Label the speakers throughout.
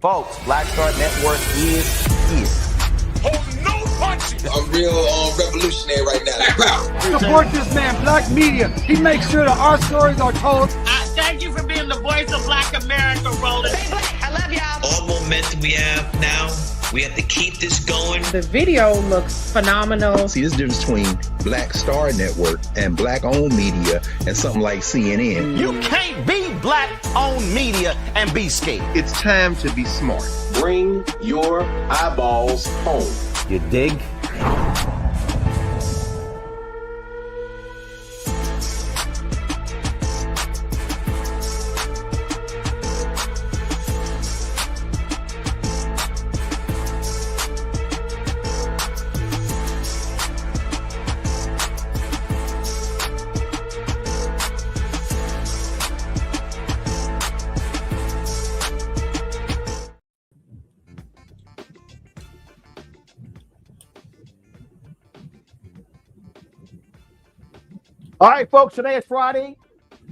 Speaker 1: Folks, Black Star Network is here.
Speaker 2: Oh, no punches!
Speaker 3: I'm real revolutionary right now.
Speaker 4: Support this man, Black Media. He makes sure that our stories are told.
Speaker 5: Thank you for being the voice of Black America, Roland.
Speaker 6: Stay black. I love y'all.
Speaker 7: All momentum we have now, we have to keep this going.
Speaker 8: The video looks phenomenal.
Speaker 9: See, this difference between Black Star Network and Black-owned media and something like CNN.
Speaker 1: You can't be Black-owned media and be scared.
Speaker 10: It's time to be smart.
Speaker 11: Bring your eyeballs home.
Speaker 1: You dig? All right, folks, today is Friday,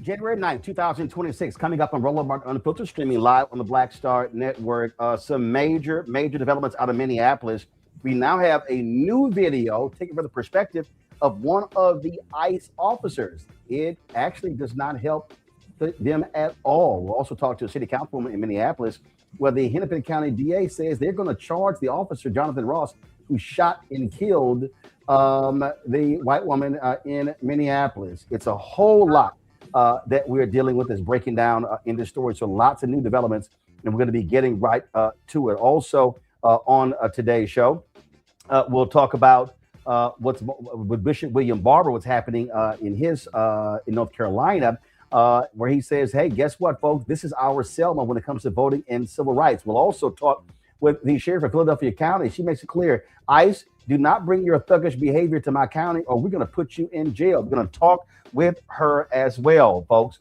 Speaker 1: January 9th, 2026. Coming up on Roland Unfiltered, streaming live on the Black Star Network. Some major developments out of Minneapolis. We now have a new video taken from the perspective of one of the ICE officers. It actually does not help them at all. We'll also talk to a city councilwoman in Minneapolis where the Hennepin County DA says they're going to charge the officer, Jonathan Ross, who shot and killed the white woman in Minneapolis. It's a whole lot that we're dealing with, is breaking down in this story. So lots of new developments, and we're going to be getting right to it. Also on today's show, we'll talk about what's with Bishop William Barber, what's happening in North Carolina, where he says, hey, guess what, folks? This is our Selma when it comes to voting and civil rights. We'll also talk with the sheriff of Philadelphia County. She makes it clear, ICE, do not bring your thuggish behavior to my county or we're going to put you in jail. We're going to talk with her as well, folks.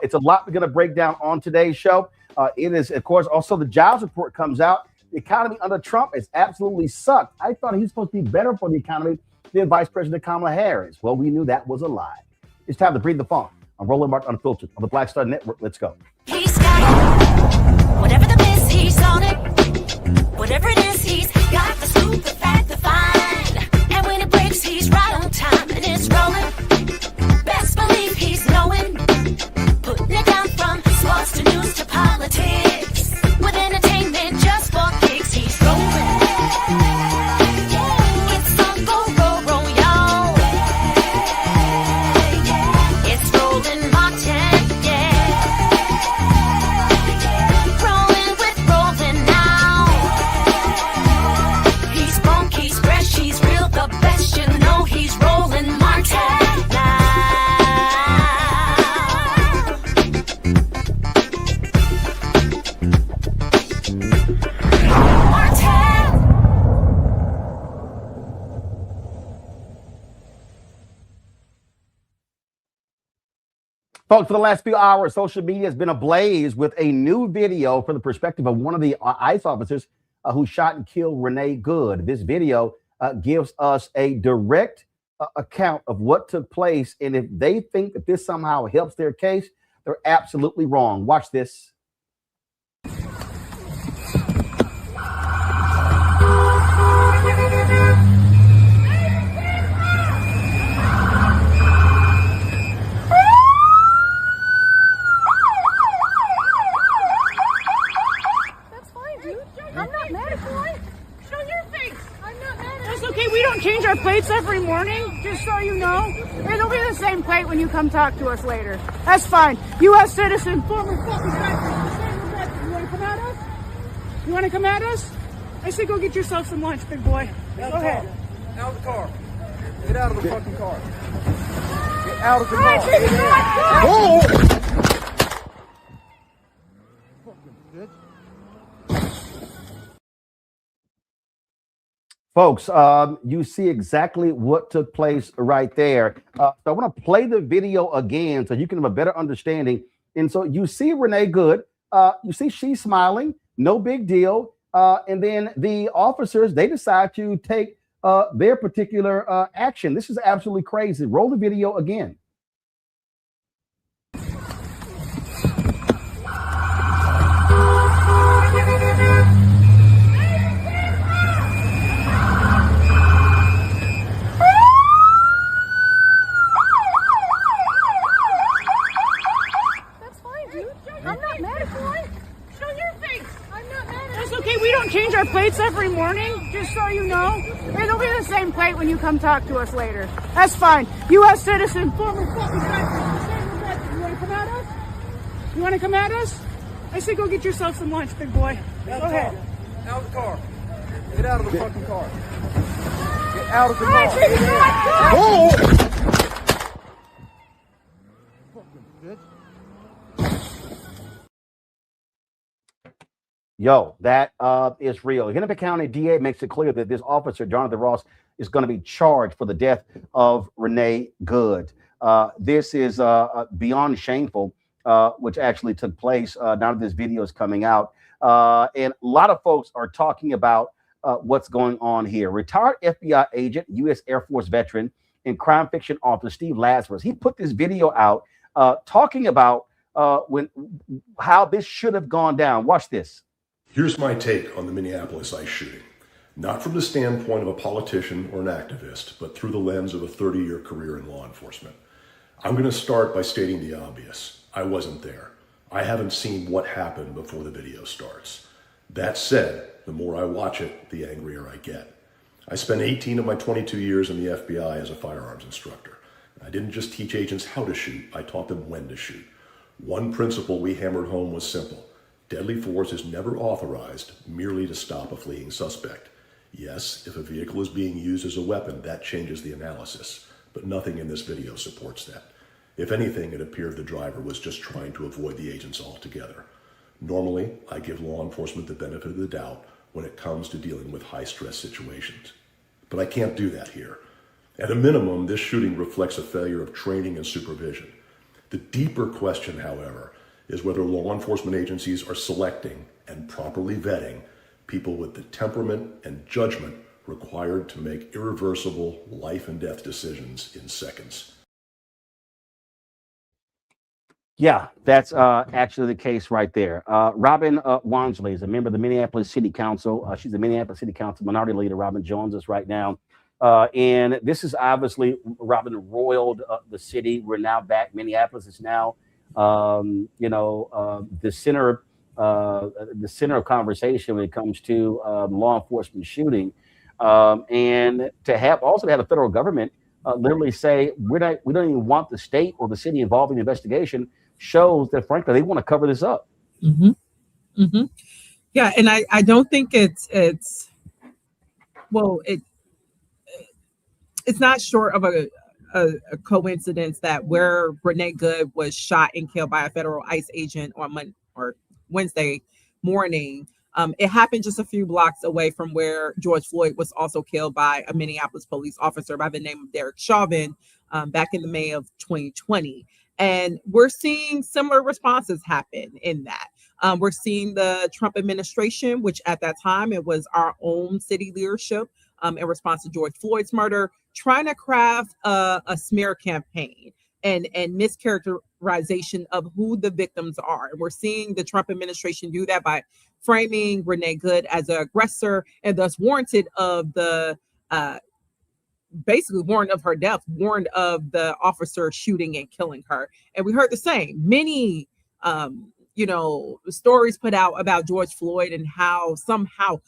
Speaker 1: It's a lot we're going to break down on today's show. It is, of course, also the jobs report comes out. The economy under Trump has absolutely sucked. I thought he's supposed to be better for the economy than Vice President Kamala Harris. Well, we knew that was a lie. It's time to breathe the funk. I'm Roland Martin Unfiltered on the Black Star Network. Let's go.
Speaker 12: He's got whatever the miss, he's on it. Whatever it is, he's got the scoop, the fact, the find. And when it breaks, he's right on time and it's rolling. Best believe he's knowing. Putting it down from sports to news to politics. With entertainment just for kicks, he's rolling. It's on go, y'all. It's Roland Martin, yeah. Rolling with Roland now. He's funk, he's fresh, he's real, the best, you know he's Roland Martin now.
Speaker 1: Folks, for the last few hours, social media has been ablaze with a new video from the perspective of one of the ICE officers who shot and killed Renee Good. This video gives us a direct account of what took place. And if they think that this somehow helps their case, they're absolutely wrong. Watch this.
Speaker 8: Change our plates every morning, just so you know. It'll be the same plate when you come talk to us later. That's fine. U.S. citizen, former fucking veteran. You want to come at us? You want to come at us? I say go get yourself some lunch, big boy. Go ahead.
Speaker 10: Out of the car. Get out of the fucking car. Get out of the car.
Speaker 1: Oh! Folks, you see exactly what took place right there. So I want to play the video again so you can have a better understanding. And so you see Renee Good. You see she's smiling. No big deal. And then the officers, they decide to take their particular action. This is absolutely crazy. Roll the video again.
Speaker 8: morning, just so you know. It'll be the same plate when you come talk to us later. That's fine. U.S. citizen, former fucking veteran. You want to come at us? You want to come at us? I say go get yourself some lunch, big boy. Go ahead.
Speaker 10: Out of the car. Get out of the fucking car. Get out of the
Speaker 8: All right,
Speaker 10: car.
Speaker 8: baby, come on.
Speaker 1: Yo, that is real. Hennepin County DA makes it clear that this officer, Jonathan Ross, is going to be charged for the death of Renee Good. This is beyond shameful, which actually took place now that this video is coming out. And a lot of folks are talking about what's going on here. Retired FBI agent, U.S. Air Force veteran, and crime fiction author Steve Lazarus, he put this video out talking about how this should have gone down. Watch this.
Speaker 6: Here's my take on the Minneapolis ICE shooting. Not from the standpoint of a politician or an activist, but through the lens of a 30-year career in law enforcement. I'm going to start by stating the obvious. I wasn't there. I haven't seen what happened before the video starts. That said, the more I watch it, the angrier I get. I spent 18 of my 22 years in the FBI as a firearms instructor. I didn't just teach agents how to shoot, I taught them when to shoot. One principle we hammered home was simple. Deadly force is never authorized merely to stop a fleeing suspect. Yes, if a vehicle is being used as a weapon, that changes the analysis, but nothing in this video supports that. If anything, it appeared the driver was just trying to avoid the agents altogether. Normally, I give law enforcement the benefit of the doubt when it comes to dealing with high-stress situations. But I can't do that here. At a minimum, this shooting reflects a failure of training and supervision. The deeper question, however, is whether law enforcement agencies are selecting and properly vetting people with the temperament and judgment required to make irreversible life and death decisions in seconds.
Speaker 1: Yeah, that's actually the case right there. Robin Wansley is a member of the Minneapolis City Council. She's the Minneapolis City Council minority leader. Robin joins us right now. And this is obviously, Robin roiled the city. We're now back. Minneapolis is now the center of conversation when it comes to law enforcement shooting, and to have the federal government literally say we don't even want the state or the city involved in the investigation shows that frankly they want to cover this up.
Speaker 13: Mm-hmm. Mm-hmm. Yeah, and I don't think it's not short of a coincidence that where Renee Good was shot and killed by a federal ICE agent on Wednesday morning, it happened just a few blocks away from where George Floyd was also killed by a Minneapolis police officer by the name of Derek Chauvin back in the May of 2020. And we're seeing similar responses happen in that. We're seeing the Trump administration, which at that time it was our own city leadership in response to George Floyd's murder, trying to craft a smear campaign and mischaracterization of who the victims are. And we're seeing the Trump administration do that by framing Renee Good as an aggressor and thus warranted of the basically warned of her death, warned of the officer shooting and killing her. And we heard the same. Many stories put out about George Floyd and how somehow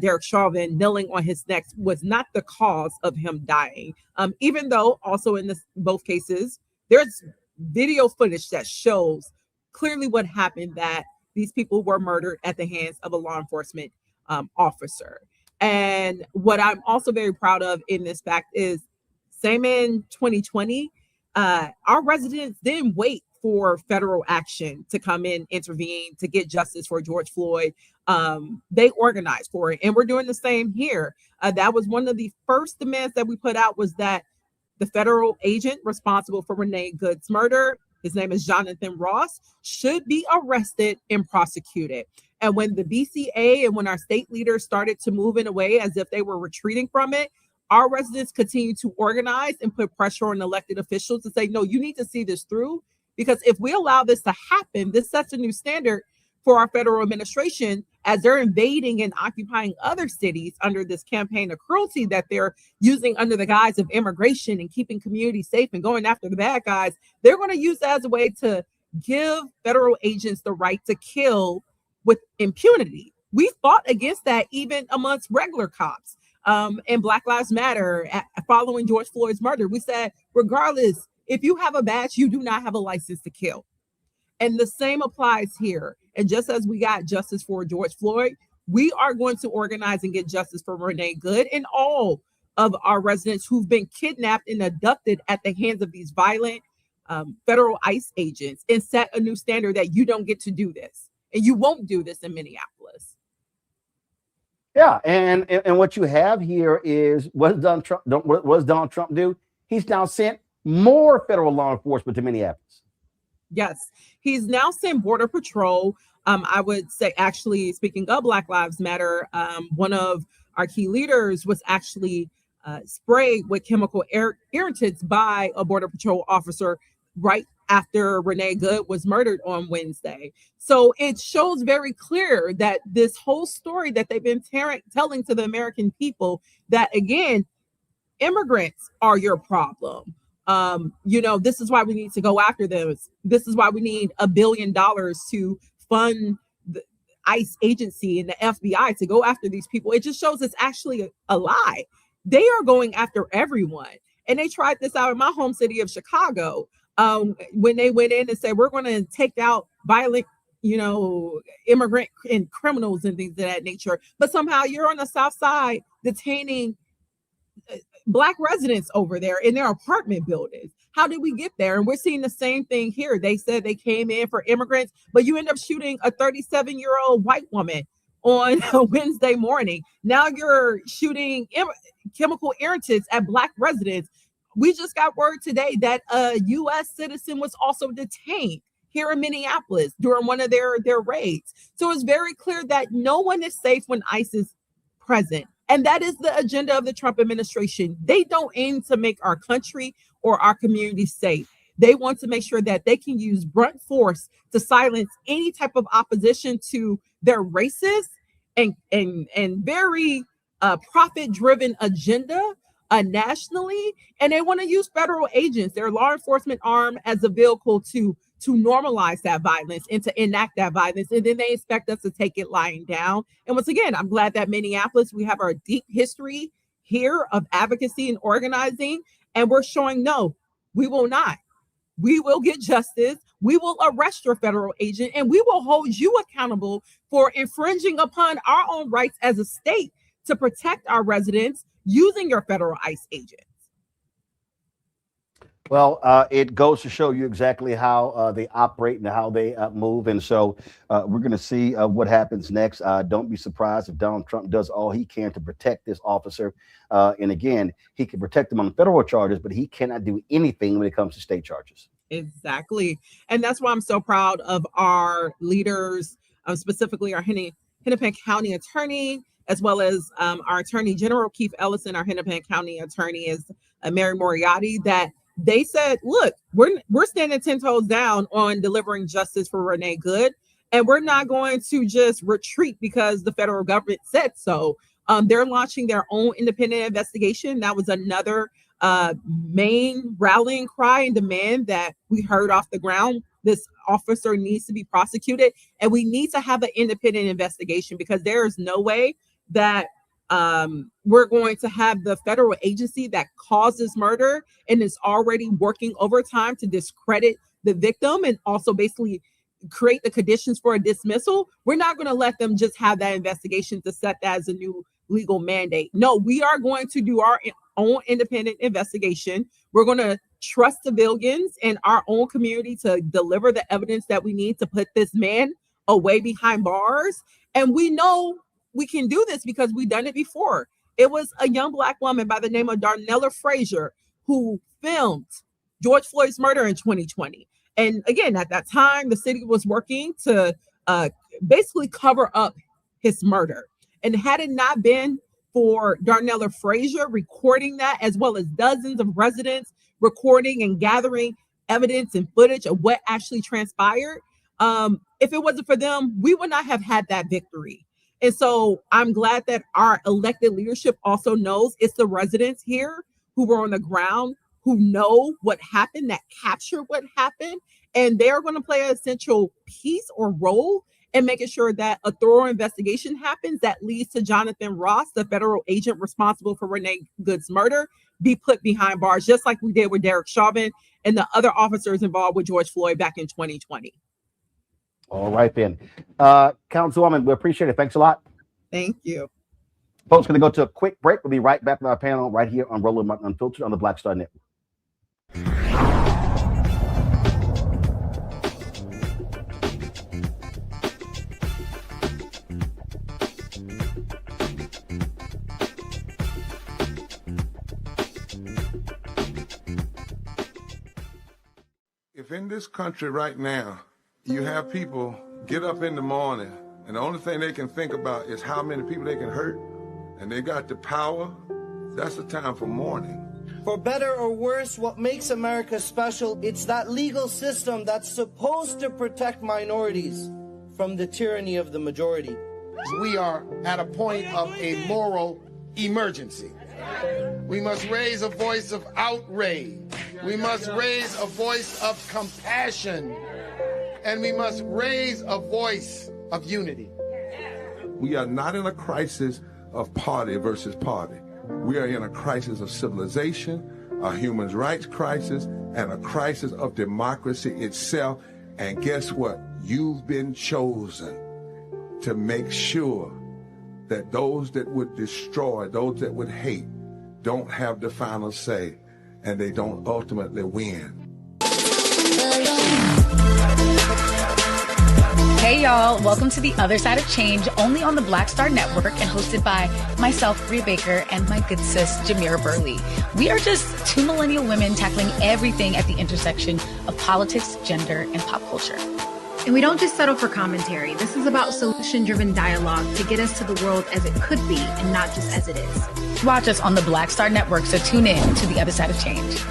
Speaker 13: Derek Chauvin kneeling on his neck was not the cause of him dying. Even though also in both cases, there's video footage that shows clearly what happened, that these people were murdered at the hands of a law enforcement officer. And what I'm also very proud of in this fact is, same in 2020, our residents didn't wait for federal action to come in, intervene, to get justice for George Floyd. They organized for it. And we're doing the same here. That was one of the first demands that we put out, was that the federal agent responsible for Renee Good's murder, his name is Jonathan Ross, should be arrested and prosecuted. And when the BCA and when our state leaders started to move in a way as if they were retreating from it, our residents continued to organize and put pressure on elected officials to say, no, you need to see this through. Because if we allow this to happen, this sets a new standard for our federal administration as they're invading and occupying other cities under this campaign of cruelty that they're using under the guise of immigration and keeping communities safe and going after the bad guys. They're going to use that as a way to give federal agents the right to kill with impunity, We fought against that even amongst regular cops. And Black Lives Matter following George Floyd's murder. We said, regardless, if you have a badge, you do not have a license to kill. And the same applies here. And just as we got justice for George Floyd, we are going to organize and get justice for Renee Good and all of our residents who've been kidnapped and abducted at the hands of these violent federal ICE agents, and set a new standard that you don't get to do this. And you won't do this in Minneapolis.
Speaker 1: Yeah, and what you have here is what does Donald Trump do? He's now sent more federal law enforcement to Minneapolis.
Speaker 13: Yes, he's now sent Border Patrol. I would say, actually, speaking of Black Lives Matter, one of our key leaders was actually sprayed with chemical irritants by a Border Patrol officer right after Renee Good was murdered on Wednesday. So it shows very clear that this whole story that they've been telling to the American people, that again, immigrants are your problem. This is why we need to go after them. This is why we need $1 billion to fund the ICE agency and the FBI to go after these people. It just shows it's actually a lie. They are going after everyone. And they tried this out in my home city of Chicago. When they went in and said, we're going to take out violent, immigrant and criminals and things of that nature. But somehow you're on the South Side detaining Black residents over there in their apartment buildings. How did we get there? And we're seeing the same thing here. They said they came in for immigrants, but you end up shooting a 37-year-old white woman on a Wednesday morning. Now you're shooting chemical irritants at Black residents. We just got word today that a U.S. citizen was also detained here in Minneapolis during one of their raids. So it's very clear that no one is safe when ICE is present. And that is the agenda of the Trump administration. They don't aim to make our country or our community safe. They want to make sure that they can use blunt force to silence any type of opposition to their racist and very profit-driven agenda nationally. And they want to use federal agents, their law enforcement arm, as a vehicle to normalize that violence and to enact that violence. And then they expect us to take it lying down. And once again, I'm glad that Minneapolis, we have our deep history here of advocacy and organizing. And we're showing, no, we will not. We will get justice. We will arrest your federal agent, and we will hold you accountable for infringing upon our own rights as a state to protect our residents using your federal ICE agents.
Speaker 1: Well, it goes to show you exactly how they operate and how they move. And so we're going to see what happens next. Don't be surprised if Donald Trump does all he can to protect this officer. And again, he can protect him on federal charges, but he cannot do anything when it comes to state charges.
Speaker 13: Exactly. And that's why I'm so proud of our leaders, specifically our Hennepin County attorney, as well as our Attorney General, Keith Ellison. Our Hennepin County attorney is Mary Moriarty, that they said, look, we're standing 10 toes down on delivering justice for Renee Good, and we're not going to just retreat because the federal government said so. They're launching their own independent investigation. That was another main rallying cry and demand that we heard off the ground. This officer needs to be prosecuted, and we need to have an independent investigation, because there is no way that we're going to have the federal agency that caused this murder and is already working overtime to discredit the victim and also basically create the conditions for a dismissal. We're not going to let them just have that investigation to set that as a new legal mandate. No, we are going to do our own independent investigation. We're going to trust civilians in our own community to deliver the evidence that we need to put this man away behind bars. And we know we can do this because we've done it before. It was a young Black woman by the name of Darnella Frazier who filmed George Floyd's murder in 2020. And again, at that time, the city was working to basically cover up his murder. And had it not been for Darnella Frazier recording that, as well as dozens of residents recording and gathering evidence and footage of what actually transpired, if it wasn't for them, we would not have had that victory. And so I'm glad that our elected leadership also knows it's the residents here who were on the ground, who know what happened, that captured what happened, and they're going to play an essential piece or role and making sure that a thorough investigation happens that leads to Jonathan Ross, the federal agent responsible for Renee Good's murder, be put behind bars, just like we did with Derek Chauvin and the other officers involved with George Floyd back in 2020.
Speaker 1: All right, then. Councilwoman, we appreciate it. Thanks a lot.
Speaker 13: Thank you.
Speaker 1: Folks, going to go to a quick break. We'll be right back with our panel right here on Roland Martin Unfiltered on the Black Star Network.
Speaker 14: If in this country right now, you have people get up in the morning and the only thing they can think about is how many people they can hurt, and they got the power, that's the time for mourning.
Speaker 15: For better or worse, what makes America special, it's that legal system that's supposed to protect minorities from the tyranny of the majority.
Speaker 16: We are at a point of a moral emergency. We must raise a voice of outrage. We must raise a voice of compassion. And we must raise a voice of unity.
Speaker 14: We are not in a crisis of party versus party. We are in a crisis of civilization, a human rights crisis, and a crisis of democracy itself. And guess what? You've been chosen to make sure that those that would destroy, those that would hate, don't have the final say, and they don't ultimately win.
Speaker 17: Hey y'all, welcome to The Other Side of Change, only on the Black Star Network and hosted by myself, Rhea Baker, and my good sis, Jamira Burley. We are just two millennial women tackling everything at the intersection of politics, gender, and pop culture.
Speaker 18: And we don't just settle for commentary. This is about solution-driven dialogue to get us to the world as it could be and not just as it is.
Speaker 17: Watch us on the Black Star Network, so tune in to The Other Side of Change.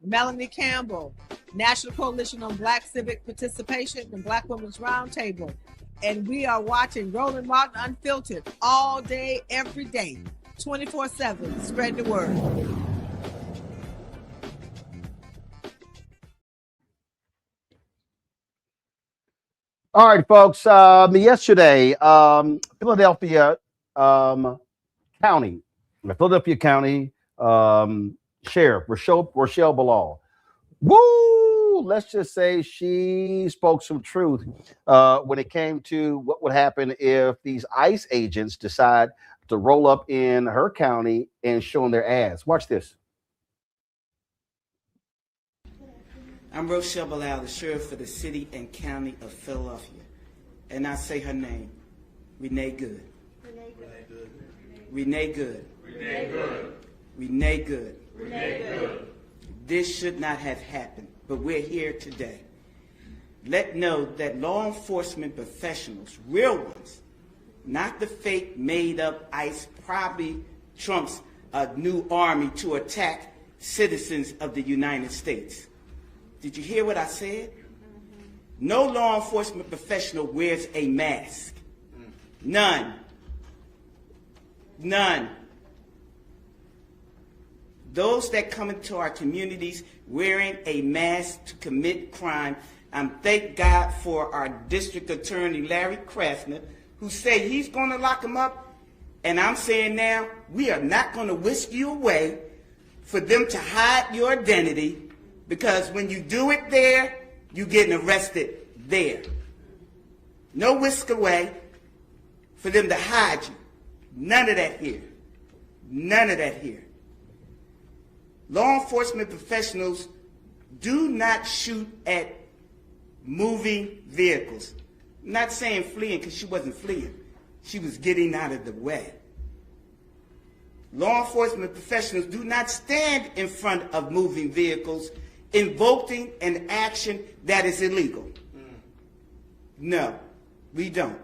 Speaker 19: Melanie Campbell, National Coalition on Black Civic Participation and Black Women's Roundtable. And we are watching Roland Martin Unfiltered all day, every day, 24/7. Spread the word.
Speaker 1: All right, folks. Yesterday, Philadelphia County Sheriff Rochelle Bilal. Woo! Let's just say she spoke some truth when it came to what would happen if these ICE agents decide to roll up in her county and showing their ass. Watch this.
Speaker 20: I'm Rochelle Bilal, the sheriff for the city and county of Philadelphia. And I say her name, Renee Good. Renee Good. Renee Good. Renee Good. Renee Good. Renee Good. This should not have happened, but we're here today. Let know that law enforcement professionals, real ones, not the fake made-up ICE, probably Trump's new army to attack citizens of the United States. Did you hear what I said? No law enforcement professional wears a mask. None. None. Those that come into our communities wearing a mask to commit crime, thank God for our district attorney, Larry Krasner, who say he's going to lock them up. And I'm saying now, we are not going to whisk you away for them to hide your identity, because when you do it there, you're getting arrested there. No whisk away for them to hide you. None of that here. None of that here. Law enforcement professionals do not shoot at moving vehicles. I'm not saying fleeing, because she wasn't fleeing. She was getting out of the way. Law enforcement professionals do not stand in front of moving vehicles invoking an action that is illegal. No, we don't.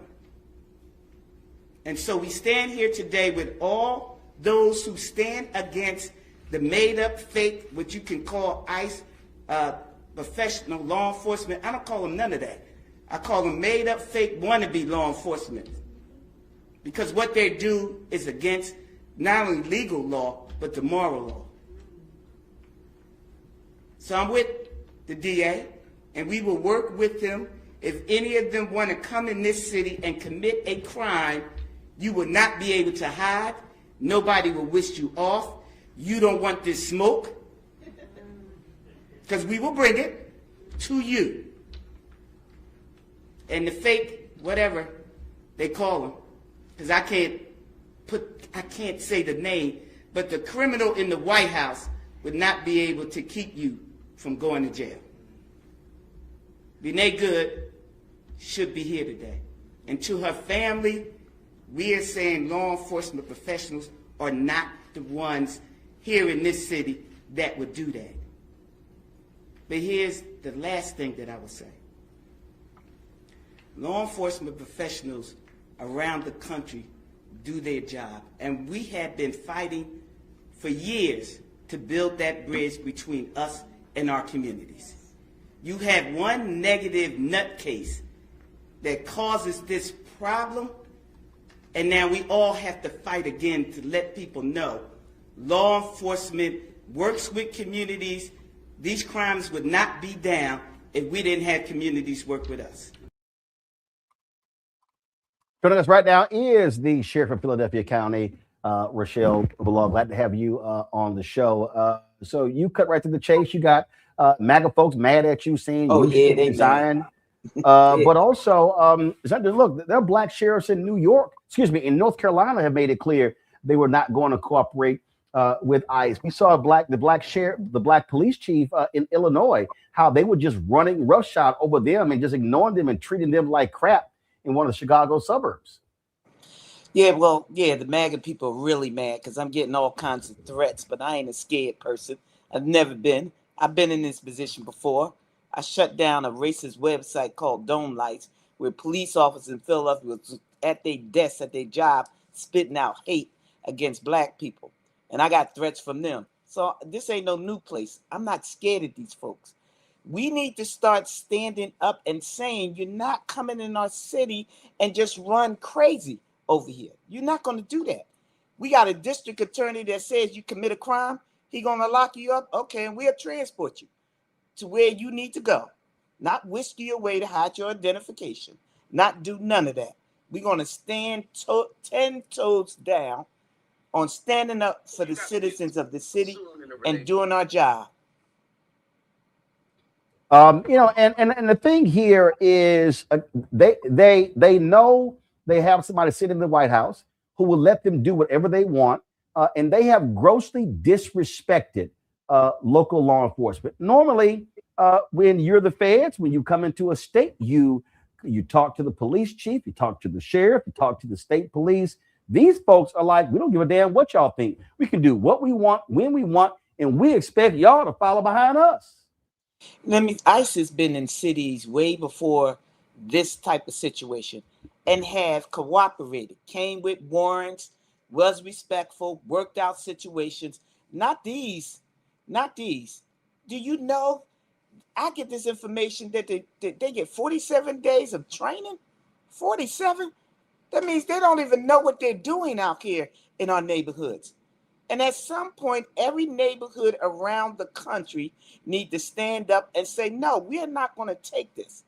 Speaker 20: And so we stand here today with all those who stand against the made-up, fake, what you can call ICE, professional law enforcement. I don't call them none of that. I call them made-up, fake, wannabe law enforcement. Because what they do is against not only legal law, but the moral law. So I'm with the DA, and we will work with them. If any of them want to come in this city and commit a crime, you will not be able to hide. Nobody will wish you off. You don't want this smoke, because we will bring it to you. And the fake, whatever they call them, because I can't say the name, but the criminal in the White House would not be able to keep you from going to jail. Renee Good should be here today. And to her family, we are saying law enforcement professionals are not the ones here in this city that would do that. But here's the last thing that I will say. Law enforcement professionals around the country do their job, and we have been fighting for years to build that bridge between us and our communities. You have one negative nutcase that causes this problem, and now we all have to fight again to let people know law enforcement works with communities. These crimes would not be down if we didn't have communities work with us.
Speaker 1: Joining us right now is the Sheriff of Philadelphia County, Rochelle Belong. Glad to have you on the show. So you cut right to the chase. You got MAGA folks mad at you, saying you should resign. But also, look, there are black sheriffs in in North Carolina have made it clear they were not going to cooperate with ICE. We saw the black police chief in Illinois, how they were just running roughshod over them and just ignoring them and treating them like crap in one of the Chicago suburbs.
Speaker 21: Yeah, the MAGA people are really mad because I'm getting all kinds of threats, but I ain't a scared person. I've never been. I've been in this position before. I shut down a racist website called Dome Lights, where police officers in Philadelphia was at their desks, at their job, spitting out hate against black people. And I got threats from them. So this ain't no new place. I'm not scared of these folks. We need to start standing up and saying, you're not coming in our city and just run crazy over here. You're not going to do that. We got a district attorney that says you commit a crime, he going to lock you up. Okay, and we'll transport you to where you need to go. Not whisk you away to hide your identification. Not do none of that. We're going to stand 10 toes down on standing up for the citizens of the city and doing our job.
Speaker 1: And the thing here is they know they have somebody sitting in the White House who will let them do whatever they want, and they have grossly disrespected local law enforcement. Normally, when you're the feds, when you come into a state, you talk to the police chief, you talk to the sheriff, you talk to the state police. These folks are like, we don't give a damn what y'all think. We can do what we want, when we want, and we expect y'all to follow behind us.
Speaker 21: ICE has been in cities way before this type of situation and have cooperated, came with warrants, was respectful, worked out situations. Not these. Do you know? I get this information that they get 47 days of training. 47? That means they don't even know what they're doing out here in our neighborhoods. And at some point, every neighborhood around the country need to stand up and say, no, we are not going to take this.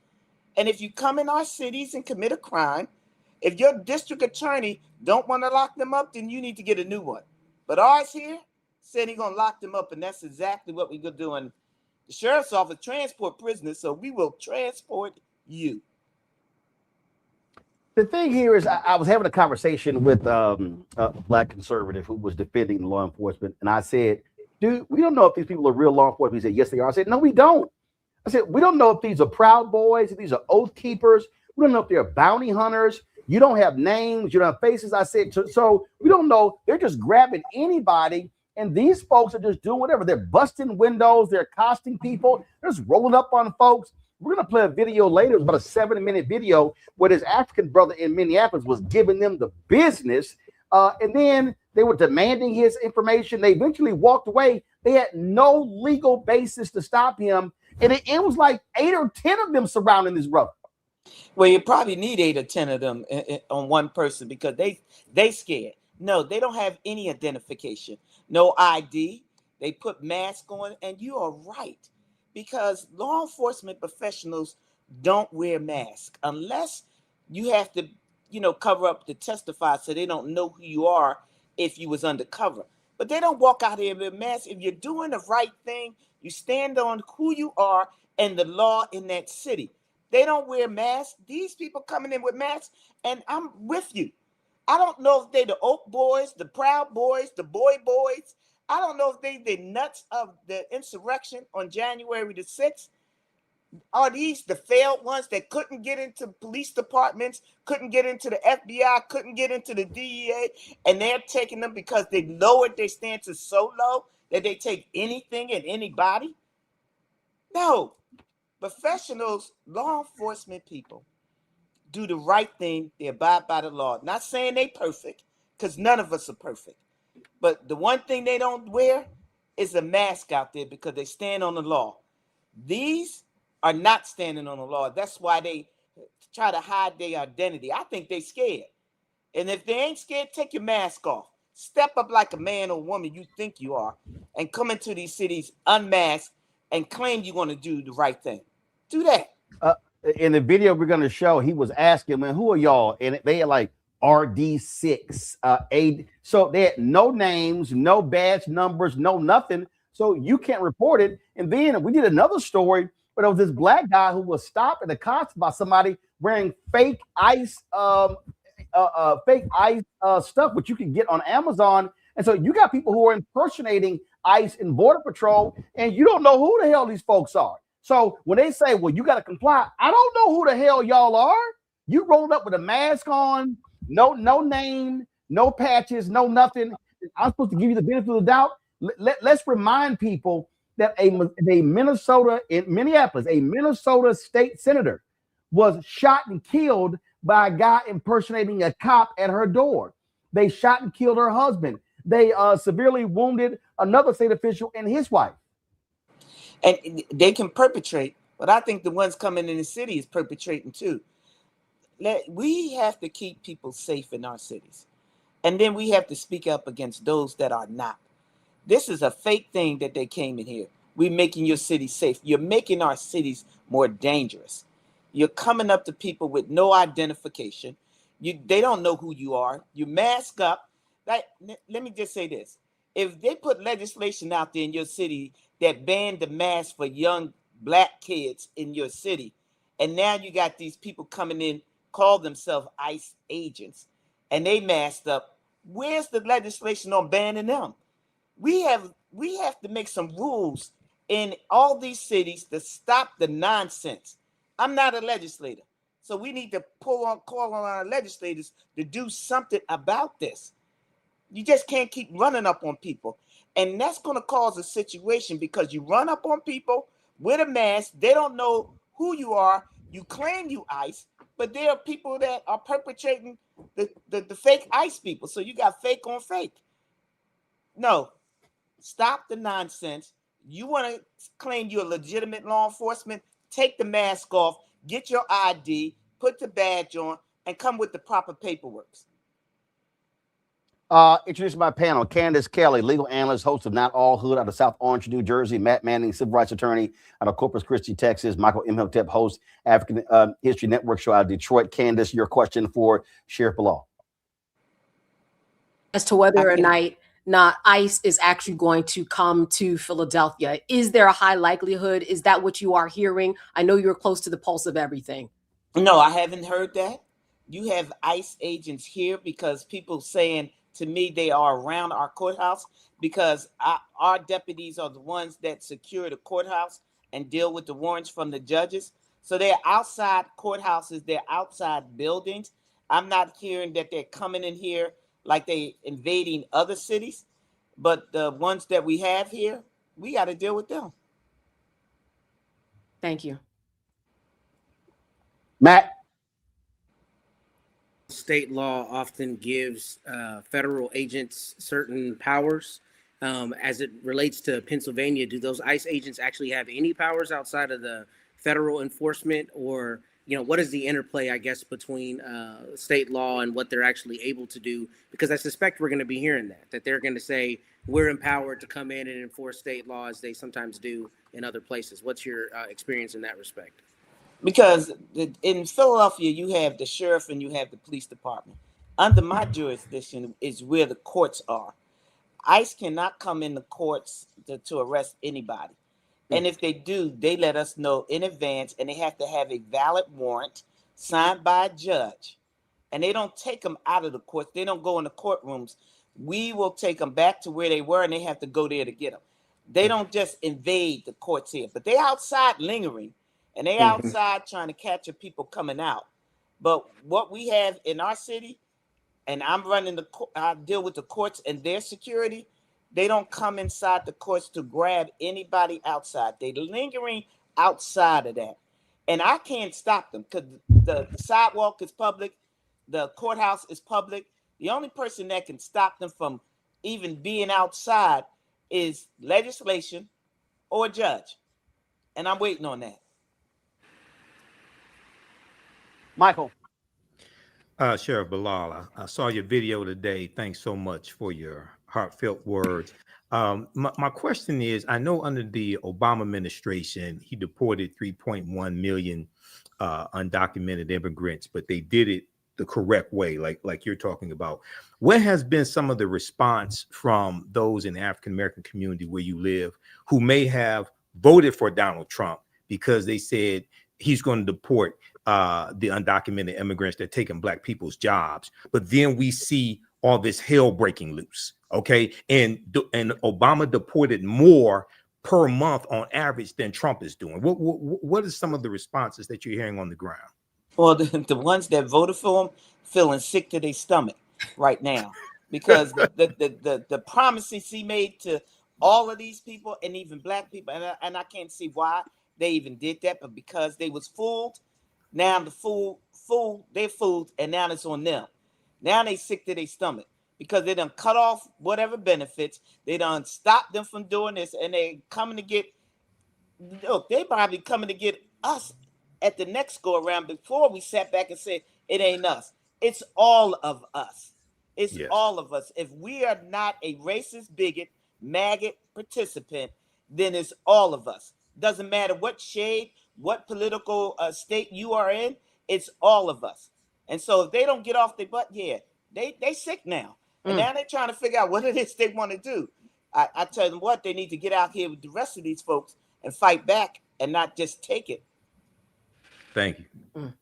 Speaker 21: And if you come in our cities and commit a crime, if your district attorney don't want to lock them up, then you need to get a new one. But ours here said he's going to lock them up, and that's exactly what we're going to do. And the sheriff's office transport prisoners, so we will transport you.
Speaker 1: The thing here is, I was having a conversation with a black conservative who was defending law enforcement, and I said, dude, we don't know if these people are real law enforcement. He said, yes, they are. I said, no, we don't. I said, we don't know if these are Proud Boys, if these are Oath Keepers. We don't know if they're bounty hunters. You don't have names, you don't have faces. I said, so we don't know. They're just grabbing anybody, and these folks are just doing whatever. They're busting windows. They're accosting people. They're just rolling up on folks. We're going to play a video later. It's about a 7-minute video where this African brother in Minneapolis was giving them the business. And then they were demanding his information. They eventually walked away. They had no legal basis to stop him. And it was like 8 or 10 of them surrounding this brother.
Speaker 21: Well, you probably need 8 or 10 of them on one person because they scared. No, they don't have any identification, no ID. They put masks on, and you are right, because law enforcement professionals don't wear masks unless you have to, cover up to testify, so they don't know who you are if you was undercover. But they don't walk out here with masks. If you're doing the right thing, you stand on who you are and the law in that city. They don't wear masks. These people coming in with masks, and I'm with you. I don't know if they the Oak Boys, the Proud Boys, the Boy Boys. I don't know if they the nuts of the insurrection on January the 6th. Are these the failed ones that couldn't get into police departments, couldn't get into the FBI, couldn't get into the DEA, and they're taking them because they lowered their stances so low that they take anything and anybody? No. Professionals, law enforcement people, do the right thing. They abide by the law. Not saying they perfect, because none of us are perfect. But the one thing they don't wear is a mask out there because they stand on the law. These are not standing on the law. That's why they try to hide their identity. I think they're scared. And if they ain't scared, take your mask off. Step up like a man or woman you think you are and come into these cities unmasked and claim you're going to do the right thing. Do that.
Speaker 1: In the video we're going to show, he was asking, man, who are y'all? And they had like RD6, so they had no names, no badge numbers, no nothing. So you can't report it. And then we did another story where there was this black guy who was stopped at the cops by somebody wearing fake ICE stuff, which you can get on Amazon. And so you got people who are impersonating ICE and Border Patrol, and you don't know who the hell these folks are. So when they say, well, you got to comply, I don't know who the hell y'all are. You rolled up with a mask on, no name, no patches, no nothing. I'm supposed to give you the benefit of the doubt. Let's remind people that a Minnesota, in Minneapolis, a Minnesota state senator was shot and killed by a guy impersonating a cop at her door. They shot and killed her husband. They severely wounded another state official and his wife.
Speaker 21: And they can perpetrate, but I think the ones coming in the city is perpetrating too. We have to keep people safe in our cities. And then we have to speak up against those that are not. This is a fake thing that they came in here. We're making your city safe. You're making our cities more dangerous. You're coming up to people with no identification. They don't know who you are. You mask up. Let me just say this. If they put legislation out there in your city that banned the mask for young black kids in your city, and now you got these people coming in, call themselves ICE agents, and they masked up, where's the legislation on banning them? We have to make some rules in all these cities to stop the nonsense. I'm not a legislator, so we need to call on our legislators to do something about this. You just can't keep running up on people. And that's going to cause a situation because you run up on people with a mask. They don't know who you are. You claim you ICE, but there are people that are perpetrating the fake ICE people. So you got fake on fake. No, stop the nonsense. You want to claim you're a legitimate law enforcement? Take the mask off, get your ID, put the badge on, and come with the proper paperwork.
Speaker 1: Introduce my panel, Candace Kelly, legal analyst, host of Not All Hood out of South Orange, New Jersey. Matt Manning, civil rights attorney out of Corpus Christi, Texas. Michael Imhotep, host, African History Network show out of Detroit. Candace, your question for Sheriff Bilal.
Speaker 2: As to whether or not ICE is actually going to come to Philadelphia. Is there a high likelihood? Is that what you are hearing? I know you're close to the pulse of everything.
Speaker 21: No, I haven't heard that. You have ICE agents here because people saying to me they are around our courthouse because our deputies are the ones that secure the courthouse and deal with the warrants from the judges. So they're outside courthouses, they're outside buildings. I'm not hearing that they're coming in here like they invading other cities, but the ones that we have here, we got to deal with them.
Speaker 2: Thank you.
Speaker 1: Matt?
Speaker 22: State law often gives federal agents certain powers. As it relates to Pennsylvania, do those ICE agents actually have any powers outside of the federal enforcement, or what is the interplay, I guess, between state law and what they're actually able to do? Because I suspect we're going to be hearing that they're going to say we're empowered to come in and enforce state law as they sometimes do in other places. What's your experience in that respect?
Speaker 21: Because in Philadelphia, you have the sheriff and you have the police department. Under my jurisdiction is where the courts are. ICE cannot come in the courts to arrest anybody. And if they do, they let us know in advance, and they have to have a valid warrant signed by a judge. And they don't take them out of the courts. They don't go in the courtrooms. We will take them back to where they were, and they have to go there to get them. They don't just invade the courts here, but they outside lingering, and they outside trying to capture people coming out. But what we have in our city, and I'm running I deal with the courts and their security. They don't come inside the courts to grab anybody outside. They're lingering outside of that. And I can't stop them because the sidewalk is public. The courthouse is public. The only person that can stop them from even being outside is legislation or a judge. And I'm waiting on that.
Speaker 1: Michael.
Speaker 3: Sheriff Bilal, I saw your video today. Thanks so much for your heartfelt words. My question is, I know under the Obama administration, he deported 3.1 million undocumented immigrants, but they did it the correct way, like you're talking about. What has been some of the response from those in the African-American community where you live who may have voted for Donald Trump because they said he's going to deport the undocumented immigrants that are taking Black people's jobs? But then we see all this hell breaking loose. Okay. And Obama deported more per month on average than Trump is doing. What are some of the responses that you're hearing on the ground?
Speaker 21: Well, the ones that voted for him feeling sick to their stomach right now because the promises he made to all of these people and even Black people, and I can't see why they even did that, but because they was fooled. Now they're fooled, and now it's on them. Now they sick to their stomach because they done cut off whatever benefits. They done stopped them from doing this, and they coming to get. Look, they probably coming to get us at the next go around. Before we sat back and said it ain't us, it's all of us. It's all of us. If we are not a racist, bigot, maggot participant, then it's all of us. Doesn't matter what shade, what political state you are in, it's all of us. And so if they don't get off their butt, they sick now. And now they're trying to figure out what it is they want to do. I tell them what, they need to get out here with the rest of these folks and fight back and not just take it.
Speaker 3: Thank you.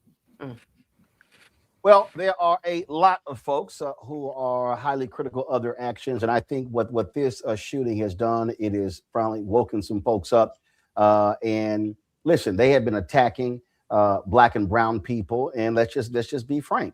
Speaker 1: Well, there are a lot of folks who are highly critical of their actions. And I think what this shooting has done, it has finally woken some folks up. And listen, they have been attacking Black and brown people. And let's just be frank.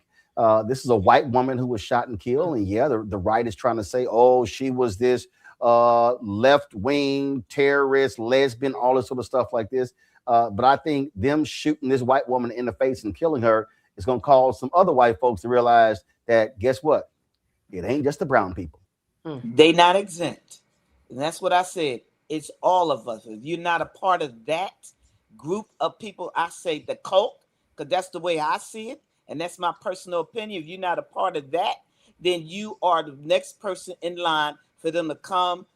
Speaker 1: This is a white woman who was shot and killed. And the right is trying to say, oh, she was this left-wing terrorist, lesbian, all this sort of stuff like this. But I think them shooting this white woman in the face and killing her is going to cause some other white folks to realize that, guess what? It ain't just the brown people.
Speaker 21: They not exempt. And that's what I said. It's all of us. If you're not a part of that group of people, I say the cult, because that's the way I see it. And that's my personal opinion. If you're not a part of that, then you are the next person in line for them to come,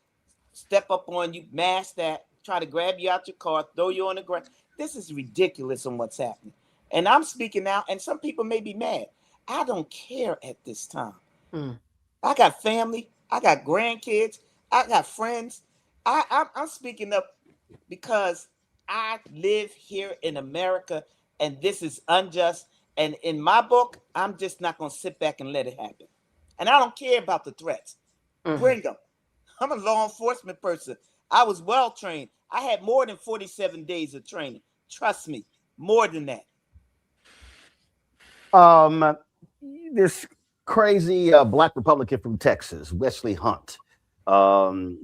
Speaker 21: step up on you, mask that, try to grab you out your car, throw you on the ground. This is ridiculous on what's happening. And I'm speaking now, and some people may be mad. I don't care at this time. I got family. I got grandkids. I got friends. I'm speaking up because I live here in America, and this is unjust. And in my book, I'm just not going to sit back and let it happen. And I don't care about the threats. Bring them. I'm a law enforcement person. I was well trained. I had more than 47 days of training. Trust me, more than that.
Speaker 1: This crazy Black Republican from Texas, Wesley Hunt,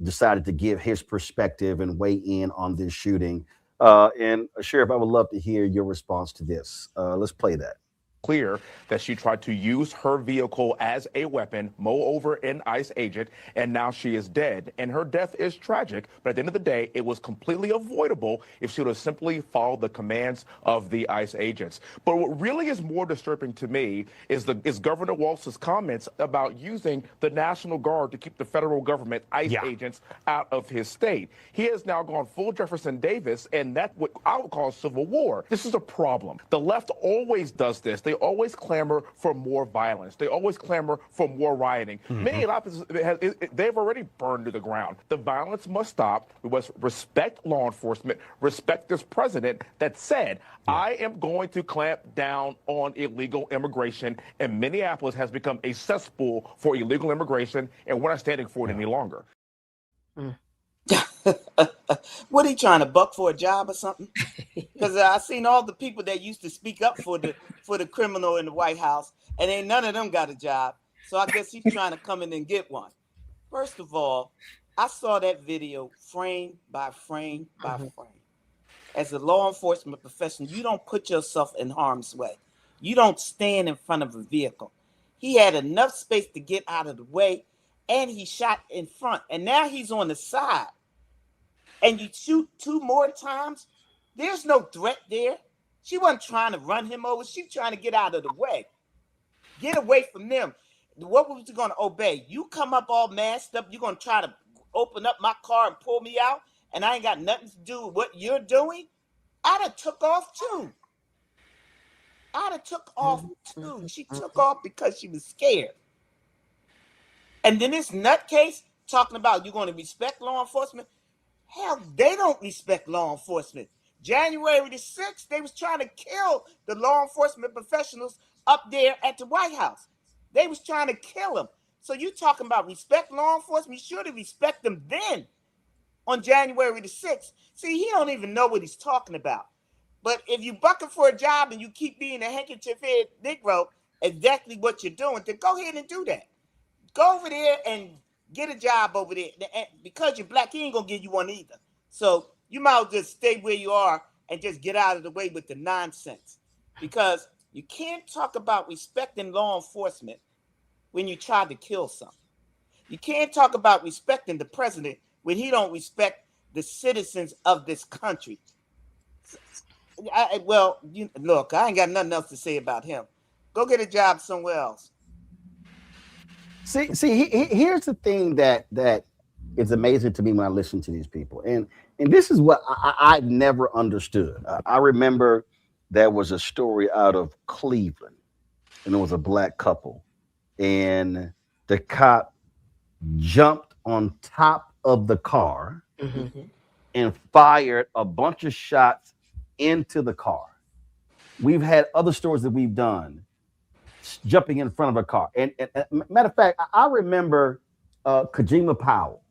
Speaker 1: decided to give his perspective and weigh in on this shooting. And Sheriff, I would love to hear your response to this. Let's play that.
Speaker 4: clear that she tried to use her vehicle as a weapon, mow over an ICE agent, and now she is dead. And her death is tragic, but at the end of the day, it was completely avoidable if she would have simply followed the commands of the ICE agents. But what really is more disturbing to me is Governor Walz's comments about using the National Guard to keep the federal government ICE agents out of his state. He has now gone full Jefferson Davis, and that's what I would call civil war. This is a problem. The left always does this. They always clamor for more violence. They always clamor for more rioting. Minneapolis, they've already burned to the ground. The violence must stop. We must respect law enforcement, respect this president that said, I am going to clamp down on illegal immigration, and Minneapolis has become a cesspool for illegal immigration, and we're not standing for it any longer.
Speaker 21: What, he trying to buck for a job or something? Because I seen all the people that used to speak up for the criminal in the White House, and ain't none of them got a job. So I guess he's trying to come in and get one. First of all, I saw that video frame by frame by frame. As a law enforcement professional, you don't put yourself in harm's way. You don't stand in front of a vehicle. He had enough space to get out of the way, and he shot in front. And now he's on the side. And you shoot 2 more times, there's no threat there. She wasn't trying to run him over. She's trying to get out of the way. Get away from them. What was you going to obey? You come up all masked up. You're going to try to open up my car and pull me out, and I ain't got nothing to do with what you're doing? I'd have took off too. She took off because she was scared. And then this nutcase talking about you're going to respect law enforcement. Hell, they don't respect law enforcement. January the 6th, they was trying to kill the law enforcement professionals up there at the White House. They was trying to kill them. So you talking about respect law enforcement? You should have respect them then on January the 6th. See, he don't even know what he's talking about. But if you bucking for a job and you keep being a handkerchief head Negro, exactly what you're doing, then go ahead and do that. Go over there and get a job over there. And because you're black, he ain't gonna give you one either. So you might as well just stay where you are and just get out of the way with the nonsense. Because you can't talk about respecting law enforcement when you try to kill something. You can't talk about respecting the president when he don't respect the citizens of this country. Look, I ain't got nothing else to say about him. Go get a job somewhere else.
Speaker 1: Here's the thing that is amazing to me when I listen to these people, and this is what I never understood. I remember there was a story out of Cleveland, and it was a black couple, and the cop jumped on top of the car and fired a bunch of shots into the car. We've had other stories that we've done jumping in front of a car. And matter of fact, I remember Kajima Powell.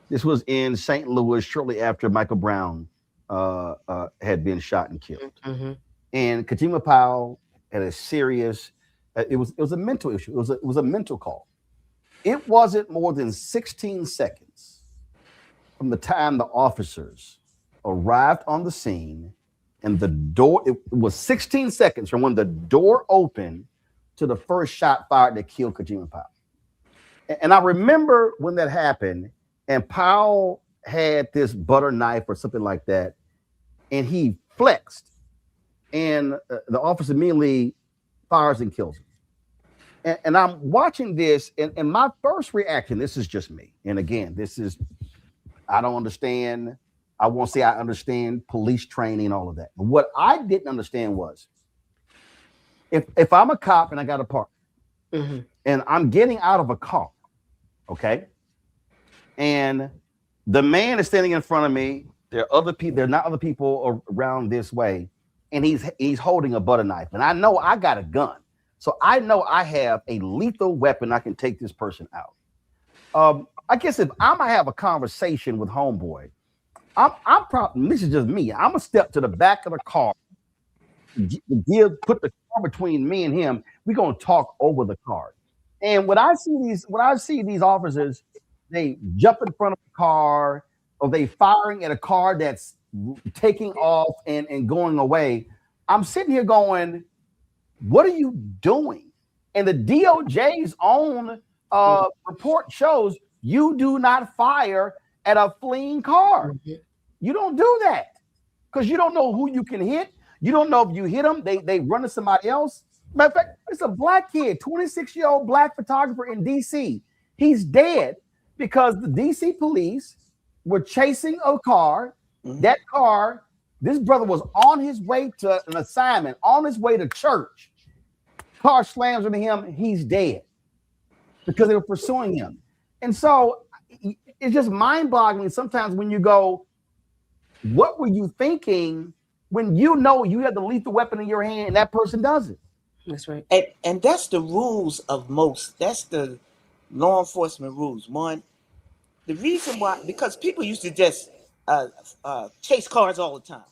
Speaker 1: This was in St. Louis shortly after Michael Brown had been shot and killed. And Kajima Powell had a serious, it was a mental issue. It was a mental call. It wasn't more than 16 seconds from the time the officers arrived on the scene, and the door, it was 16 seconds from when the door opened to the first shot fired that killed Kajima Powell. And I remember when that happened, and Powell had this butter knife or something like that, and he flexed, and the officer immediately fires and kills him. And I'm watching this, and my first reaction, this is just me. And again, I don't understand. I won't say I understand police training and all of that. But what I didn't understand was, if I'm a cop and I got a partner, and I'm getting out of a car, okay, and the man is standing in front of me, there are other people, there are not other people around this way, and he's holding a butter knife, and I know I got a gun, so I know I have a lethal weapon. I can take this person out. I guess if I'm gonna have a conversation with homeboy, I'm probably, this is just me, I'm gonna step to the back of the car, put the car between me and him. We're gonna talk over the car. And when I see these officers, they jump in front of the car, or they firing at a car that's taking off and going away. I'm sitting here going, What are you doing? And the DOJ's own report shows you do not fire at a fleeing car. You don't do that because you don't know who you can hit. You don't know if you hit them, they run to somebody else. Matter of fact, it's a black kid, 26-year-old black photographer in DC. He's dead because the DC police were chasing a car. That car, this brother was on his way to an assignment, on his way to church. Car slams into him, he's dead because they were pursuing him. And so it's just mind-boggling sometimes when you go, what were you thinking when you know you have the lethal weapon in your hand and that person does it?
Speaker 2: That's right.
Speaker 21: And that's the rules of most. That's the law enforcement rules. One, the reason why, because people used to just chase cars all the time.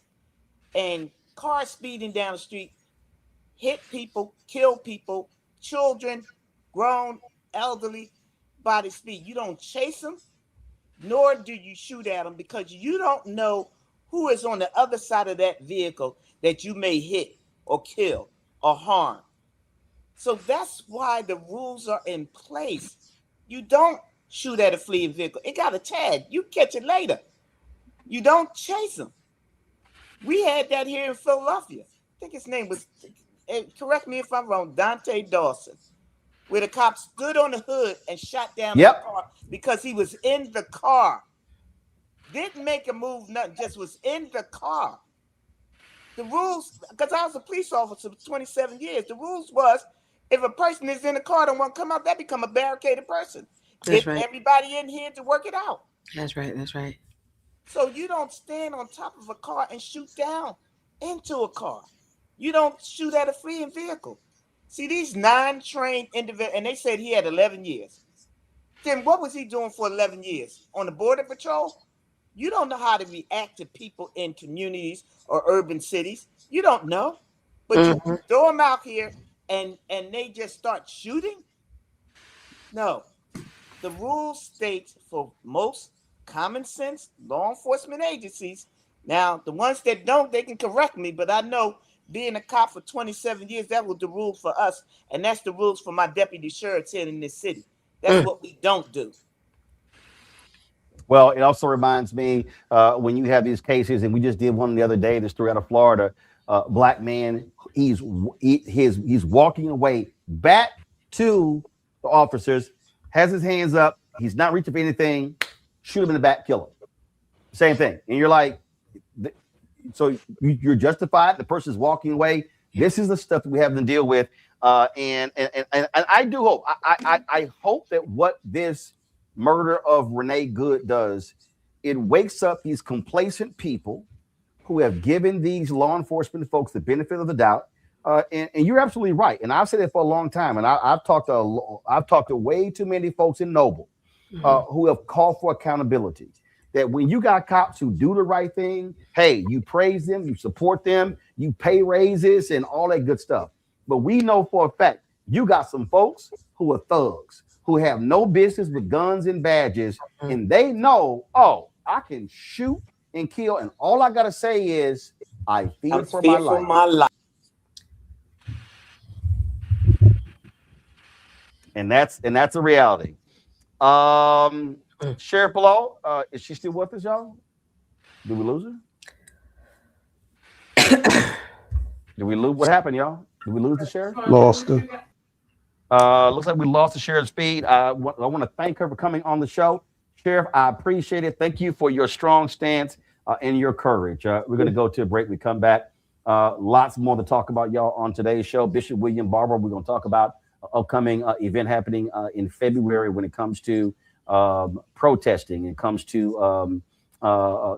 Speaker 21: And cars speeding down the street, hit people, kill people, children, grown, elderly, by the speed. You don't chase them, nor do you shoot at them because you don't know who is on the other side of that vehicle that you may hit or kill or harm. So that's why the rules are in place. You don't shoot at a fleeing vehicle. It got a tag. You catch it later. You don't chase them. We had that here in Philadelphia. I think his name was, correct me if I'm wrong, Dante Dawson, where the cop stood on the hood and shot down the car because he was in the car. Didn't make a move, nothing, just was in the car. The rules, because I was a police officer for 27 years, the rules was if a person is in the car and won't come out, that become a barricaded person.
Speaker 2: That's
Speaker 21: Get
Speaker 2: right.
Speaker 21: everybody in here to work it out.
Speaker 2: That's right. That's right.
Speaker 21: So you don't stand on top of a car and shoot down into a car. You don't shoot at a fleeing vehicle. See, these non-trained individuals, and they said he had 11 years. Then what was he doing for 11 years? On the border patrol? You don't know how to react to people in communities or urban cities. You don't know. But you throw them out here and they just start shooting? No. The rules state for most common sense law enforcement agencies. Now, the ones that don't, they can correct me, but I know being a cop for 27 years, that was the rule for us. And that's the rules for my deputy sheriffs here in this city. That's what we don't do.
Speaker 1: Well, it also reminds me when you have these cases, and we just did one the other day, this story out of Florida, black man, he's walking away back to the officers, has his hands up, he's not reaching for anything, shoot him in the back, kill him. Same thing. And you're like, so you're justified, the person's walking away. This is the stuff that we have to deal with. And I do hope, I hope that what this murder of Renee Good does, it wakes up these complacent people who have given these law enforcement folks the benefit of the doubt. And you're absolutely right. And I've said it for a long time. And I've talked to way too many folks in Noble who have called for accountability. That when you got cops who do the right thing, hey, you praise them, you support them, you pay raises and all that good stuff. But we know for a fact you got some folks who are thugs, who have no business with guns and badges, and they know, oh, I can shoot and kill, and all I gotta say is I fear for my life. And that's a reality. Sheriff Below, is she still with us, y'all? Did we lose her? Did we lose? What happened, y'all? Did we lose the sheriff?
Speaker 10: Lost her.
Speaker 1: Looks like we lost the sheriff's feed. I want to thank her for coming on the show. Sheriff, I appreciate it. Thank you for your strong stance and your courage. We're going to go to a break. We come back. Lots more to talk about, y'all, on today's show. Bishop William Barber, we're going to talk about an upcoming event happening in February when it comes to protesting, it comes to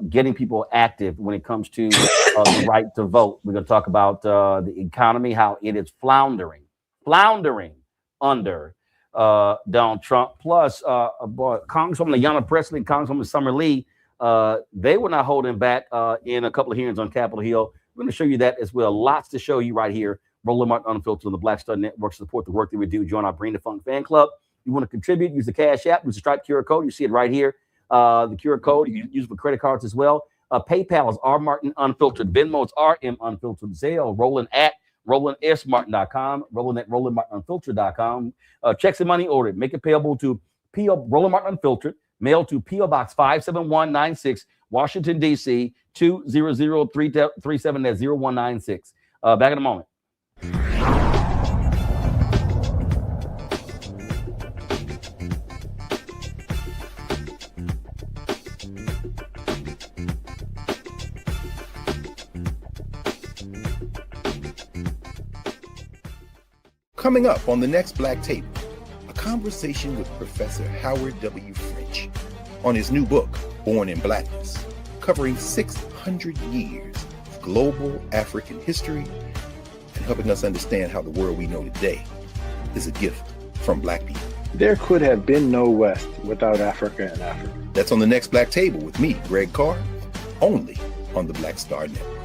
Speaker 1: getting people active when it comes to the right to vote. We're going to talk about the economy, how it is floundering under Donald Trump. Plus, Congresswoman Ayanna Pressley and Congresswoman Summer Lee, they were not holding back in a couple of hearings on Capitol Hill. We're going to show you that as well. Lots to show you right here. Roland Unfiltered on the Black Star Network. Support the work that we do. Join our Bring the Funk fan club. You want to contribute, use the Cash App, use the Stripe QR code. You see it right here. The QR code, you use it for credit cards as well. PayPal is R Martin Unfiltered. Venmo is RM Unfiltered. Zelle, Roland at RolandSMartin.com, Roland at RolandMartinUnfiltered.com. Checks and money ordered. Make it payable to P.O. Roland Martin Unfiltered, mail to P.O. Box 57196, Washington, D.C., 20037, that's 0196. Back in a moment.
Speaker 5: Coming up on the next Black Table, a conversation with Professor Howard W. French on his new book, Born in Blackness, covering 600 years of global African history and helping us understand how the world we know today is a gift from Black people.
Speaker 7: There could have been no West without Africa and Africa.
Speaker 5: That's on the next Black Table with me, Greg Carr, only on the Black Star Network.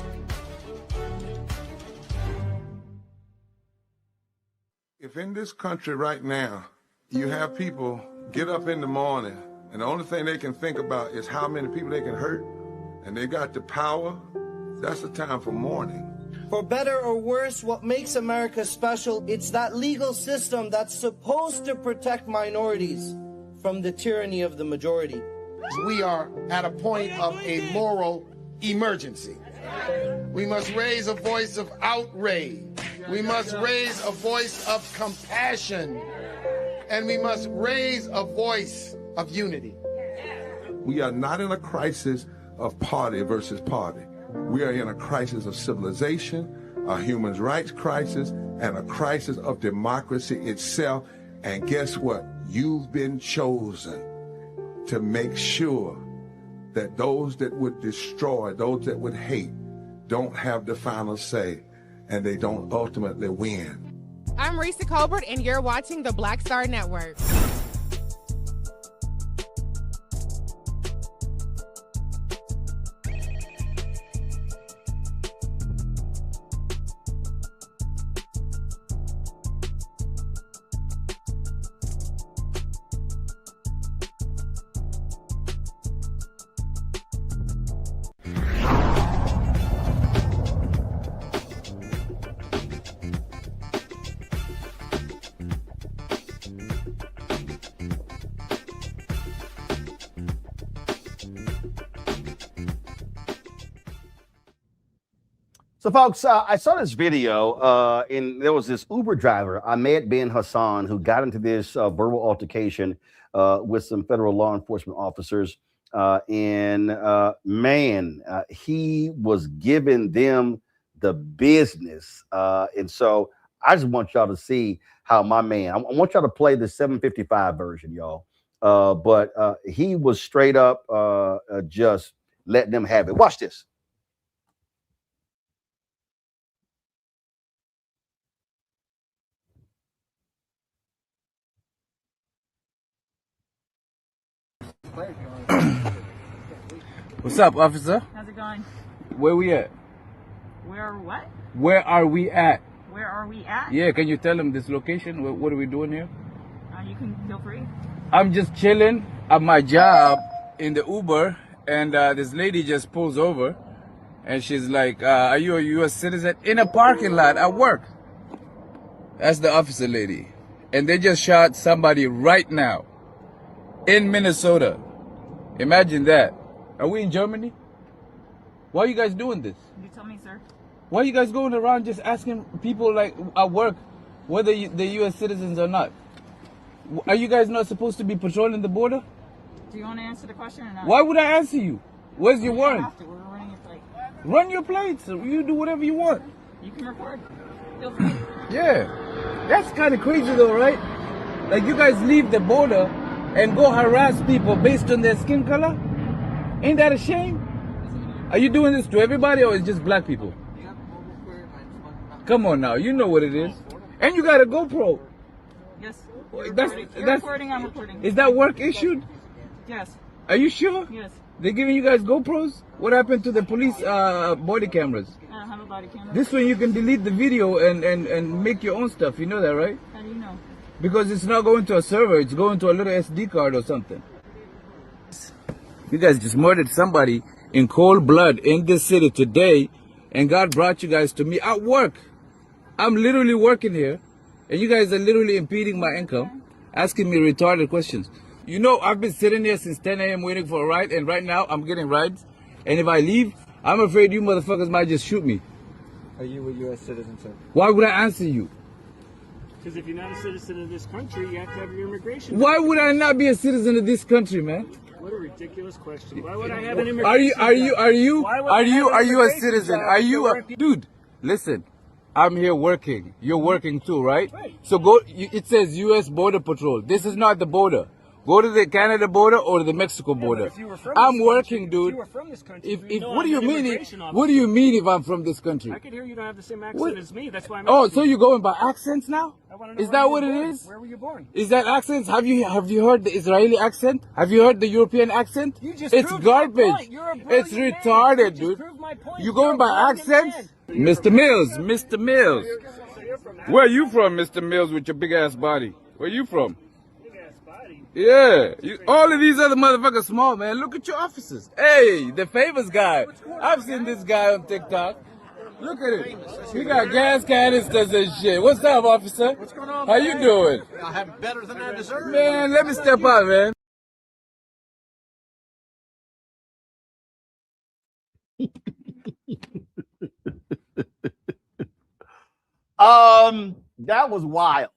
Speaker 14: If in this country right now, you have people get up in the morning and the only thing they can think about is how many people they can hurt, and they got the power, that's the time for mourning.
Speaker 15: For better or worse, what makes America special, it's that legal system that's supposed to protect minorities from the tyranny of the majority.
Speaker 16: We are at a point of a moral emergency. We must raise a voice of outrage. We must raise a voice of compassion. And we must raise a voice of unity.
Speaker 14: We are not in a crisis of party versus party. We are in a crisis of civilization, a human rights crisis, and a crisis of democracy itself. And guess what? You've been chosen to make sure that those that would destroy, those that would hate, don't have the final say, and they don't ultimately win.
Speaker 23: I'm Risa Colbert, and you're watching the Black Star Network.
Speaker 1: So, folks, I saw this video, and there was this Uber driver, Ahmed bin Hassan, who got into this verbal altercation with some federal law enforcement officers. Man, he was giving them the business. And so I just want y'all to see how my man, I want y'all to play the 755 version, y'all. But he was straight up just letting them have it. Watch this.
Speaker 24: What's up, officer?
Speaker 25: How's it going?
Speaker 24: Where we at?
Speaker 25: Where what?
Speaker 24: Where are we at?
Speaker 25: Where are we at?
Speaker 24: Yeah, can you tell them this location? What are we doing here?
Speaker 25: You can feel free.
Speaker 24: I'm just chilling at my job in the Uber, and this lady just pulls over, and she's like, are you a U.S. citizen? In a parking lot at work. That's the officer lady. And they just shot somebody right now in Minnesota. Imagine that. Are we in Germany? Why are you guys doing this?
Speaker 25: You tell me, sir.
Speaker 24: Why are you guys going around just asking people like at work whether they're U.S. citizens or not? Are you guys not supposed to be patrolling the border?
Speaker 25: Do you want to answer the question or not?
Speaker 24: Why would I answer you? Where's your warrant?
Speaker 25: We're running your plate.
Speaker 24: Run your plates. You do whatever you want.
Speaker 25: You can record. Feel free.
Speaker 24: Yeah. That's kind of crazy though, right? Like you guys leave the border and go harass people based on their skin color? Ain't that a shame? Are you doing this to everybody or it's just black people? Come on now, you know what it is. And you got a GoPro.
Speaker 25: Yes.
Speaker 24: You're
Speaker 25: recording, I'm recording.
Speaker 24: Is that work issued?
Speaker 25: Yes.
Speaker 24: Are you sure?
Speaker 25: Yes.
Speaker 24: They're giving you guys GoPros? What happened to the police body cameras?
Speaker 25: I don't have a body camera.
Speaker 24: This one you can delete the video and make your own stuff. You know that, right?
Speaker 25: How do you know?
Speaker 24: Because it's not going to a server. It's going to a little SD card or something. You guys just murdered somebody in cold blood in this city today, and God brought you guys to me at work. I'm literally working here, and you guys are literally impeding my income, asking me retarded questions. You know, I've been sitting here since 10 a.m. waiting for a ride, and right now I'm getting rides. And if I leave, I'm afraid you motherfuckers might just shoot me.
Speaker 6: Are you a U.S. citizen, sir?
Speaker 24: Why would I answer you?
Speaker 6: Because if you're not a citizen of this country, you have to have your immigration.
Speaker 24: Why would I not be a citizen of this country, man?
Speaker 6: What a ridiculous question. Why would I have an immigration?
Speaker 24: Are you a citizen? Are you a dude? Listen, I'm here working. You're working too, right? So go. It says U.S. Border Patrol. This is not the border. Go to the Canada border or the Mexico border. I'm working, dude.
Speaker 6: If you were from this country,
Speaker 24: What do you mean? What do you mean if I'm from this country?
Speaker 6: I could hear you don't have the same accent as me. That's why I'm.
Speaker 24: Oh, so you're going by accents now? Is that what it is?
Speaker 6: Where were you born?
Speaker 24: Is that accents? Have you heard the Israeli accent? Have you heard the European accent? It's garbage. It's retarded, dude. You going by accents? Mr. Mills, Mr. Mills. Where are you from, Mr. Mills, with your big ass body? Where you from? Yeah, all of these other motherfuckers small, man. Look at your officers. Hey, the famous guy. I've seen this guy on TikTok. Look at it. He got gas canisters and shit. What's up, officer? What's going on? How you doing?
Speaker 8: I have better than I deserve.
Speaker 24: Man, let me step out, man.
Speaker 1: That was wild.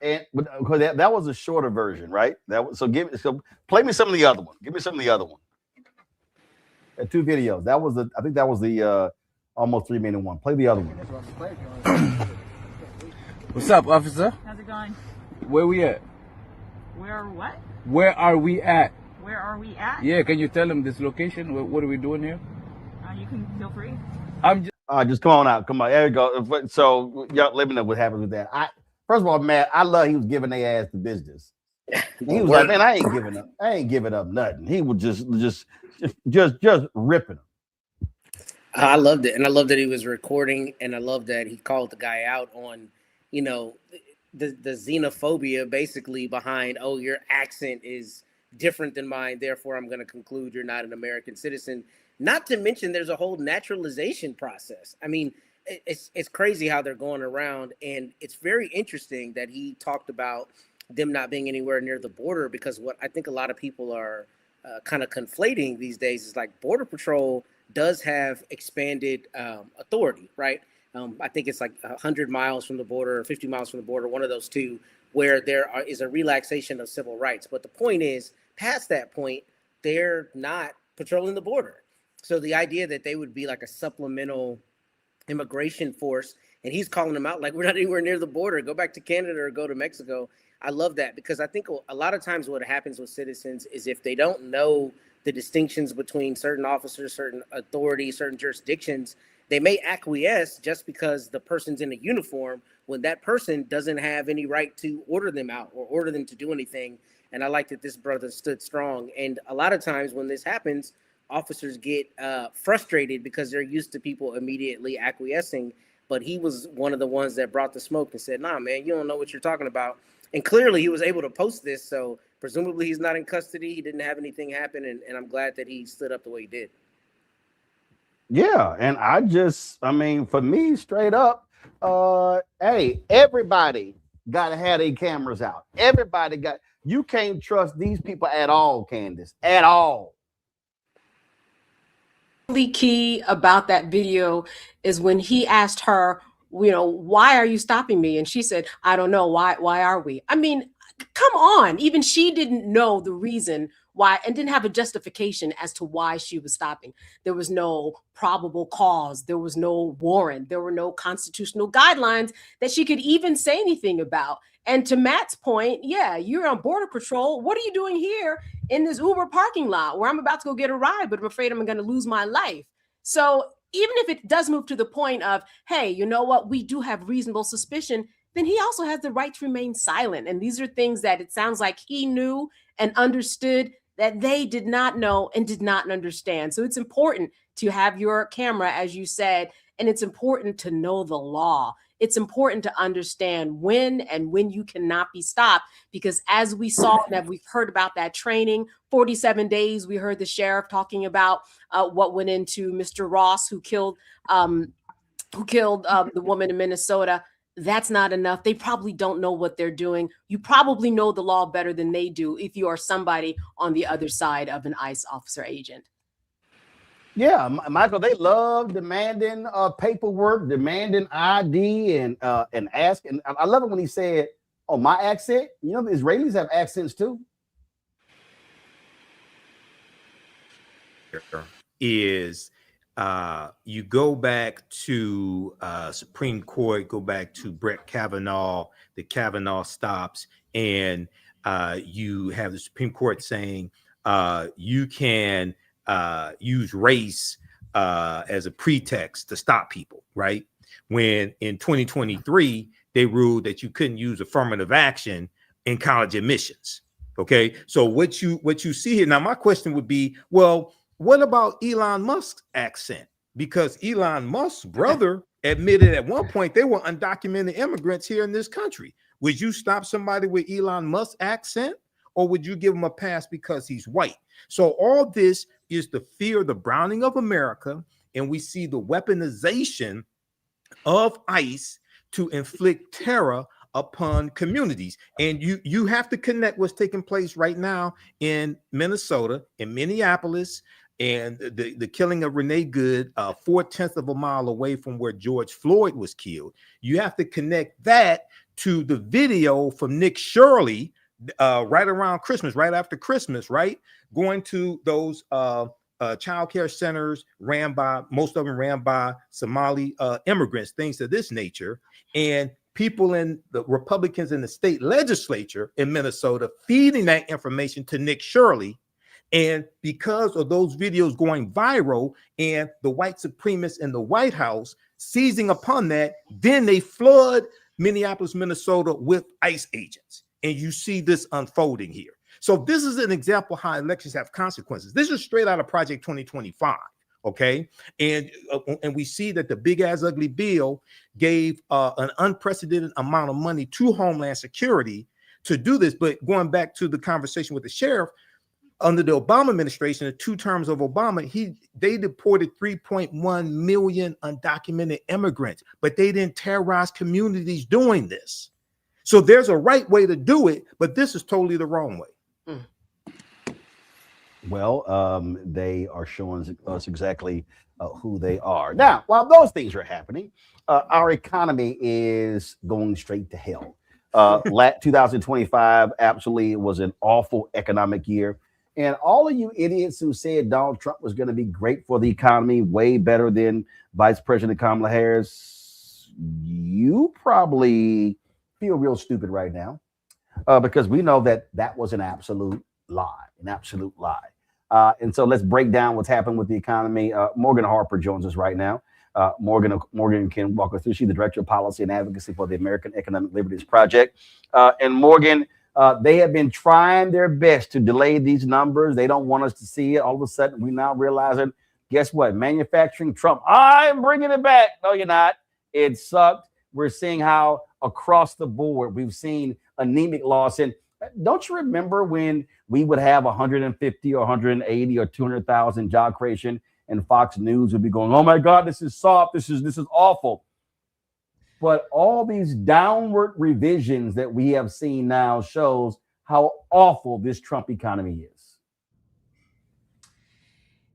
Speaker 1: And because that was a shorter version, right? Play me some of the other one. Give me some of the other one. 2 videos. I think that was the almost 3-minute one. Play the other one.
Speaker 24: What's up, officer?
Speaker 25: How's it going?
Speaker 24: Where we at?
Speaker 25: Where what?
Speaker 24: Where are we at?
Speaker 25: Where are we at?
Speaker 24: Yeah, can you tell them this location? What are we doing here?
Speaker 25: You can feel free.
Speaker 24: I'm
Speaker 1: just come on out. Come on. There you go. So y'all let me know what happens with that. First of all, man, I love he was giving their ass the business. He was like, man, I ain't giving up nothing. He was just ripping them.
Speaker 22: I loved it. And I love that he was recording, and I love that he called the guy out on, you know, the xenophobia basically behind, oh, your accent is different than mine, therefore I'm going to conclude you're not an American citizen. Not to mention there's a whole naturalization process. I mean, it's crazy how they're going around, and it's very interesting that he talked about them not being anywhere near the border, because what I think a lot of people are kind of conflating these days is like Border Patrol does have expanded authority, right? I think it's like 100 miles from the border or 50 miles from the border, one of those two, where there is a relaxation of civil rights. But the point is, past that point, they're not patrolling the border. So the idea that they would be like a supplemental immigration force, and he's calling them out like, we're not anywhere near the border, go back to Canada or go to Mexico. I love that, because I think a lot of times what happens with citizens is if they don't know the distinctions between certain officers, certain authorities, certain jurisdictions, they may acquiesce just because the person's in a uniform when that person doesn't have any right to order them out or order them to do anything. And I like that this brother stood strong. And a lot of times when this happens, officers get frustrated because they're used to people immediately acquiescing. But he was one of the ones that brought the smoke and said, nah, man, you don't know what you're talking about. And clearly he was able to post this. So presumably he's not in custody. He didn't have anything happen. And I'm glad that he stood up the way he did.
Speaker 1: Yeah. And I mean, for me, straight up, hey, everybody got to have their cameras out. You can't trust these people at all, Candace, at all.
Speaker 2: Really key about that video is when he asked her, you know, why are you stopping me? And she said, I don't know. Why are we? I mean, come on. Even she didn't know the reason why and didn't have a justification as to why she was stopping. There was no probable cause. There was no warrant. There were no constitutional guidelines that she could even say anything about. And to Matt's point, yeah, you're on Border Patrol. What are you doing here in this Uber parking lot where I'm about to go get a ride, but I'm afraid I'm going to lose my life? So even if it does move to the point of, hey, you know what, we do have reasonable suspicion, then he also has the right to remain silent. And these are things that it sounds like he knew and understood that they did not know and did not understand. So it's important to have your camera, as you said, and it's important to know the law. It's important to understand when you cannot be stopped, because as we saw and we've heard about that training, 47 days, we heard the sheriff talking about what went into Mr. Ross, who killed who killed the woman in Minnesota. That's not enough. They probably don't know what they're doing. You probably know the law better than they do if you are somebody on the other side of an ICE officer agent.
Speaker 1: Yeah, Michael, they love demanding paperwork, demanding ID, and asking. I love it when he said, "Oh, my accent." You know, the Israelis have accents too.
Speaker 3: Is you go back to Supreme Court, go back to Brett Kavanaugh, the Kavanaugh stops, and you have the Supreme Court saying you can use race as a pretext to stop people, right? When in 2023, they ruled that you couldn't use affirmative action in college admissions. Okay, so what you see here now, my question would be, well, what about Elon Musk's accent? Because Elon Musk's brother admitted at one point they were undocumented immigrants here in this country. Would you stop somebody with Elon Musk's accent, or would you give him a pass because he's white? So all this is the fear, the browning of America, and we see the weaponization of ICE to inflict terror upon communities. And you have to connect what's taking place right now in Minnesota, in Minneapolis, and the killing of Renee Good, 4/10 of a mile away from where George Floyd was killed. You have to connect that to the video from Nick Shirley right around Christmas, right after Christmas, right? Going to those child care centers most of them ran by Somali immigrants, things of this nature. And people in the Republicans in the state legislature in Minnesota feeding that information to Nick Shirley. And because of those videos going viral and the white supremacists in the White House seizing upon that, then they flood Minneapolis, Minnesota with ICE agents. And you see this unfolding here. So this is an example how elections have consequences. This is straight out of Project 2025. Okay. And we see that the big ass ugly bill gave an unprecedented amount of money to Homeland Security to do this. But going back to the conversation with the sheriff, under the Obama administration, the 2 terms of Obama, they deported 3.1 million undocumented immigrants, but they didn't terrorize communities doing this. So there's a right way to do it, but this is totally the wrong way.
Speaker 1: Well, they are showing us exactly who they are. Now, while those things are happening, our economy is going straight to hell. 2025 absolutely was an awful economic year. And all of you idiots who said Donald Trump was going to be great for the economy, way better than Vice President Kamala Harris, you probably feel real stupid right now because we know that was an absolute lie, and so let's break down what's happened with the economy. Morgan Harper joins us right now. Morgan can walk us through. She's the Director of Policy and Advocacy for the American Economic Liberties Project. And Morgan, they have been trying their best to delay these numbers. They don't want us to see it. All of a sudden, we now realizing, guess what? Manufacturing Trump. I'm bringing it back. No, you're not. It sucked. We're seeing how across the board we've seen anemic loss. And don't you remember when we would have 150 or 180 or 200,000 job creation and Fox News would be going, oh my God, this is soft. This is awful. But all these downward revisions that we have seen now shows how awful this Trump economy is.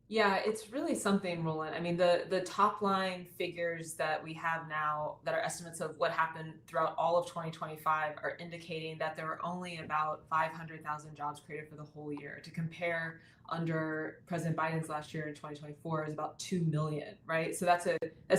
Speaker 9: Yeah, it's really something, Roland. I mean, the top line figures that we have now that are estimates of what happened throughout all of 2025 are indicating that there were only about 500,000 jobs created for the whole year. To compare, under President Biden's last year in 2024 is about 2 million, right? So that's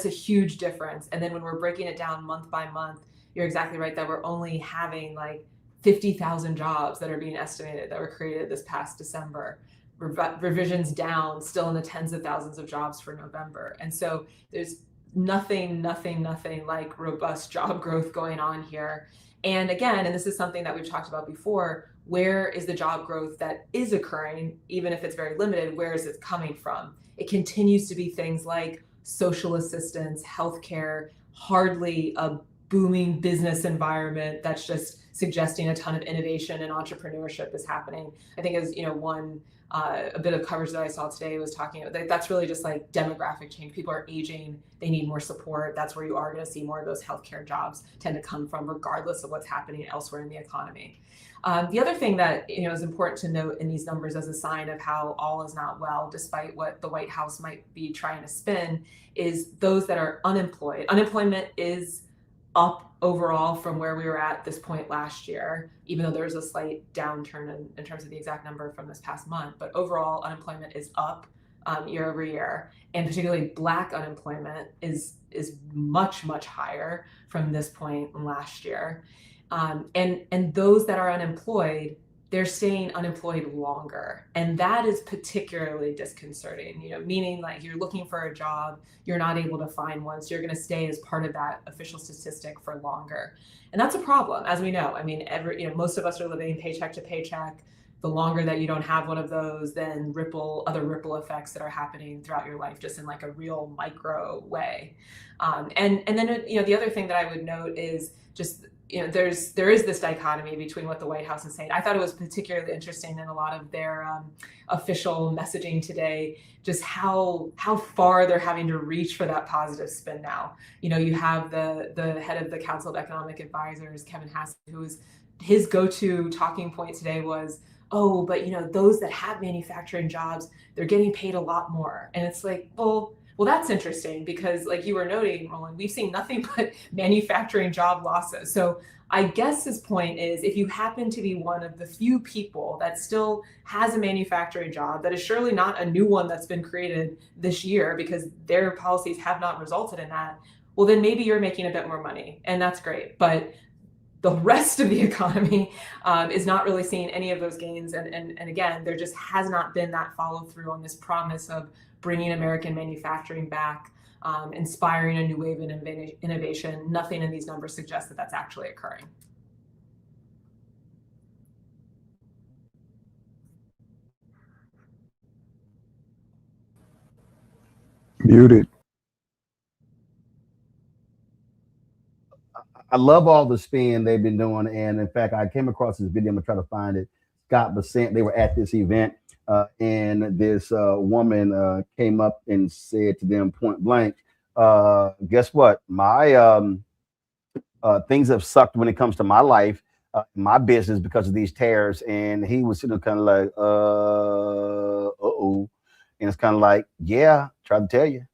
Speaker 9: a huge difference. And then when we're breaking it down month by month, you're exactly right that we're only having like 50,000 jobs that are being estimated that were created this past December. Revisions down, still in the tens of thousands of jobs for November. And so there's nothing like robust job growth going on here. And again, and this is something that we've talked about before, where is the job growth that is occurring, even if it's very limited, where is it coming from? It continues to be things like social assistance, healthcare, hardly a booming business environment that's just suggesting a ton of innovation and entrepreneurship is happening. I think as one a bit of coverage that I saw today was talking about that's really just like demographic change. People are aging, they need more support. That's where you are going to see more of those healthcare jobs tend to come from, regardless of what's happening elsewhere in the economy. The other thing that is important to note in these numbers as a sign of how all is not well, despite what the White House might be trying to spin, is those that are unemployed. Unemployment is up overall from where we were at this point last year, even though there's a slight downturn in terms of the exact number from this past month. But overall, unemployment is up year over year, and particularly Black unemployment is much, much higher from this point last year. And those that are unemployed, they're staying unemployed longer. And that is particularly disconcerting, meaning like you're looking for a job, you're not able to find one, so you're going to stay as part of that official statistic for longer. And that's a problem, as we know. I mean, most of us are living paycheck to paycheck. The longer that you don't have one of those, then other ripple effects that are happening throughout your life, just in like a real micro way. And then the other thing that I would note is just there is this dichotomy between what the White House is saying. I thought it was particularly interesting in a lot of their official messaging today, just how far they're having to reach for that positive spin now. You have the head of the Council of Economic Advisors, Kevin Hassett, his go-to talking point today was, oh, but those that have manufacturing jobs, they're getting paid a lot more. And it's like, well, that's interesting because like you were noting, Roland, we've seen nothing but manufacturing job losses. So I guess his point is if you happen to be one of the few people that still has a manufacturing job, that is surely not a new one that's been created this year because their policies have not resulted in that, well, then maybe you're making a bit more money and that's great. But the rest of the economy is not really seeing any of those gains. And again, there just has not been that follow through on this promise of bringing American manufacturing back, inspiring a new wave of innovation. Nothing in these numbers suggests that that's actually occurring.
Speaker 7: Muted.
Speaker 1: I love all the spin they've been doing. And in fact, I came across this video. I'm gonna try to find it. Scott Bassett, they were at this event and this woman came up and said to them point blank, guess what? My things have sucked when it comes to my life, my business because of these tariffs. And he was sitting kind of like, uh-oh. And it's kind of like, yeah, try to tell you.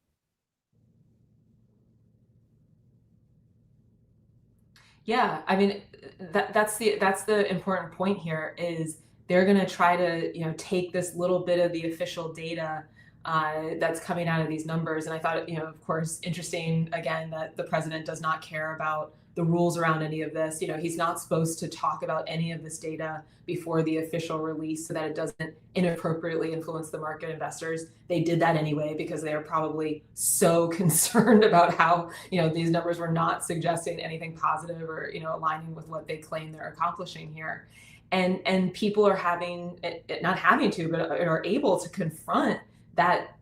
Speaker 9: Yeah, I mean, that's the important point here is they're going to try to take this little bit of the official data that's coming out of these numbers. And I thought, of course, interesting again that the president does not care about the rules around any of this. He's not supposed to talk about any of this data before the official release so that it doesn't inappropriately influence the market investors. They did that anyway because they are probably so concerned about how, these numbers were not suggesting anything positive or, aligning with what they claim they're accomplishing here. And people are not having to, but are able to confront that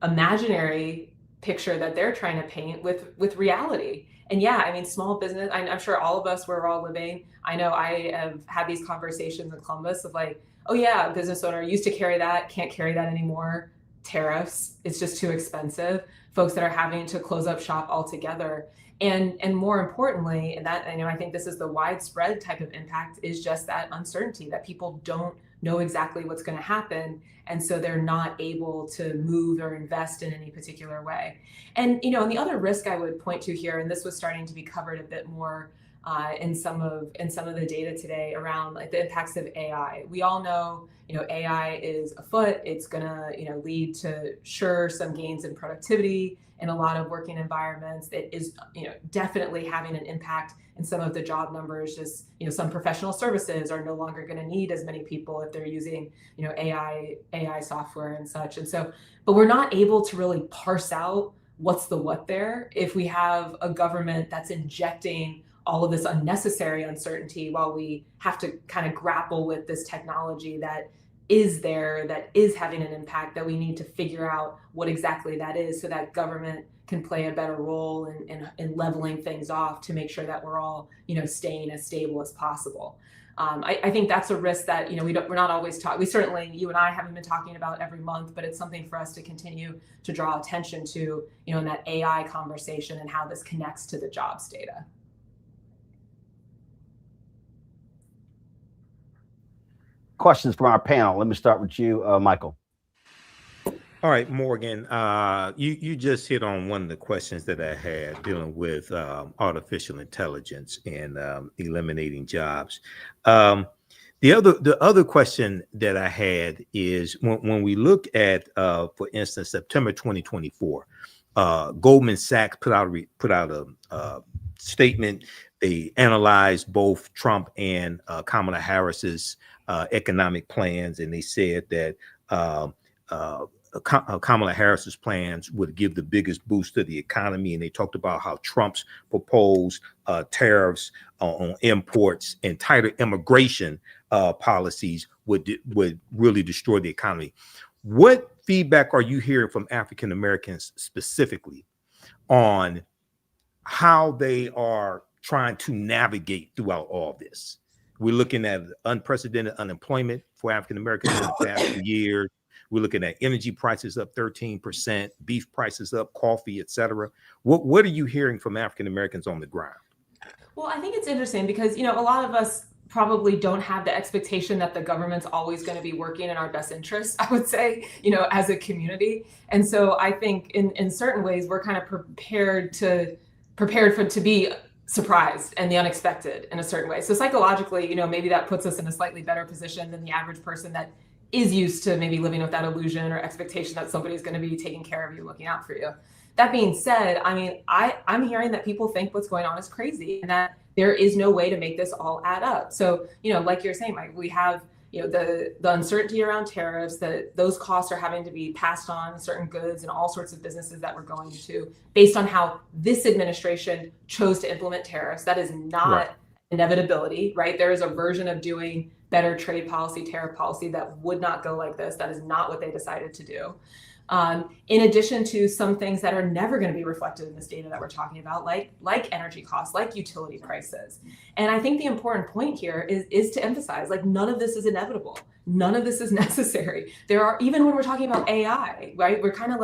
Speaker 9: imaginary picture that they're trying to paint with reality. And yeah, I mean, small business, I'm sure all of us where we're all living, I know I have had these conversations in Columbus of like, oh yeah, business owner used to carry that, can't carry that anymore. Tariffs, it's just too expensive. Folks that are having to close up shop altogether. And more importantly, and that I think this is the widespread type of impact, is just that uncertainty that people don't know exactly what's going to happen. And so they're not able to move or invest in any particular way. And, and the other risk I would point to here, and this was starting to be covered a bit more in some of the data today around like the impacts of AI. We all know, AI is afoot. It's going to, lead to some gains in productivity in a lot of working environments. It is, definitely having an impact in some of the job numbers. Just, some professional services are no longer going to need as many people if they're using, AI software and such. And so, but we're not able to really parse out what's the what there if we have a government that's injecting all of this unnecessary uncertainty while we have to kind of grapple with this technology that is there that is having an impact that we need to figure out what exactly that is so that government can play a better role in leveling things off to make sure that we're all, staying as stable as possible. I think that's a risk that, we're not always talking. We certainly, you and I haven't been talking about every month, but it's something for us to continue to draw attention to, in that AI conversation and how this connects to the jobs data.
Speaker 1: Questions from our panel. Let me start with you, Michael.
Speaker 3: All right, Morgan, you just hit on one of the questions that I had dealing with artificial intelligence and eliminating jobs. The other question that I had is when we look at, for instance, September 2024, Goldman Sachs put out a statement. They analyzed both Trump and Kamala Harris's economic plans, and they said that Kamala Harris's plans would give the biggest boost to the economy, and they talked about how Trump's proposed tariffs on imports and tighter immigration policies would really destroy the economy. What feedback are you hearing from African Americans specifically on how they are trying to navigate throughout all this? We're looking at unprecedented unemployment for African Americans in the past few years. We're looking at energy prices up 13%, beef prices up, coffee, et cetera. What are you hearing from African Americans on the ground?
Speaker 9: Well, I think it's interesting because, a lot of us probably don't have the expectation that the government's always going to be working in our best interests, I would say, as a community. And so I think in certain ways, we're kind of prepared to be surprised and the unexpected in a certain way. So psychologically, maybe that puts us in a slightly better position than the average person that is used to maybe living with that illusion or expectation that somebody's going to be taking care of you, looking out for you. That being said, I'm hearing that people think what's going on is crazy and that there is no way to make this all add up. So, like you're saying, Mike, we have, the uncertainty around tariffs, that those costs are having to be passed on certain goods and all sorts of businesses that we're going to based on how this administration chose to implement tariffs. That is not inevitability, right? There is a version of doing better trade policy, tariff policy that would not go like this. That is not what they decided to do. In addition to some things that are never going to be reflected in this data that we're talking about, like energy costs, like utility prices. And I think the important point here is to emphasize, none of this is inevitable. None of this is necessary. Even when we're talking about AI, right? We're kind of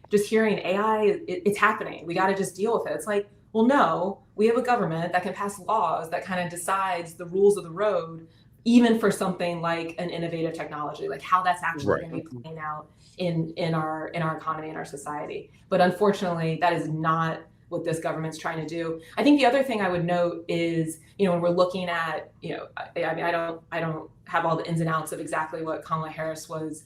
Speaker 9: just hearing AI, it's happening. We got to just deal with it. It's well, no, we have a government that can pass laws that kind of decides the rules of the road, even for something like an innovative technology, like how that's actually going to be playing out in our economy and our society. But unfortunately, that is not what this government's trying to do. I think the other thing I would note is, when we're looking at, I don't have all the ins and outs of exactly what Kamala Harris was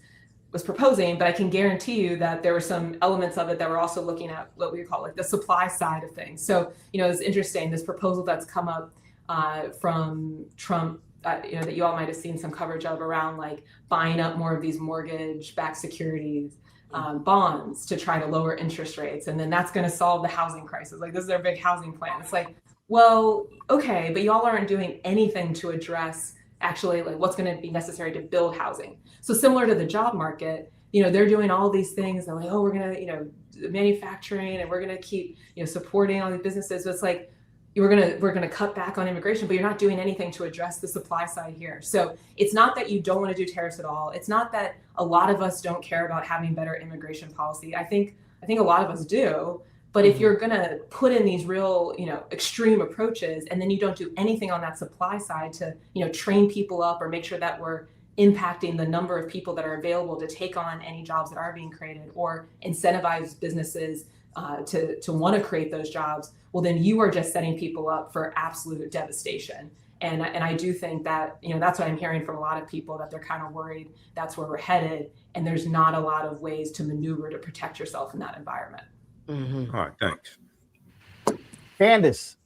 Speaker 9: proposing, but I can guarantee you that there were some elements of it that were also looking at what we call the supply side of things. So, it's interesting, this proposal that's come up from Trump, that you all might have seen some coverage of around buying up more of these mortgage-backed securities, bonds to try to lower interest rates. And then that's going to solve the housing crisis. This is their big housing plan. It's well, okay, but y'all aren't doing anything to address actually what's going to be necessary to build housing. So similar to the job market, they're doing all these things. They're oh, we're going to, manufacturing, and we're going to keep, supporting all these businesses. So it's we're gonna cut back on immigration, but you're not doing anything to address the supply side here. So it's not that you don't want to do tariffs at all. It's not that a lot of us don't care about having better immigration policy. I think a lot of us do. But if you're gonna put in these real, extreme approaches, and then you don't do anything on that supply side to, train people up or make sure that we're impacting the number of people that are available to take on any jobs that are being created, or incentivize businesses to want to create those jobs, well, then you are just setting people up for absolute devastation. And I do think that, that's what I'm hearing from a lot of people, that they're kind of worried that's where we're headed. And there's not a lot of ways to maneuver to protect yourself in that environment.
Speaker 3: Mm-hmm. All right, thanks.
Speaker 1: Candace.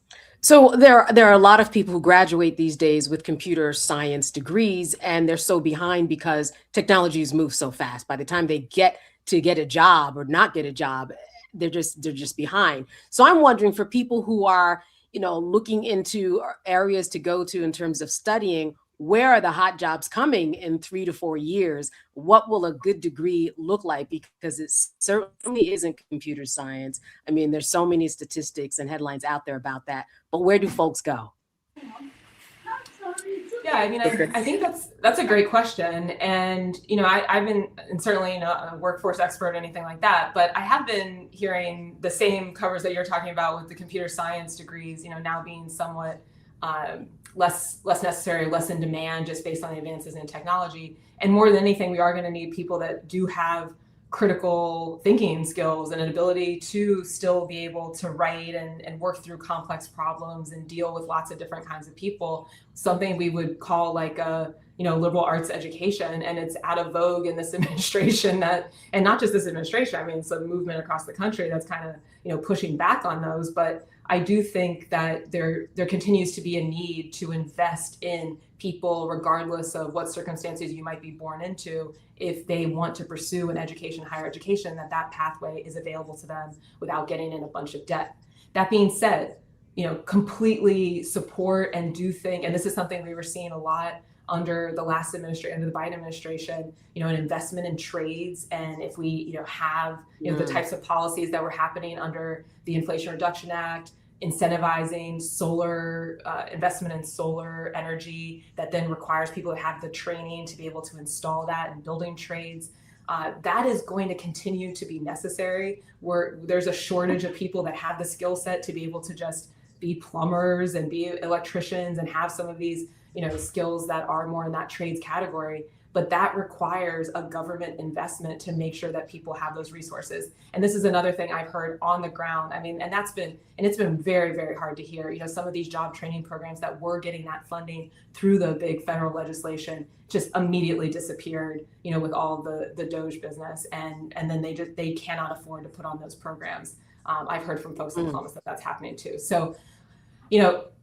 Speaker 2: So there are a lot of people who graduate these days with computer science degrees, and they're so behind because technologies move so fast. By the time they get a job or not get a job, they're just behind. So I'm wondering, for people who are, looking into areas to go to in terms of studying, where are the hot jobs coming in 3 to 4 years? What will a good degree look like? Because it certainly isn't computer science. I mean, there's so many statistics and headlines out there about that, but where do folks go?
Speaker 9: Yeah, I mean, I think that's a great question. And, I've been, and certainly not a workforce expert or anything like that, but I have been hearing the same covers that you're talking about with the computer science degrees, now being somewhat less necessary, less in demand just based on the advances in technology. And more than anything, we are going to need people that do have critical thinking skills and an ability to still be able to write and work through complex problems and deal with lots of different kinds of people, something we would call like a liberal arts education. And it's out of vogue in this administration and not just this administration, I mean, it's a movement across the country that's kind of, pushing back on those. But I do think that there continues to be a need to invest in people, regardless of what circumstances you might be born into, if they want to pursue an education, higher education, that pathway is available to them without getting in a bunch of debt. That being said, completely support and do think, and this is something we were seeing a lot under the last administration, under the Biden administration, an investment in trades. And if we, have, the types of policies that were happening under the Inflation Reduction Act, incentivizing solar investment in solar energy that then requires people to have the training to be able to install that in building trades. That is going to continue to be necessary. There's a shortage of people that have the skill set to be able to just be plumbers and be electricians and have some of these, skills that are more in that trades category. But that requires a government investment to make sure that people have those resources. And this is another thing I've heard on the ground. I mean, and it's been very, very hard to hear. Some of these job training programs that were getting that funding through the big federal legislation just immediately disappeared, with all the Doge business. And then they cannot afford to put on those programs. I've heard from folks in Columbus that that's happening too. So,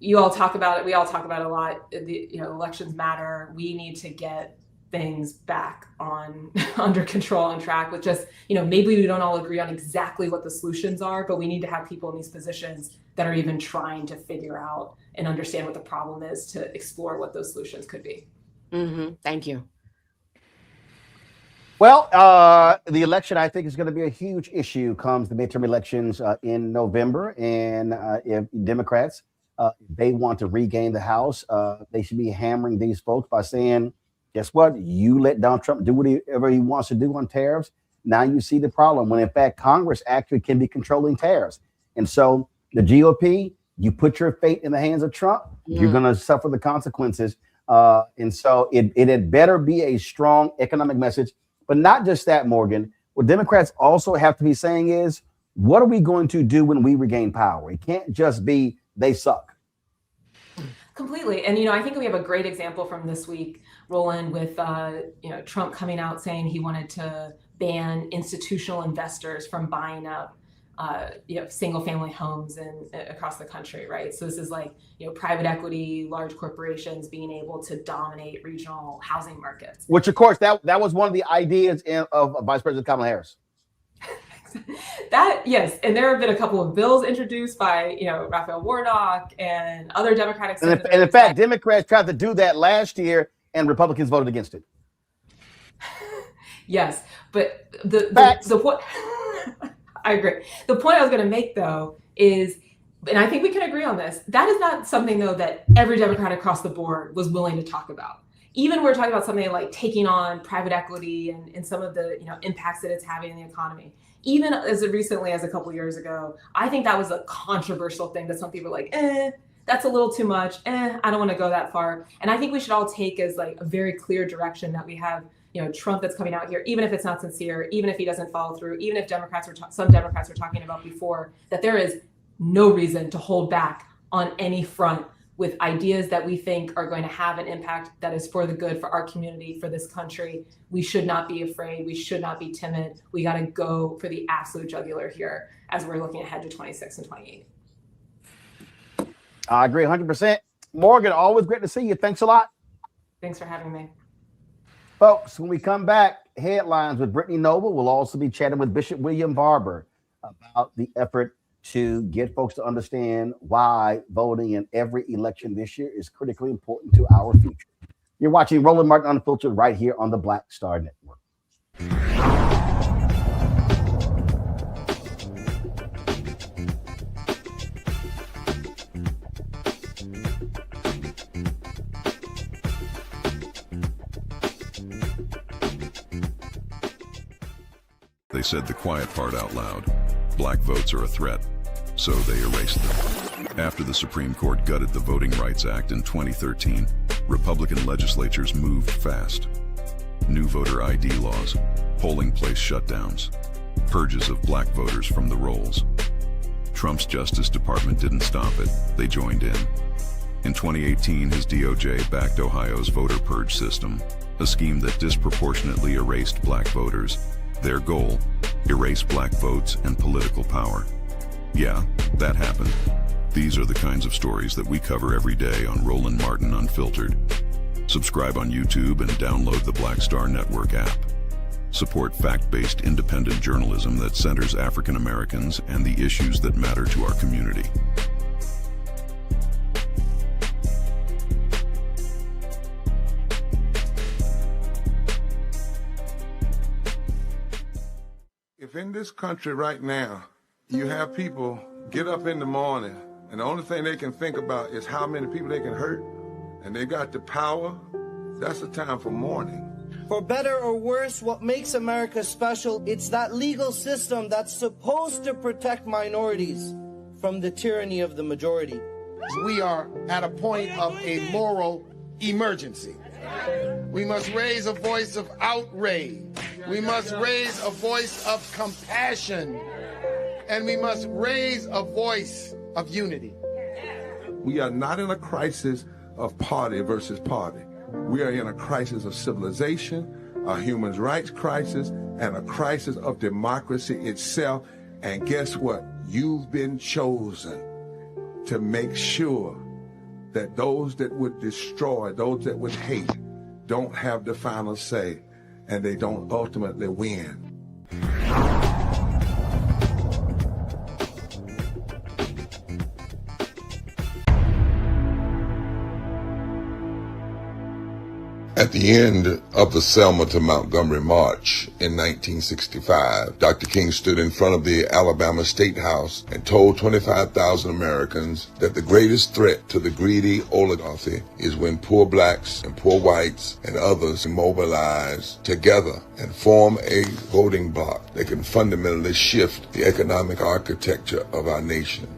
Speaker 9: you all talk about it. We all talk about it a lot. Elections matter. We need to get things back on under control, on track with just, maybe we don't all agree on exactly what the solutions are, but we need to have people in these positions that are even trying to figure out and understand what the problem is to explore what those solutions could be.
Speaker 2: Thank you.
Speaker 1: Well, the election, I think, is going to be a huge issue comes the midterm elections in November. And if Democrats, they want to regain the House, they should be hammering these folks by saying, guess what? You let Donald Trump do whatever he wants to do on tariffs. Now you see the problem when, in fact, Congress actually can be controlling tariffs. And so the GOP, you put your fate in the hands of Trump, you're going to suffer the consequences. And so it had better be a strong economic message. But not just that, Morgan. What Democrats also have to be saying is, what are we going to do when we regain power? It can't just be they suck.
Speaker 9: Completely. And, I think we have a great example from this week, Roland, with, Trump coming out saying he wanted to ban institutional investors from buying up, single family homes across the country. Right. So this is like, private equity, large corporations being able to dominate regional housing markets.
Speaker 1: Which, of course, that was one of the ideas of Vice President Kamala Harris.
Speaker 9: Yes, and there have been a couple of bills introduced by Raphael Warnock and other Democratic senators.
Speaker 1: And in fact, Democrats tried to do that last year, and Republicans voted against it.
Speaker 9: Yes, but the point I agree. The point I was going to make though is, and I think we can agree on this, that is not something though that every Democrat across the board was willing to talk about. Even we're talking about something like taking on private equity and some of the impacts that it's having in the economy. Even as recently as a couple years ago, I think that was a controversial thing that some people were like, that's a little too much. I don't want to go that far. And I think we should all take as like a very clear direction that we have, Trump that's coming out here, even if it's not sincere, even if he doesn't follow through, even if some Democrats were talking about before, that there is no reason to hold back on any front with ideas that we think are going to have an impact that is for the good for our community, for this country. We should not be afraid. We should not be timid. We got to go for the absolute jugular here as we're looking ahead to 26 and 28.
Speaker 1: I agree 100%. Morgan, always great to see you. Thanks a lot.
Speaker 9: Thanks for having me.
Speaker 1: Folks, when we come back, headlines with Brittany Noble. We'll also be chatting with Bishop William Barber about the effort to get folks to understand why voting in every election this year is critically important to our future. You're watching Roland Martin Unfiltered right here on the Black Star Network.
Speaker 11: They said the quiet part out loud. Black votes are a threat, so they erased them. After the Supreme Court gutted the Voting Rights Act in 2013, Republican legislatures moved fast. New voter ID laws, polling place shutdowns, purges of black voters from the rolls. Trump's Justice Department didn't stop it, they joined in. In 2018, his DOJ backed Ohio's voter purge system, a scheme that disproportionately erased black voters. Their goal, erase black votes and political power. Yeah, that happened. These are the kinds of stories that we cover every day on Roland Martin Unfiltered. Subscribe on YouTube and download the Black Star Network app. Support fact-based independent journalism that centers African Americans and the issues that matter to our community.
Speaker 14: If in this country right now, you have people get up in the morning and the only thing they can think about is how many people they can hurt, and they got the power, that's the time for mourning.
Speaker 15: For better or worse, what makes America special, it's that legal system that's supposed to protect minorities from the tyranny of the majority.
Speaker 16: We are at a point of a moral emergency. We must raise a voice of outrage. We must raise a voice of compassion. And we must raise a voice of unity.
Speaker 14: We are not in a crisis of party versus party. We are in a crisis of civilization, a human rights crisis, and a crisis of democracy itself. And guess what? You've been chosen to make sure that those that would destroy, those that would hate, don't have the final say, and they don't ultimately win.
Speaker 12: At the end of the Selma to Montgomery March in 1965, Dr. King stood in front of the Alabama State House and told 25,000 Americans that the greatest threat to the greedy oligarchy is when poor blacks and poor whites and others mobilize together and form a voting bloc that can fundamentally shift the economic architecture of our nation.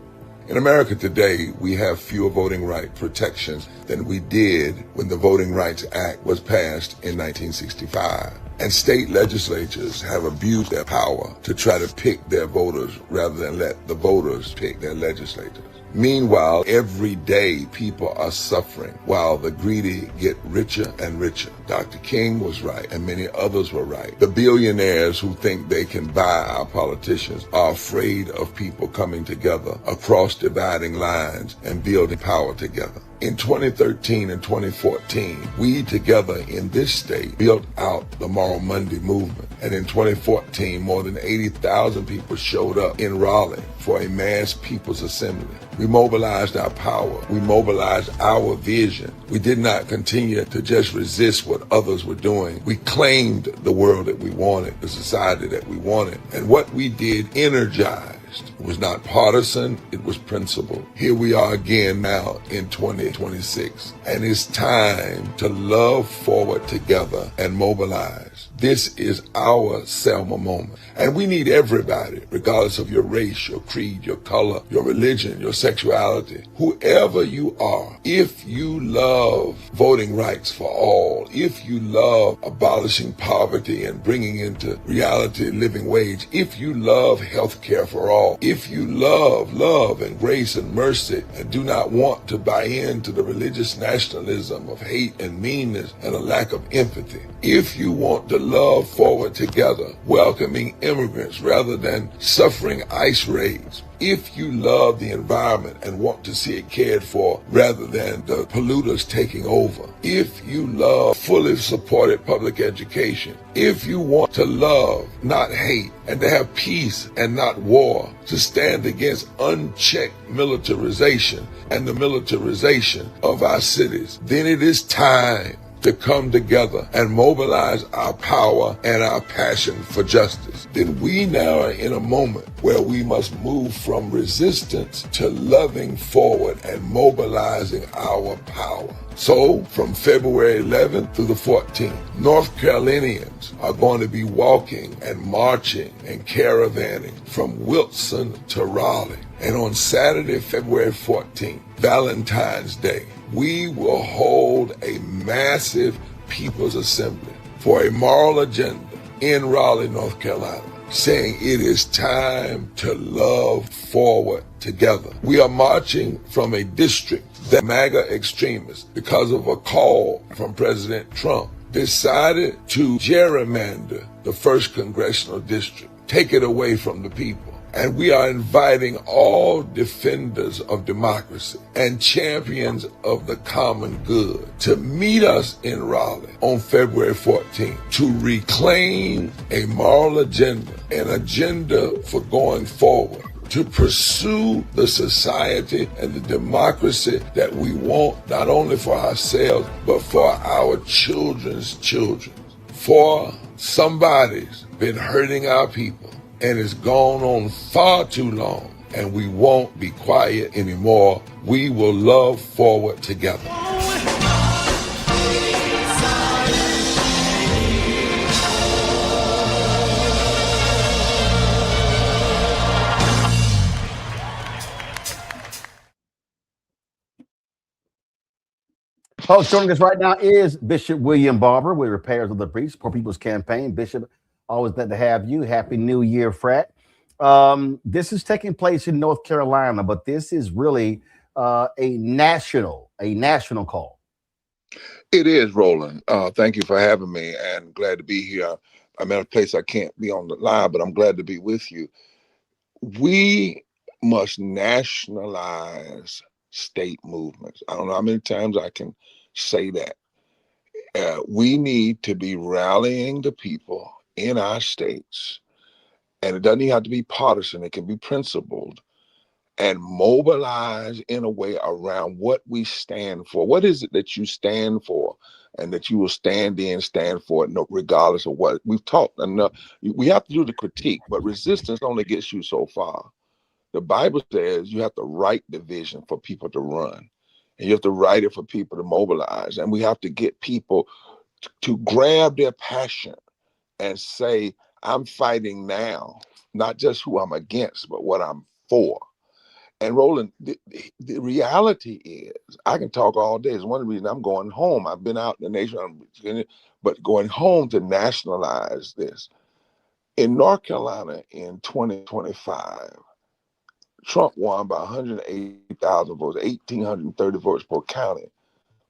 Speaker 12: In America today, we have fewer voting right protections than we did when the Voting Rights Act was passed in 1965. And state legislatures have abused their power to try to pick their voters rather than let the voters pick their legislators. Meanwhile, every day people are suffering while the greedy get richer and richer. Dr. King was right, and many others were right. The billionaires who think they can buy our politicians are afraid of people coming together across dividing lines and building power together. In 2013 and 2014, we together in this state built out the Moral Monday movement. And in 2014, more than 80,000 people showed up in Raleigh for a mass people's assembly. We mobilized our power. We mobilized our vision. We did not continue to just resist what others were doing. We claimed the world that we wanted, the society that we wanted. And what we did energized. It was not partisan, it was principled. Here we are again now in 2026. And it's time to love forward together and mobilize. This is our Selma moment. And we need everybody, regardless of your race, your creed, your color, your religion, your sexuality, whoever you are. If you love voting rights for all, if you love abolishing poverty and bringing into reality living wage, if you love health care for all, if you love and grace and mercy and do not want to buy into the religious nationalism of hate and meanness and a lack of empathy, if you want to love forward together, welcoming immigrants rather than suffering ICE raids, if you love the environment and want to see it cared for rather than the polluters taking over, if you love fully supported public education, if you want to love, not hate, and to have peace and not war, to stand against unchecked militarization and the militarization of our cities, then it is time to come together and mobilize our power and our passion for justice, then we now are in a moment where we must move from resistance to loving forward and mobilizing our power. So, from February 11th through the 14th, North Carolinians are going to be walking and marching and caravanning from Wilson to Raleigh. And on Saturday, February 14th, Valentine's Day, we will hold a massive People's Assembly for a moral agenda in Raleigh, North Carolina, saying it is time to love forward together. We are marching from a district that MAGA extremists, because of a call from President Trump, decided to gerrymander the 1st Congressional District, take it away from the people. And we are inviting all defenders of democracy and champions of the common good to meet us in Raleigh on February 14th to reclaim a moral agenda, an agenda for going forward, to pursue the society and the democracy that we want, not only for ourselves, but for our children's children. For somebody's been hurting our people, and it's gone on far too long, and we won't be quiet anymore. We will love forward together.
Speaker 1: Oh, joining us right now is Bishop William Barber with Repairs of the Breach, Poor People's Campaign. Bishop, always glad to have you. Happy New Year, frat. This is taking place in North Carolina, but this is really a national call.
Speaker 12: It is, Roland. Thank you for having me, and glad to be here. I'm at a place I can't be on the line, but I'm glad to be with you. We must nationalize state movements. I don't know how many times I can say that. We need to be rallying the people in our states, and it doesn't even have to be partisan. It can be principled, and mobilize in a way around what we stand for. What is it that you stand for, and that you will stand for it, regardless of what we've talked enough. We have to do the critique, but resistance only gets you so far. The Bible says you have to write the vision for people to run, and you have to write it for people to mobilize. And we have to get people to grab their passion and say, I'm fighting now, not just who I'm against, but what I'm for. And Roland, the reality is, I can talk all day. It's one of the reasons I'm going home. I've been out in the nation, but going home to nationalize this. In North Carolina in 2025, Trump won by 180,000 votes, 1,830 votes per county.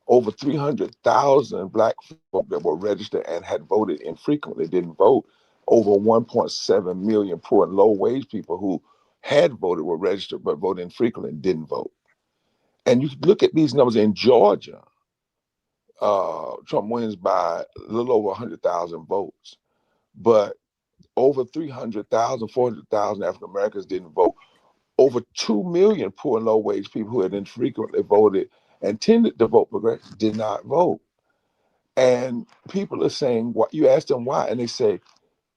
Speaker 12: Over 300,000 Black folk that were registered and had voted infrequently didn't vote. Over 1.7 million poor and low-wage people who had voted were registered but voted infrequently and didn't vote. And you look at these numbers in Georgia, Trump wins by a little over 100,000 votes, but over 300,000, 400,000 African Americans didn't vote. Over 2 million poor and low-wage people who had infrequently voted and tended to vote progressive did not vote. And people are saying, what you ask them why, and they say,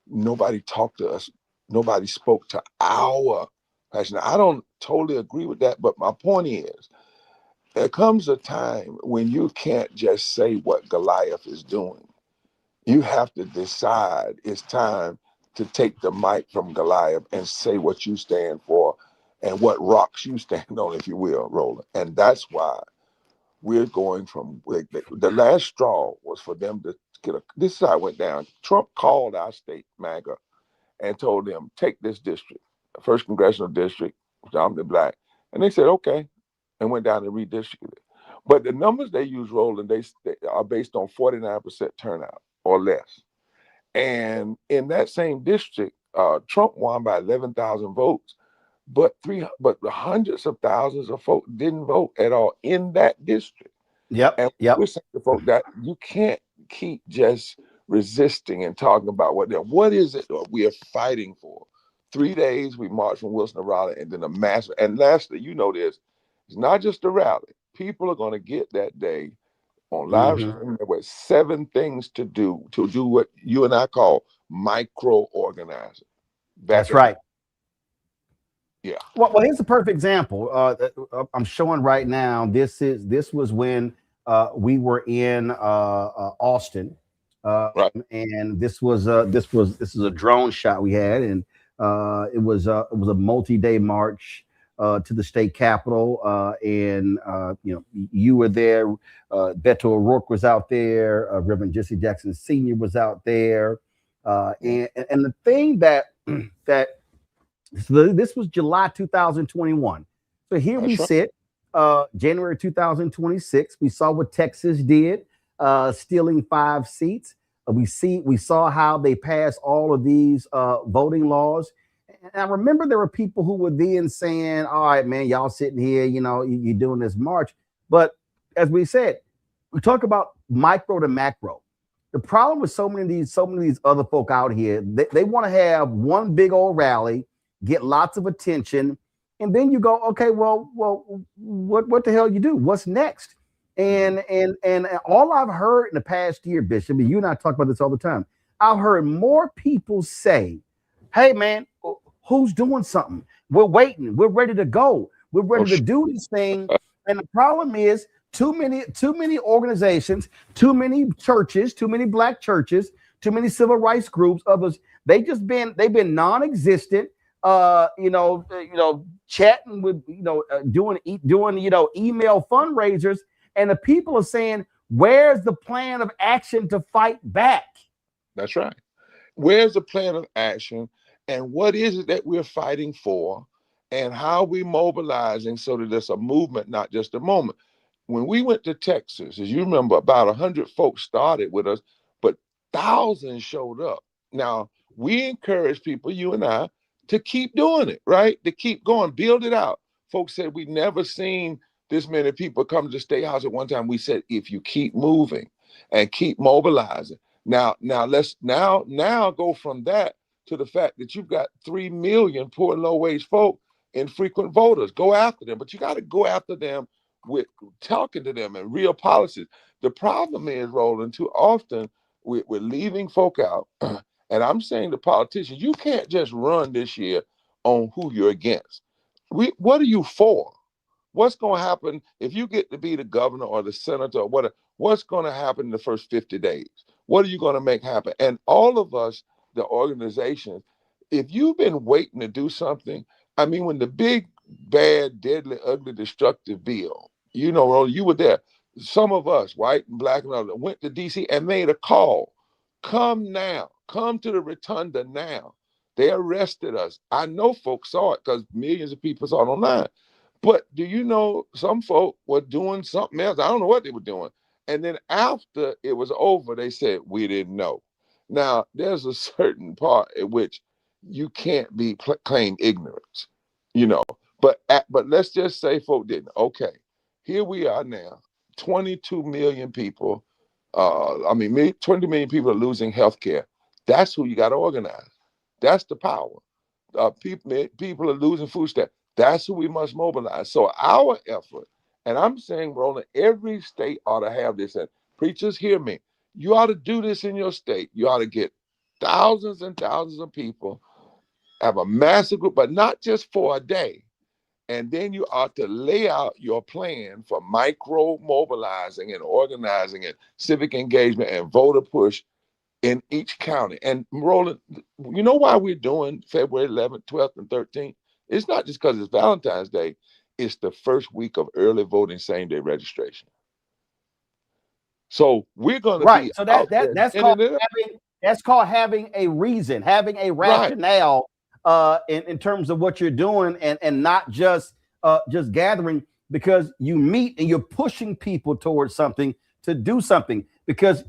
Speaker 12: nobody talked to us. Nobody spoke to our passion. I don't totally agree with that, but my point is, there comes a time when you can't just say what Goliath is doing. You have to decide it's time to take the mic from Goliath and say what you stand for and what rocks you stand on, if you will, Roland. And that's why we're going from, the last straw was for them to get this is how it went down. Trump called our state, MAGA, and told them, take this district, first Congressional District, predominantly Black. And they said, okay, and went down and redistricted it. But the numbers they use, Roland, they are based on 49% turnout or less. And in that same district, Trump won by 11,000 votes, but the hundreds of thousands of folks didn't vote at all in that district. And we're saying to folks that you can't keep just resisting and talking about what is it we are fighting for. 3 days we marched from Wilson to Raleigh, and then a massive. And lastly, you know this, it's not just a rally. People are going to get that day
Speaker 14: on live
Speaker 1: Mhm.
Speaker 14: stream. There were 7 things to do what you and I call micro organizing. Back
Speaker 1: That's
Speaker 14: in the,
Speaker 1: right.
Speaker 14: yeah.
Speaker 1: Well, here's a perfect example. I'm showing right now. This was when we were in Austin,
Speaker 14: Right.
Speaker 1: and this is a drone shot we had, and it was a multi-day march to the state capitol, and you were there. Beto O'Rourke was out there. Reverend Jesse Jackson Sr. was out there, and the thing that that so this was July 2021. So here we sit, January 2026. We saw what Texas did, stealing 5 seats. We saw how they passed all of these voting laws. And I remember there were people who were then saying, "All right, man, y'all sitting here, you're doing this march." But as we said, we talk about micro to macro. The problem with so many of these other folk out here, they want to have one big old rally, get lots of attention, and then you go, okay, well, what the hell you do? What's next? And all I've heard in the past year, Bishop, and you and I talk about this all the time. I've heard more people say, "Hey, man, who's doing something? We're waiting. We're ready to go. We're ready to do this thing." And the problem is too many organizations, too many churches, too many black churches, too many civil rights groups. Others they've been non-existent. Chatting with, doing email fundraisers, and the people are saying, "Where's the plan of action to fight back?"
Speaker 14: That's right. Where's the plan of action, and what is it that we're fighting for, and how are we mobilizing so that there's a movement, not just a moment? When we went to Texas, as you remember, about 100 folks started with us, but thousands showed up. Now, we encourage people, you and I, to keep doing it, right? To keep going, build it out. Folks said we've never seen this many people come to the State House at one time. We said, if you keep moving and keep mobilizing. Now let's go from that to the fact that you've got 3 million poor and low-wage folk infrequent voters. Go after them, but you got to go after them with talking to them and real policies. The problem is, Roland, too often we're leaving folk out. And I'm saying to politicians, you can't just run this year on who you're against. What are you for? What's going to happen if you get to be the governor or the senator or whatever? What's going to happen in the first 50 days? What are you going to make happen? And all of us, the organizations, if you've been waiting to do something, I mean, when the big, bad, deadly, ugly, destructive bill, Roland, you were there. Some of us, white and black and other, went to D.C. and made a call. Come now. Come to the rotunda now. They arrested us. I know folks saw it because millions of people saw it online. But do you know some folk were doing something else? I don't know what they were doing. And then after it was over, they said, we didn't know. Now, there's a certain part in which you can't claim ignorance, But let's just say folk didn't. Okay, here we are now, 22 million people. 20 million people are losing health care. That's who you got to organize. That's the power. People are losing food stamps. That's who we must mobilize. So our effort, and I'm saying, Roland, every state ought to have this. And preachers, hear me. You ought to do this in your state. You ought to get thousands and thousands of people, have a massive group, but not just for a day. And then you ought to lay out your plan for micro mobilizing and organizing and civic engagement and voter push in each county. And Roland, you know why we're doing February 11th, 12th, and 13th? It's not just because it's Valentine's Day. It's the first week of early voting, same-day registration. So we're going to be
Speaker 1: So
Speaker 14: out
Speaker 1: that's called having a reason, having a rationale in terms of what you're doing, and not just gathering, because you meet and you're pushing people towards something, to do something, because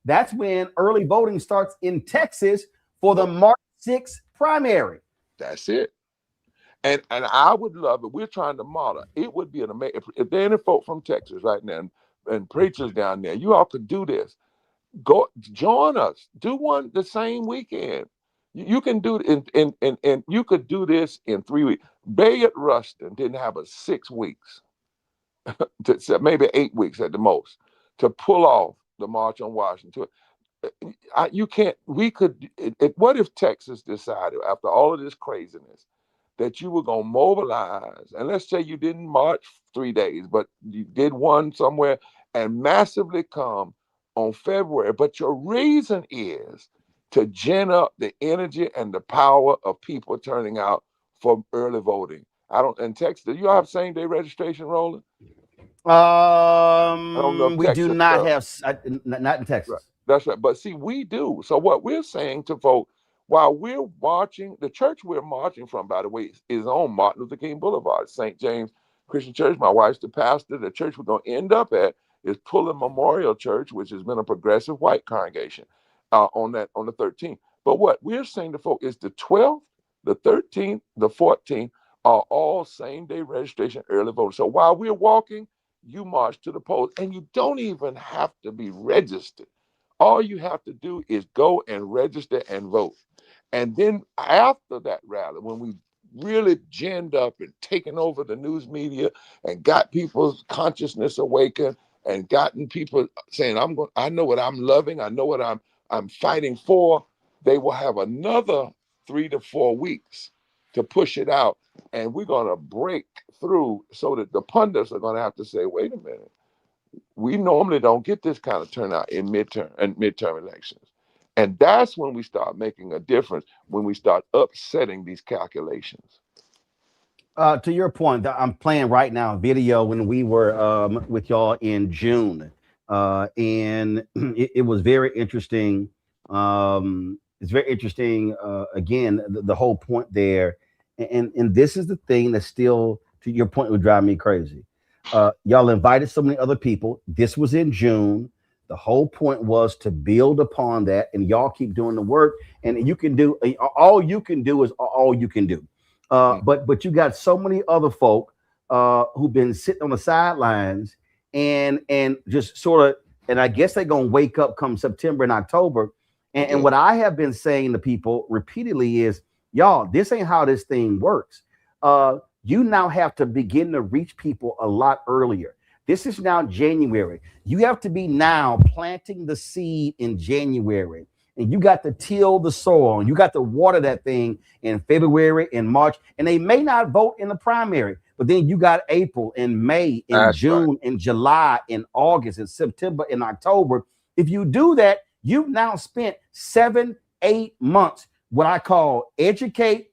Speaker 1: that's when early voting starts in Texas for the March 6th primary.
Speaker 14: That's it. And I would love it. We're trying to model. It would be an amazing, if there are any folk from Texas right now and preachers down there, you all could do this. Go join us. Do one the same weekend. You can do it and you could do this in 3 weeks. Bayard Rustin didn't have 6 weeks. maybe 8 weeks at the most, to pull off the March on Washington. You can't, what if Texas decided after all of this craziness that you were going to mobilize, and let's say you didn't march 3 days, but you did one somewhere and massively come on February, but your reason is to gin up the energy and the power of people turning out for early voting. In Texas, do you all have same-day registration, Roland? I don't know if
Speaker 1: We
Speaker 14: Texas
Speaker 1: do not
Speaker 14: does.
Speaker 1: have, not in Texas.
Speaker 14: Right. That's right. But see, we do. So what we're saying to folks, while we're marching, the church we're marching from, by the way, is on Martin Luther King Boulevard, St. James Christian Church. My wife's the pastor. The church we're going to end up at is Pullen Memorial Church, which has been a progressive white congregation on the 13th. But what we're saying to folks is the 12th, the 13th, the 14th are all same-day registration early voting. So while we're walking, you march to the polls, and you don't even have to be registered. All you have to do is go and register and vote. And then after that rally, when we really ginned up and taken over the news media and got people's consciousness awakened and gotten people saying, I know what I'm loving, I know what I'm fighting for, they will have another 3 to 4 weeks to push it out. And we're going to break through so that the pundits are going to have to say, wait a minute, we normally don't get this kind of turnout in midterm elections. And that's when we start making a difference, when we start upsetting these calculations.
Speaker 1: To your point, I'm playing right now a video when we were with y'all in June. And it was very interesting. It's very interesting. Again, the whole point there. And this is the thing that still, to your point, would drive me crazy. Y'all invited so many other people. This was in June. The whole point was to build upon that, and y'all keep doing the work. And you can do all you can do is all you can do. But you got so many other folk who've been sitting on the sidelines and just sort of, and I guess they're gonna wake up come September and October. And what I have been saying to people repeatedly is, y'all, this ain't how this thing works. You now have to begin to reach people a lot earlier. This is now January. You have to be now planting the seed in January. And you got to till the soil. You got to water that thing in February and March. And they may not vote in the primary, but then you got April and May and June and July and August and September and October. If you do that, you've now spent 7-8 months, what I call educate,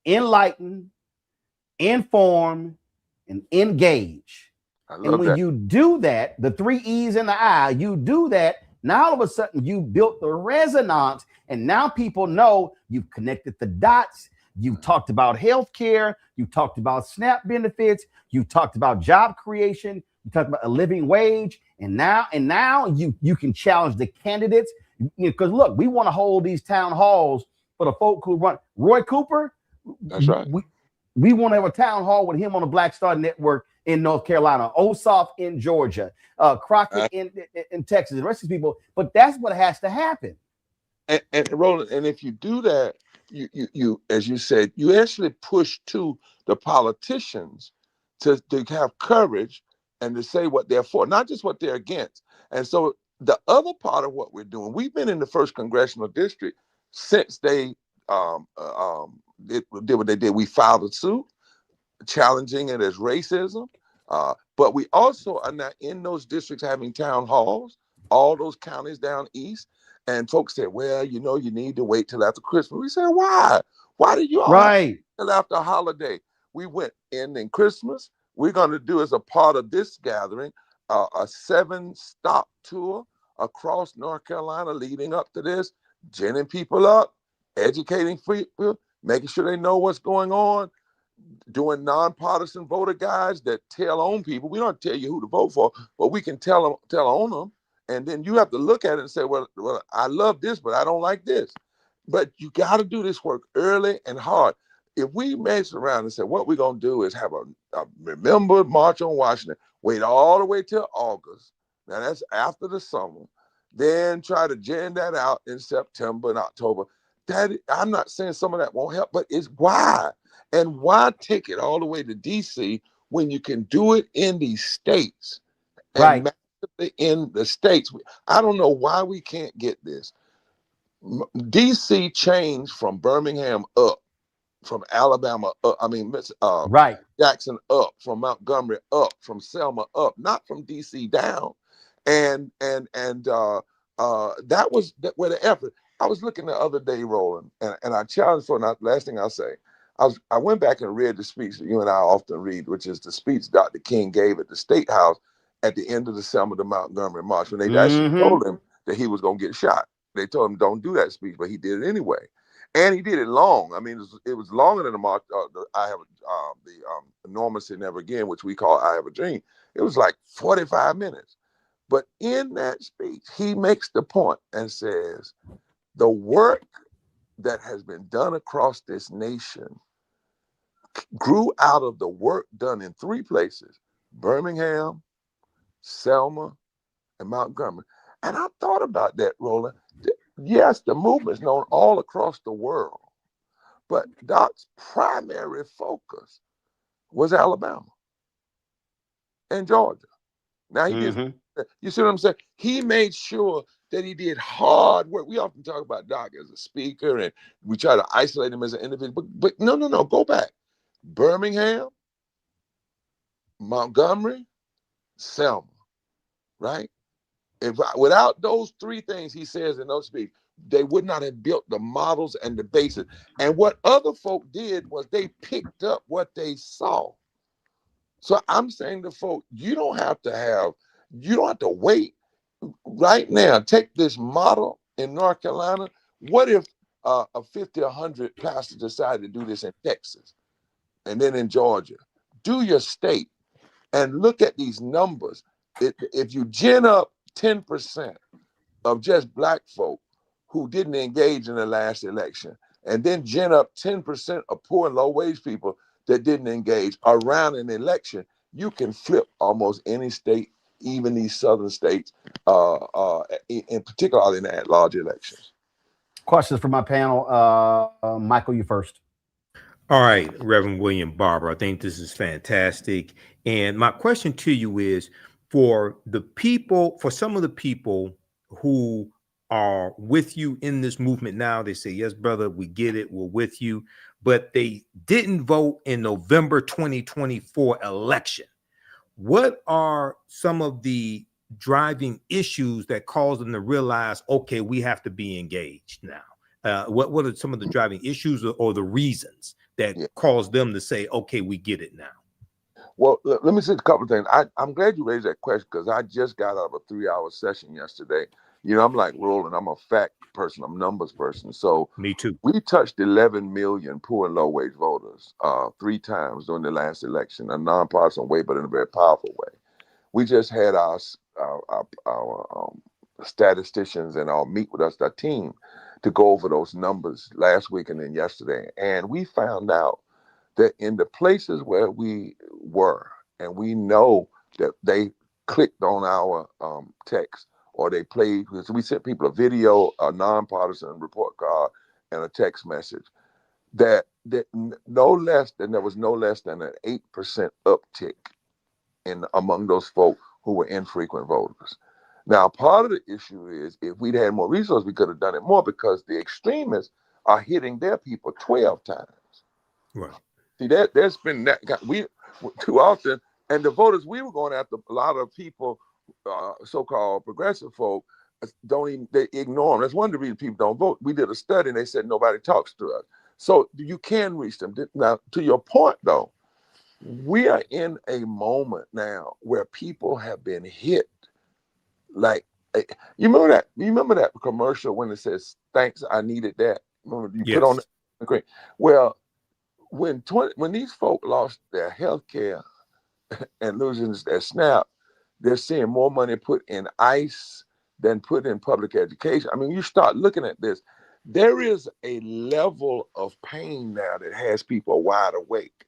Speaker 1: enlighten, inform, and engage. And when you do that, the 3 E's in the I, you do that, now all of a sudden you built the resonance, and now people know you've connected the dots. You've talked about healthcare, you talked about SNAP benefits, you talked about job creation, you talked about a living wage, and now you can challenge the candidates. Because look, we want to hold these town halls for the folk who run. Roy Cooper,
Speaker 14: that's right.
Speaker 1: We want to have a town hall with him on the Black Star Network in North Carolina, Ossoff in Georgia, Crockett in Texas, the rest of these people. But that's what has to happen.
Speaker 14: And Roland, and if you do that, you as you said, you actually push to the politicians to have courage and to say what they're for, not just what they're against. And so the other part of what we're doing, we've been in the 1st Congressional District since they did what they did. We filed a suit challenging it as racism, but we also are not in those districts having town halls, all those counties down east. And folks said, well, you need to wait till after Christmas. We said, why? Why did you all wait till after a holiday? We went in Christmas. We're going to do, as a part of this gathering, a 7-stop tour across North Carolina leading up to this, ginning people up, educating people, making sure they know what's going on, doing nonpartisan voter guides that tell on people. We don't tell you who to vote for, but we can tell on them. And then you have to look at it and say, well, I love this, but I don't like this. But you got to do this work early and hard. If we mess around and say, what we're going to do is have a remember March on Washington, wait all the way till August. Now that's after the summer. Then try to gin that out in September and October. I'm not saying some of that won't help, but it's why. And why take it all the way to DC
Speaker 12: when you can do it in these states
Speaker 1: Right.
Speaker 12: and massively in the states. I don't know why we can't get this. DC changed from Birmingham up, from Alabama up,
Speaker 1: Right.
Speaker 12: Jackson up, from Montgomery up, from Selma up, not from DC down. And that was where the effort. I was looking the other day, Roland, and I challenged for, and last thing I'll say, I went back and read the speech that you and I often read, which is the speech Dr. King gave at the State House at the end of the Selma to Montgomery March, when they actually told him that he was going to get shot. They told him, don't do that speech, but he did it anyway. And he did it long. I mean, it was longer than the march. Enormously Never Again, which we call I Have a Dream. It was like 45 minutes. But in that speech, he makes the point and says, the work that has been done across this nation grew out of the work done in three places: Birmingham, Selma, and Montgomery. And I thought about that, Roland. Yes, the movement's known all across the world, but Doc's primary focus was Alabama and Georgia. Now he did. You see what I'm saying? He made sure that he did hard work. We often talk about Doc as a speaker, and we try to isolate him as an individual. But no, go back. Birmingham, Montgomery, Selma, right? Without those three things he says in those speeches, they would not have built the models and the basis. And what other folk did was they picked up what they saw. So I'm saying to folk, you don't have to wait. Right now, take this model in North Carolina. What if a 50 or 100 pastors decide to do this in Texas and then in Georgia? Do your state and look at these numbers. If you gin up 10% of just black folk who didn't engage in the last election, and then gin up 10% of poor and low wage people that didn't engage around an election, you can flip almost any state, even these southern states, in particular in the large elections.
Speaker 1: Questions for my panel. Michael, you first.
Speaker 3: All right, Reverend William Barber, I think this is fantastic. And my question to you is, for some of the people who are with you in this movement now, they say, yes, brother, we get it, we're with you, but they didn't vote in November 2024 election. What are some of the driving issues that cause them to realize, okay, we have to be engaged now? What are some of the driving issues or the reasons that cause them to say, okay, we get it now?
Speaker 12: Well, let me say a couple of things. I'm glad you raised that question, because I just got out of a 3-hour session yesterday. You know, I'm like Roland, I'm a fact person, I'm a numbers person. So
Speaker 3: me too.
Speaker 12: We touched 11 million poor and low wage voters 3 times during the last election, a nonpartisan way, but in a very powerful way. We just had our statisticians and our meet with us, our team, to go over those numbers last week and then yesterday. And we found out that in the places where we were, and we know that they clicked on our text, or they played, because we sent people a video, a nonpartisan report card, and a text message, that there was no less than an 8% uptick among those folk who were infrequent voters. Now, part of the issue is, if we'd had more resources, we could have done it more, because the extremists are hitting their people 12 times.
Speaker 3: Right.
Speaker 12: See, there's been that we too often, and the voters we were going after, a lot of people, so-called progressive folk, they ignore them. That's one of the reasons people don't vote. We did a study and they said nobody talks to us. So you can reach them. Now, to your point though, we are in a moment now where people have been hit. Like, you remember that commercial when it says, "Thanks, I needed that." Remember you put on that? Great. Well, when these folk lost their health care and losing their SNAP, they're seeing more money put in ICE than put in public education. I mean, you start looking at this, there is a level of pain now that has people wide awake.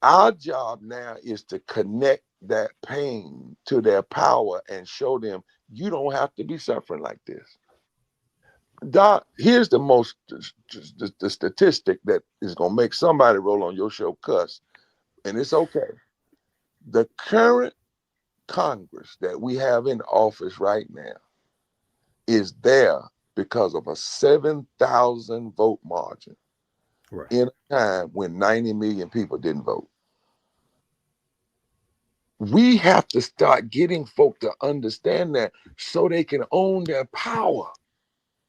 Speaker 12: Our job now is to connect that pain to their power and show them you don't have to be suffering like this. Doc, here's the statistic that is going to make somebody roll on your show cuss. and it's okay. The current Congress that we have in office right now is there because of a 7,000 vote margin in a time when 90 million people didn't vote. We have to start getting folk to understand that so they can own their power.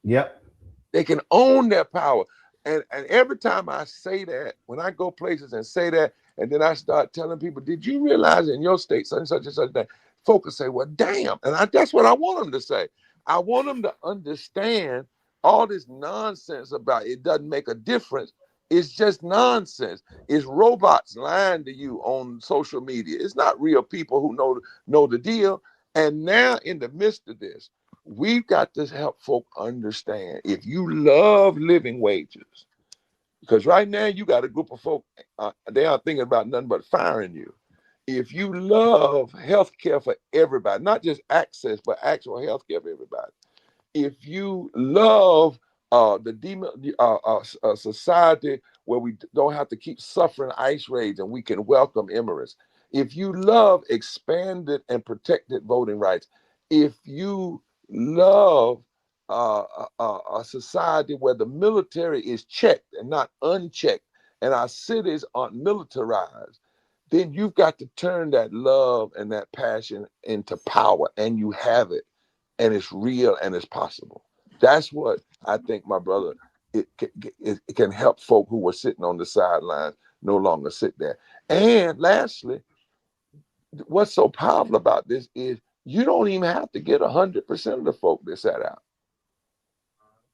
Speaker 1: Yep.
Speaker 12: They can own their power. And every time I say that, when I go places and say that, and then I start telling people, did you realize in your state such and such and such that folk will say, well, damn. And that's what I want them to say. I want them to understand all this nonsense about it doesn't make a difference. It's just nonsense. It's robots lying to you on social media. It's not real people who know the deal. And now in the midst of this, we've got to help folk understand if you love living wages, because right now you got a group of folk, they are thinking about nothing but firing you. If you love health care for everybody, not just access, but actual health care for everybody. If you love a society where we don't have to keep suffering ice raids and we can welcome immigrants. If you love expanded and protected voting rights, if you love a society where the military is checked and not unchecked, and our cities aren't militarized, then you've got to turn that love and that passion into power, and you have it, and it's real and it's possible. That's what I think, my brother, it can help folk who were sitting on the sidelines no longer sit there. And lastly, what's so powerful about this is you don't even have to get 100% of the folk that sat out.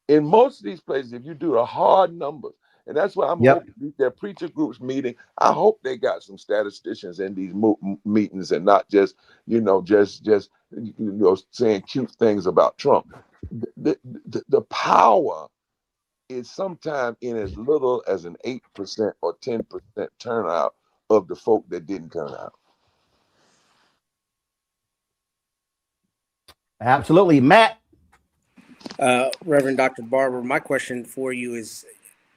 Speaker 12: In most of these places, if you do the hard numbers, and that's why I'm hoping their preacher groups meeting, I hope they got some statisticians in these meetings and not just saying cute things about Trump. The power is sometimes in as little as an 8% or 10% turnout of the folk that didn't turn out.
Speaker 1: Absolutely. Matt.
Speaker 22: Reverend Dr. Barber, my question for you is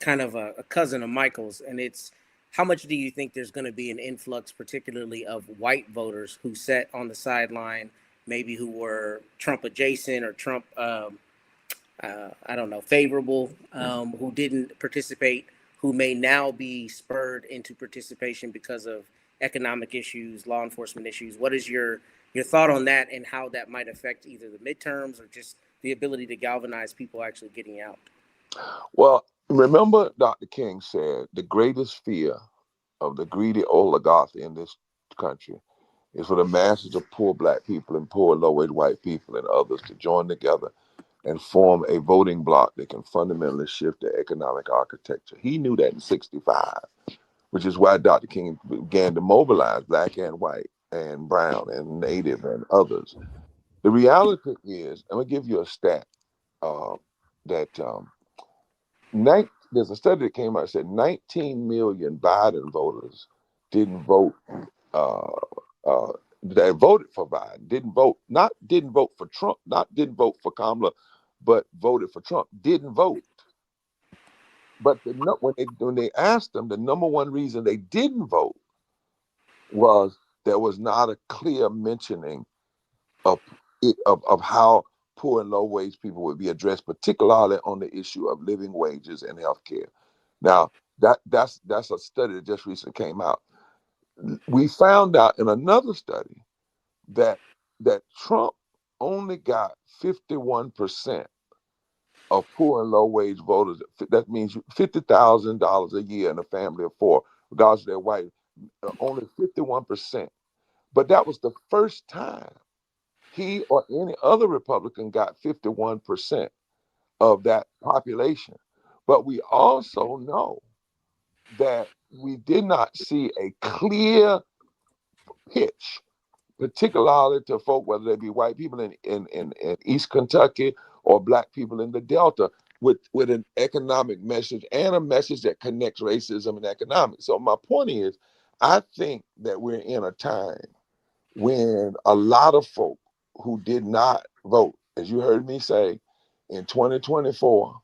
Speaker 22: kind of a cousin of Michael's, and it's how much do you think there's going to be an influx, particularly of white voters who sat on the sideline, maybe who were Trump adjacent or Trump, I don't know, favorable, who didn't participate, who may now be spurred into participation because of economic issues, law enforcement issues? What is your thought on that and how that might affect either the midterms or just the ability to galvanize people actually getting out?
Speaker 12: Well, remember Dr. King said the greatest fear of the greedy oligarchy in this country is for the masses of poor black people and poor low-wage white people and others to join together and form a voting bloc that can fundamentally shift the economic architecture. He knew that in 65, which is why Dr. King began to mobilize black and white and brown and native and others. The reality is, I'm gonna give you a stat that there's a study that came out that said 19 million Biden voters didn't vote. That voted for Biden didn't vote for Trump, didn't vote for Kamala, but voted for Trump. Didn't vote. But when they asked them, the number one reason they didn't vote was there was not a clear mentioning of how poor and low wage people would be addressed, particularly on the issue of living wages and health care. Now, that's a study that just recently came out. We found out in another study that Trump only got 51% of poor and low wage voters. That means $50,000 a year in a family of four, regardless of their white, only 51%. But that was the first time he or any other Republican got 51% of that population. But we also know that we did not see a clear pitch, particularly to folk, whether they be white people in East Kentucky or black people in the Delta, with an economic message and a message that connects racism and economics. So my point is, I think that we're in a time when a lot of folk who did not vote, as you heard me say, in 2024,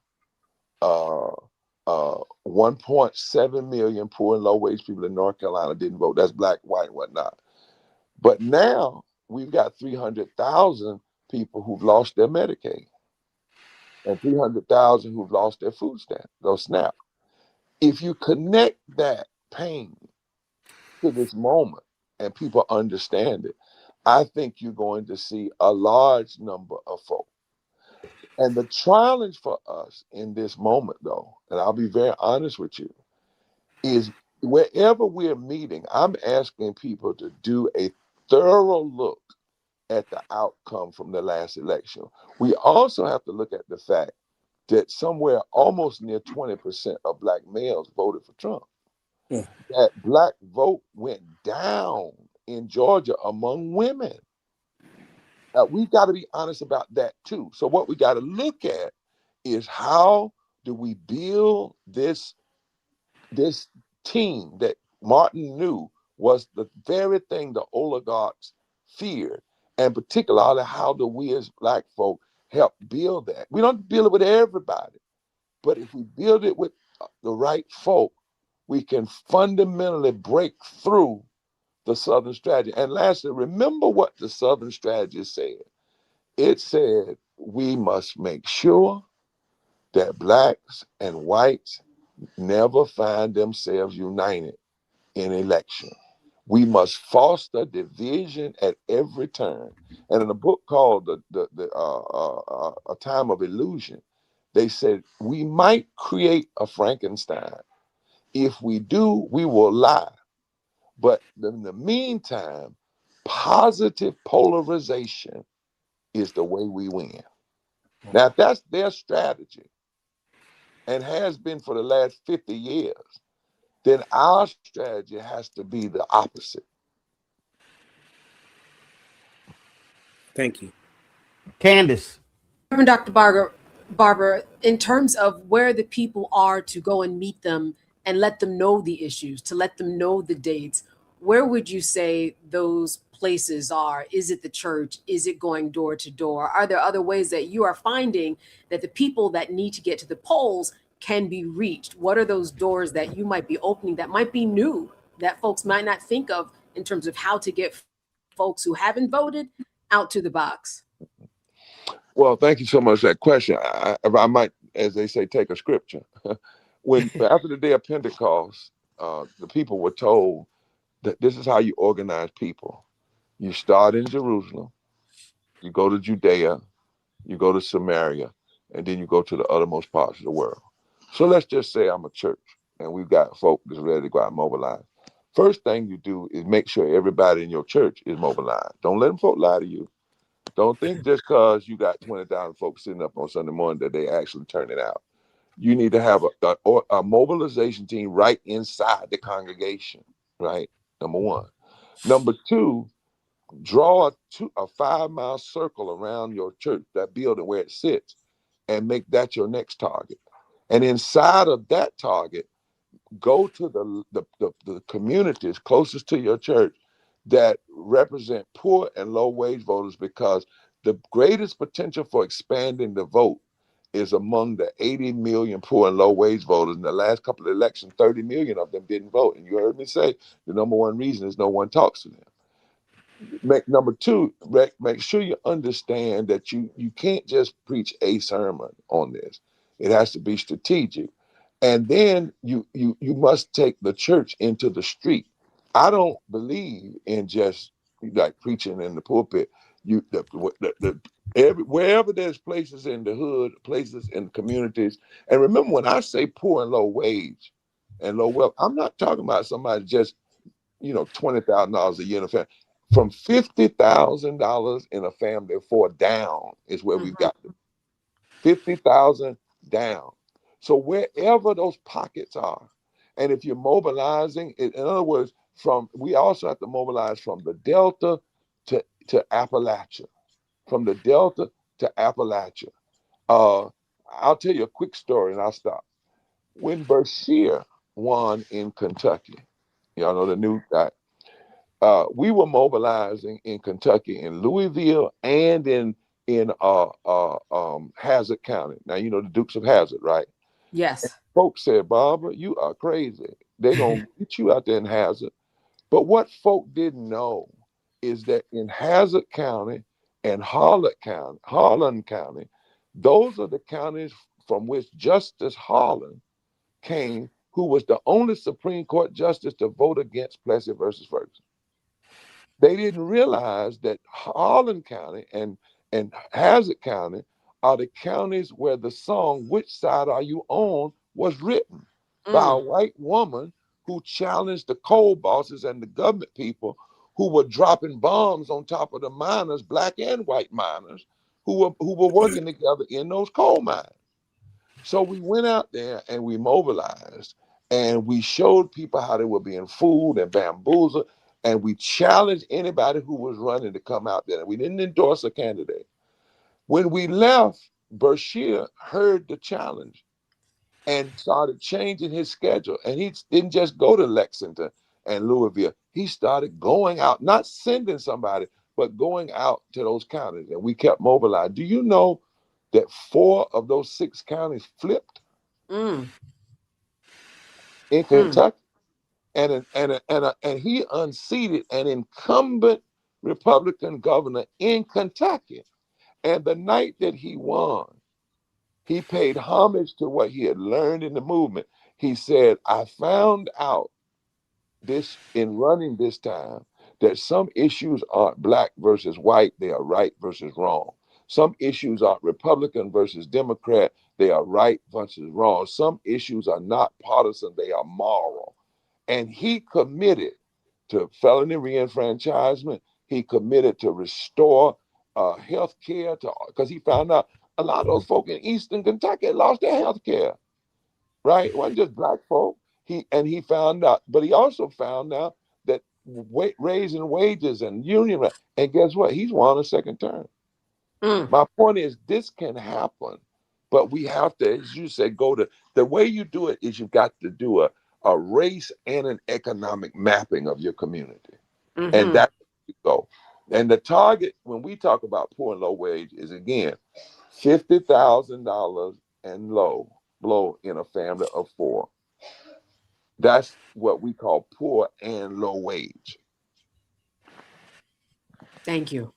Speaker 12: 1.7 million poor and low-wage people in North Carolina didn't vote. That's black, white, whatnot. But now we've got 300,000 people who've lost their Medicaid and 300,000 who've lost their food stamp, those SNAP. If you connect that pain to this moment and people understand it, I think you're going to see a large number of folks. And the challenge for us in this moment, though, and I'll be very honest with you, is wherever we're meeting, I'm asking people to do a thorough look at the outcome from the last election. We also have to look at the fact that somewhere almost near 20% of black males voted for Trump.
Speaker 22: Yeah.
Speaker 12: That black vote went down in Georgia among women. We got to be honest about that too. So what we got to look at is how do we build this team that Martin knew was the very thing the oligarchs feared, and particularly how do we as black folk help build that? We don't build it with everybody, but if we build it with the right folk, we can fundamentally break through the Southern strategy. And lastly, remember what the Southern strategy said. It said we must make sure that blacks and whites never find themselves united in election. We must foster division at every turn. And in a book called A Time of Illusion, they said we might create a Frankenstein. If we do, we will lie. But in the meantime, positive polarization is the way we win. Now, if that's their strategy and has been for the last 50 years, then our strategy has to be the opposite.
Speaker 22: Thank you.
Speaker 1: Candace.
Speaker 2: Reverend Dr. Barber, in terms of where the people are to go and meet them and let them know the issues, to let them know the dates, where would you say those places are? Is it the church? Is it going door to door? Are there other ways that you are finding that the people that need to get to the polls can be reached? What are those doors that you might be opening that might be new, that folks might not think of in terms of how to get folks who haven't voted out to the box?
Speaker 12: Well, thank you so much for that question. If I might, as they say, take a scripture. When after the day of Pentecost, the people were told that this is how you organize people. You start in Jerusalem, you go to Judea, you go to Samaria, and then you go to the uttermost parts of the world. So let's just say I'm a church and we've got folk that's ready to go out and mobilize. First thing you do is make sure everybody in your church is mobilized. Don't let them folk lie to you. Don't think just because you got 20,000 folks sitting up on Sunday morning that they actually turn it out. You need to have a mobilization team right inside the congregation, right? Number one. Number two, draw a 5-mile circle around your church, that building where it sits, and make that your next target. And inside of that target, go to the communities closest to your church that represent poor and low wage voters, because the greatest potential for expanding the vote is among the 80 million poor and low wage voters. In the last couple of elections, 30 million of them didn't vote. And you heard me say the number one reason is no one talks to them. Number two, make sure you understand that you can't just preach a sermon on this. It has to be strategic. And then you must take the church into the street. I don't believe in just like preaching in the pulpit. Wherever there's places in the hood, places in communities. And remember, when I say poor and low wage and low wealth, I'm not talking about somebody just, $20,000 a year in a family. From $50,000 in a family for down is where we've got them. 50,000 down. So wherever those pockets are, and if you're mobilizing, in other words, we also have to mobilize from the Delta to Appalachia, from the Delta to Appalachia. I'll tell you a quick story and I'll stop. When Bashir won in Kentucky, y'all know the new guy, we were mobilizing in Kentucky, in Louisville, and in Hazard County. Now, you know the Dukes of Hazzard, right?
Speaker 2: Yes.
Speaker 14: Folks said, Barber, you are crazy. They're going to get you out there in Hazard. But what folk didn't know is that in Hazard County and Harlan County, those are the counties from which Justice Harlan came, who was the only Supreme Court justice to vote against Plessy versus Ferguson. They didn't realize that Harlan County and Hazard County are the counties where the song "Which Side Are You On" was written by a white woman who challenged the coal bosses and the government people who were dropping bombs on top of the miners, black and white miners, who were working together in those coal mines. So we went out there and we mobilized and we showed people how they were being fooled and bamboozled, and we challenged anybody who was running to come out there. We didn't endorse a candidate. When we left, Bashir heard the challenge and started changing his schedule. And he didn't just go to Lexington and Louisville. He started going out, not sending somebody, but going out to those counties. And we kept mobilized. Do you know that 4 of those 6 counties flipped in Kentucky? And he unseated an incumbent Republican governor in Kentucky. And the night that he won, he paid homage to what he had learned in the movement. He said, I found out this in running this time that some issues aren't black versus white, they are right versus wrong. Some issues aren't Republican versus Democrat, they are right versus wrong. Some issues are not partisan, they are moral. And he committed to felony reenfranchisement. He committed to restore health care, because he found out a lot of those folk in Eastern Kentucky lost their health care, right? It wasn't just black folk. He found out, but he also found out that raising wages and union, and guess what? He's won a second term. My point is, this can happen, but we have to, as you said, the way you do it is you've got to do a race and an economic mapping of your community. And that's where you go. And the target, when we talk about poor and low wage, is again, $50,000 and below in a family of 4. That's what we call poor and low wage.
Speaker 2: Thank you.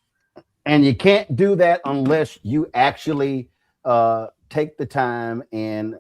Speaker 1: And you can't do that unless you actually take the time and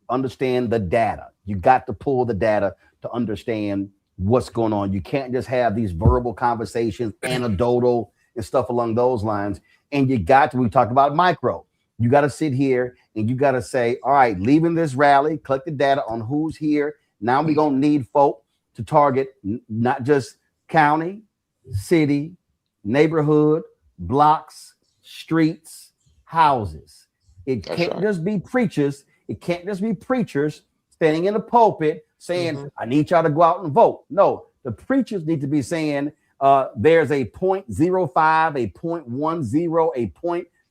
Speaker 1: understand the data. You got to pull the data to understand what's going on. You can't just have these verbal conversations, anecdotal and stuff along those lines. And you got to, we talked about micro. You got to sit here and you got to say, all right, leaving this rally, collect the data on who's here. Now we're going to need folk to target not just county, city, neighborhood, blocks, streets, houses. It can't just be preachers. It can't just be preachers standing in the pulpit saying, I need y'all to go out and vote. No, the preachers need to be saying there's a 0.05, a 0.10, a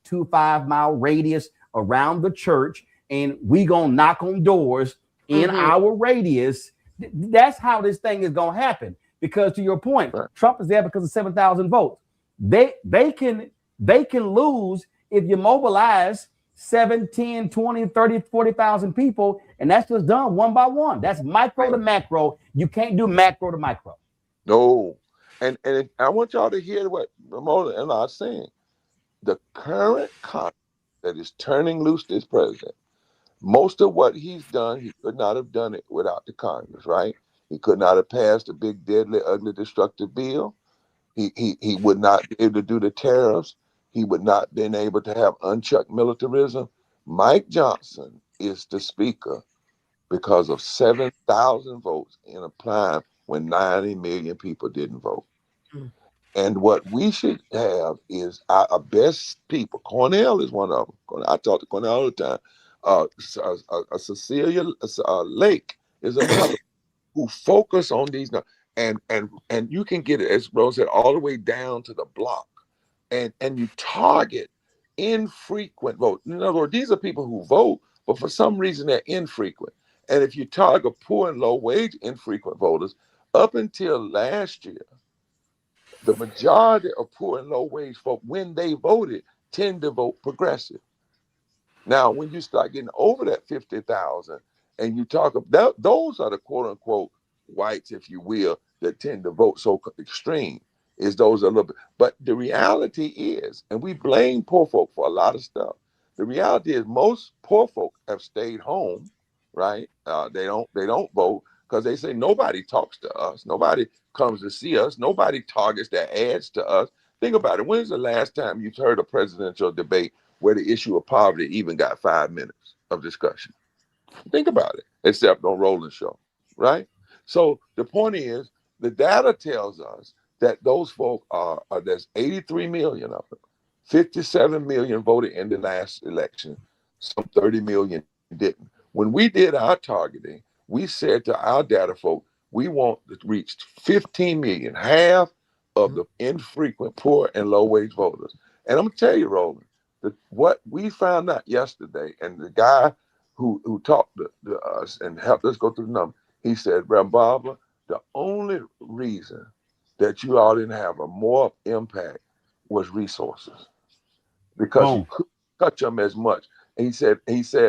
Speaker 1: 0.25 mile radius around the church, and we gonna knock on doors in our radius. That's how this thing is gonna happen. Because to your point, Trump is there because of 7,000 votes. They can lose if you mobilize 7, 10, 20, 30, 40,000 people, and that's just done one by one. That's micro to macro. You can't do macro to micro.
Speaker 14: No. And I want y'all to hear what Ramona and I are saying. The current Congress that is turning loose this president, most of what he's done, he could not have done it without the Congress, right? He could not have passed a big, deadly, ugly, destructive bill. He would not be able to do the tariffs. He would not have been able to have unchecked militarism. Mike Johnson is the speaker because of 7,000 votes in a time when 90 million people didn't vote. And what we should have is our best people. Cornell is one of them. I talk to Cornell all the time. Cecilia Lake is another who focus on these. And you can get it, as Rose said, all the way down to the block. And you target infrequent vote. In other words, these are people who vote, but for some reason they're infrequent. And if you target poor and low wage infrequent voters, up until last year, the majority of poor and low wage folk, when they voted, tend to vote progressive.
Speaker 12: Now, when you start getting over that 50,000, and you talk about those are the quote unquote whites, if you will, that tend to vote so extreme. Is those a little bit? But the reality is, and we blame poor folk for a lot of stuff. The reality is, most poor folk have stayed home, right? They don't vote because they say nobody talks to us, nobody comes to see us, nobody targets their ads to us. Think about it. When's the last time you've heard a presidential debate where the issue of poverty even got 5 minutes of discussion? Think about it, except on Roland show, right? So the point is, the data tells us that those folk there's 83 million of them. 57 million voted in the last election. Some 30 million didn't. When we did our targeting, we said to our data folk, we want to reach 15 million, half of the infrequent, poor, and low-wage voters. And I'm gonna tell you, Roland, that what we found out yesterday, and the guy who talked to us and helped us go through the numbers, he said, Barber, the only reason that you all didn't have a more impact was resources, because you couldn't touch them as much. And he said,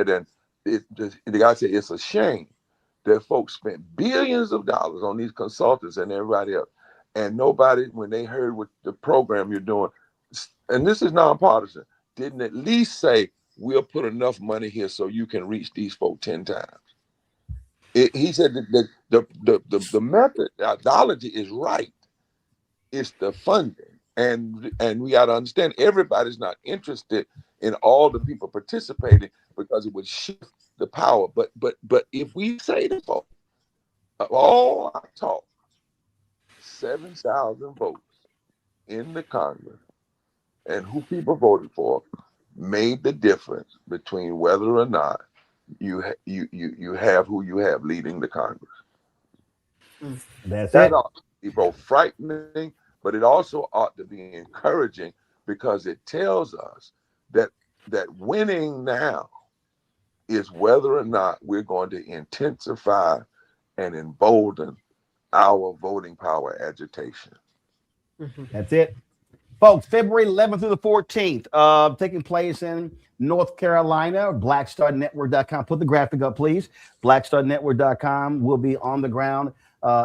Speaker 12: and the guy said, it's a shame that folks spent billions of dollars on these consultants and everybody else, and nobody, when they heard what the program you're doing, and this is nonpartisan, didn't at least say, we'll put enough money here so you can reach these folk 10 times. He said that the methodology is right. It's the funding. And we got to understand, everybody's not interested in all the people participating because it would shift the power. But if we say to folks, of all our talk, 7,000 votes in the Congress and who people voted for made the difference between whether or not you have who you have leading the Congress.
Speaker 1: That
Speaker 12: ought to be both frightening, but it also ought to be encouraging, because it tells us that winning now is whether or not we're going to intensify and embolden our voting power agitation.
Speaker 1: That's it. Folks, February 11th through the 14th, taking place in North Carolina, blackstarnetwork.com. Put the graphic up, please. Blackstarnetwork.com will be on the ground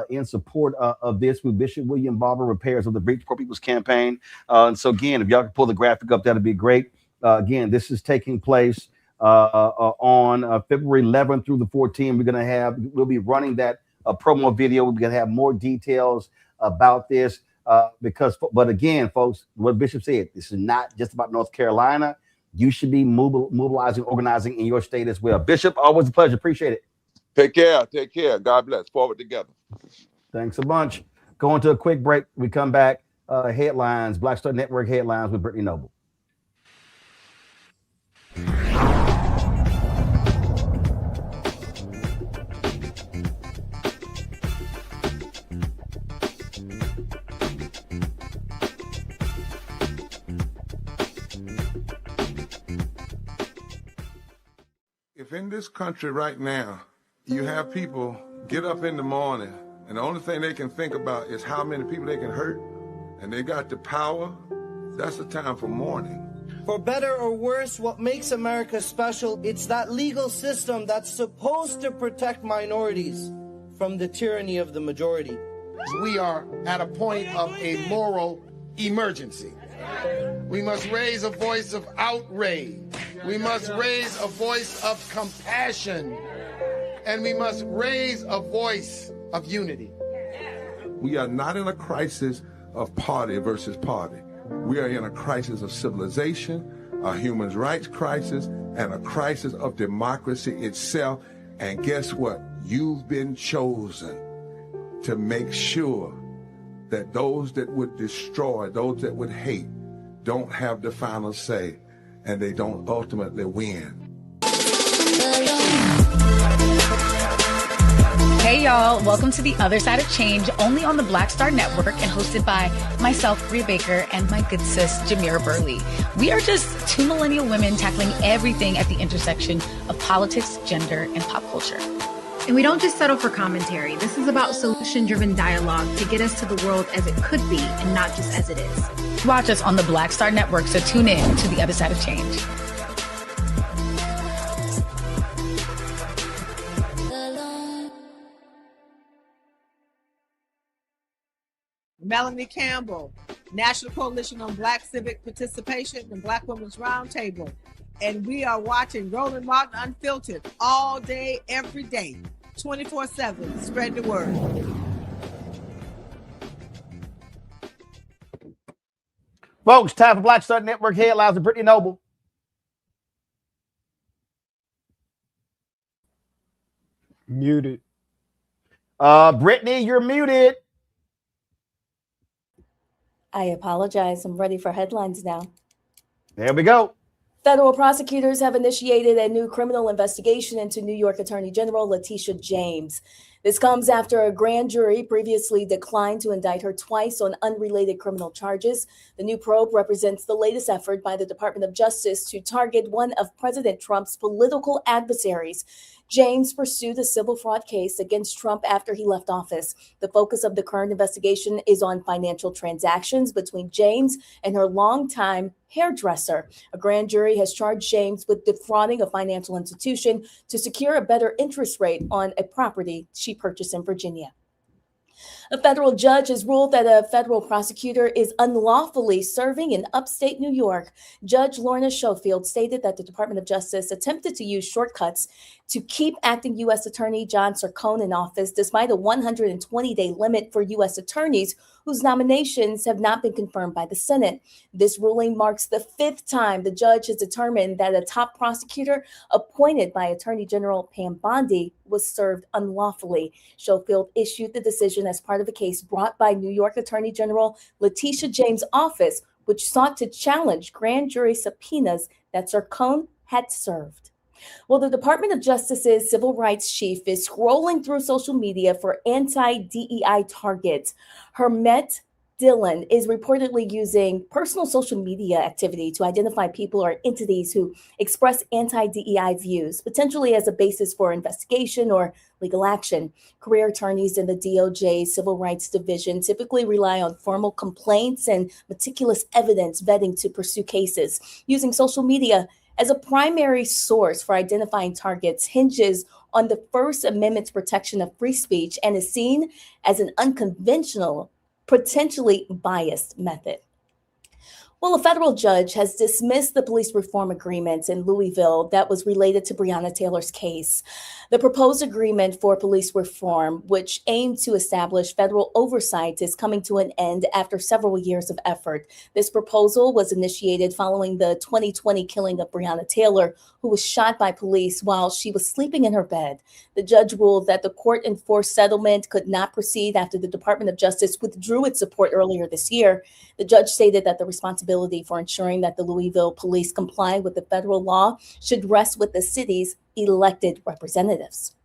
Speaker 1: in support of this with Bishop William Barber, repairs of the Breach Poor People's Campaign. And so again, if y'all can pull the graphic up, that'd be great. Again, this is taking place on February 11th through the 14th. We'll be running that promo video. We're going to have more details about this. But again, folks, what Bishop said, this is not just about North Carolina. You should be mobilizing, organizing in your state as well. Bishop, always a pleasure. Appreciate it.
Speaker 12: Take care. God bless. Forward together.
Speaker 1: Thanks a bunch. Going to a quick break. We come back. Headlines, Black Star Network headlines with Brittany Noble.
Speaker 14: If in this country right now, you have people get up in the morning and the only thing they can think about is how many people they can hurt, and they got the power, that's the time for mourning.
Speaker 15: For better or worse, what makes America special, it's that legal system that's supposed to protect minorities from the tyranny of the majority.
Speaker 16: We are at a point of a moral emergency. We must raise a voice of outrage. We must raise a voice of compassion. And we must raise a voice of unity.
Speaker 14: We are not in a crisis of party versus party. We are in a crisis of civilization, a human rights crisis, and a crisis of democracy itself. And guess what? You've been chosen to make sure that those that would destroy, those that would hate, don't have the final say, and they don't ultimately win.
Speaker 13: Hey y'all, welcome to The Other Side of Change, only on the Black Star Network and hosted by myself, Bria Baker, and my good sis, Jamira Burley. We are just two millennial women tackling everything at the intersection of politics, gender, and pop culture.
Speaker 17: And we don't just settle for commentary. This is about solution-driven dialogue to get us to the world as it could be and not just as it is.
Speaker 13: Watch us on the Black Star Network, so tune in to The Other Side of Change.
Speaker 4: Melanie Campbell, National Coalition on Black Civic Participation and Black Women's Roundtable. And we are watching Roland Martin Unfiltered all day, every day, 24/7. Spread the word.
Speaker 1: Folks, time for Black Star Network headlines with Brittany Noble. Muted. Brittany, you're muted.
Speaker 18: I apologize. I'm ready for headlines now.
Speaker 1: There we go.
Speaker 18: Federal prosecutors have initiated a new criminal investigation into New York Attorney General Letitia James. This comes after a grand jury previously declined to indict her twice on unrelated criminal charges. The new probe represents the latest effort by the Department of Justice to target one of President Trump's political adversaries. James pursued a civil fraud case against Trump after he left office. The focus of the current investigation is on financial transactions between James and her longtime hairdresser. A grand jury has charged James with defrauding a financial institution to secure a better interest rate on a property she purchased in Virginia. A federal judge has ruled that a federal prosecutor is unlawfully serving in upstate New York. Judge Lorna Schofield stated that the Department of Justice attempted to use shortcuts to keep acting U.S. Attorney John Sercone in office despite a 120-day limit for U.S. attorneys whose nominations have not been confirmed by the Senate. This ruling marks the fifth time the judge has determined that a top prosecutor appointed by Attorney General Pam Bondi was served unlawfully. Schofield issued the decision as part of a case brought by New York Attorney General Letitia James' office, which sought to challenge grand jury subpoenas that Sercone had served. Well, the Department of Justice's civil rights chief is scrolling through social media for anti-DEI targets. Hermet Dillon is reportedly using personal social media activity to identify people or entities who express anti-DEI views, potentially as a basis for investigation or legal action. Career attorneys in the DOJ Civil Rights Division typically rely on formal complaints and meticulous evidence vetting to pursue cases. Using social media as a primary source for identifying targets hinges on the First Amendment's protection of free speech and is seen as an unconventional, potentially biased method. Well, a federal judge has dismissed the police reform agreement in Louisville that was related to Breonna Taylor's case. The proposed agreement for police reform, which aimed to establish federal oversight, is coming to an end after several years of effort. This proposal was initiated following the 2020 killing of Breonna Taylor, who was shot by police while she was sleeping in her bed. The judge ruled that the court-enforced settlement could not proceed after the Department of Justice withdrew its support earlier this year. The judge stated that the responsibility for ensuring that the Louisville police comply with the federal law should rest with the city's elected representatives.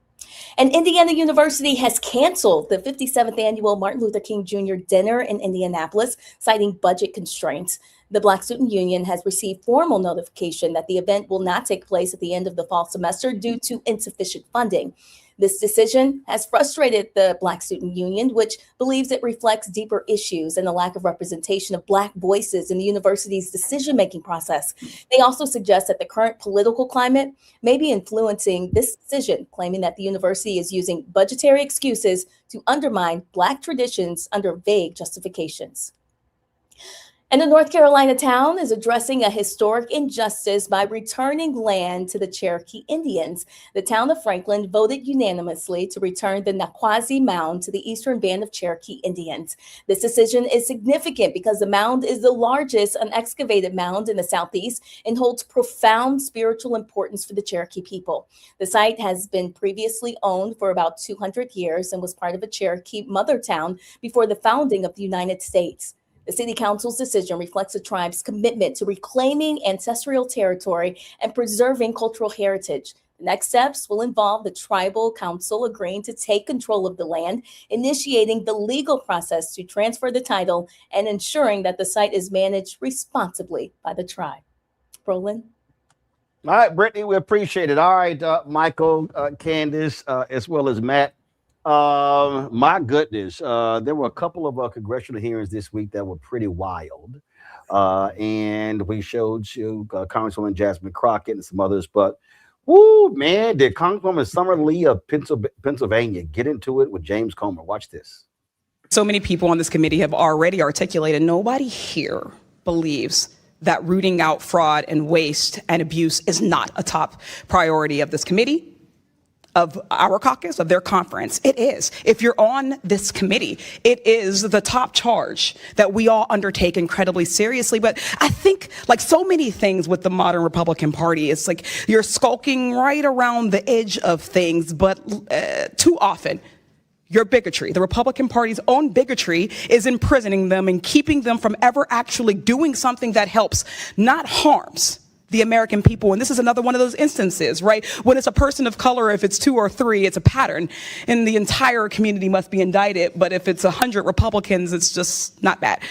Speaker 18: And Indiana University has canceled the 57th annual Martin Luther King Jr. dinner in Indianapolis, citing budget constraints. The Black Student Union has received formal notification that the event will not take place at the end of the fall semester due to insufficient funding. This decision has frustrated the Black Student Union, which believes it reflects deeper issues and a lack of representation of Black voices in the university's decision-making process. They also suggest that the current political climate may be influencing this decision, claiming that the university is using budgetary excuses to undermine Black traditions under vague justifications. And a North Carolina town is addressing a historic injustice by returning land to the Cherokee Indians. The town of Franklin voted unanimously to return the Naquazi Mound to the Eastern Band of Cherokee Indians. This decision is significant because the mound is the largest unexcavated mound in the Southeast and holds profound spiritual importance for the Cherokee people. The site has been previously owned for about 200 years and was part of a Cherokee mother town before the founding of the United States. The City Council's decision reflects the tribe's commitment to reclaiming ancestral territory and preserving cultural heritage. The next steps will involve the Tribal Council agreeing to take control of the land, initiating the legal process to transfer the title, and ensuring that the site is managed responsibly by the tribe. Roland?
Speaker 1: All right, Brittany, we appreciate it. All right, Michael, Candace, as well as Matt. My goodness, there were a couple of congressional hearings this week that were pretty wild. And we showed you Congresswoman Jasmine Crockett and some others, but whoo, man, did Congresswoman Summer Lee of Pennsylvania get into it with James Comer? Watch this.
Speaker 5: So many people on this committee have already articulated, nobody here believes that rooting out fraud and waste and abuse is not a top priority of this committee, of our caucus, of their conference. It is. If you're on this committee, it is the top charge that we all undertake incredibly seriously. But I think, like so many things with the modern Republican Party, it's like you're skulking right around the edge of things, but too often, your bigotry, the Republican Party's own bigotry, is imprisoning them and keeping them from ever actually doing something that helps, not harms, the American people. And this is another one of those instances, right? When it's a person of color, if it's 2 or 3, it's a pattern, and the entire community must be indicted. But if it's 100 Republicans, it's just not bad.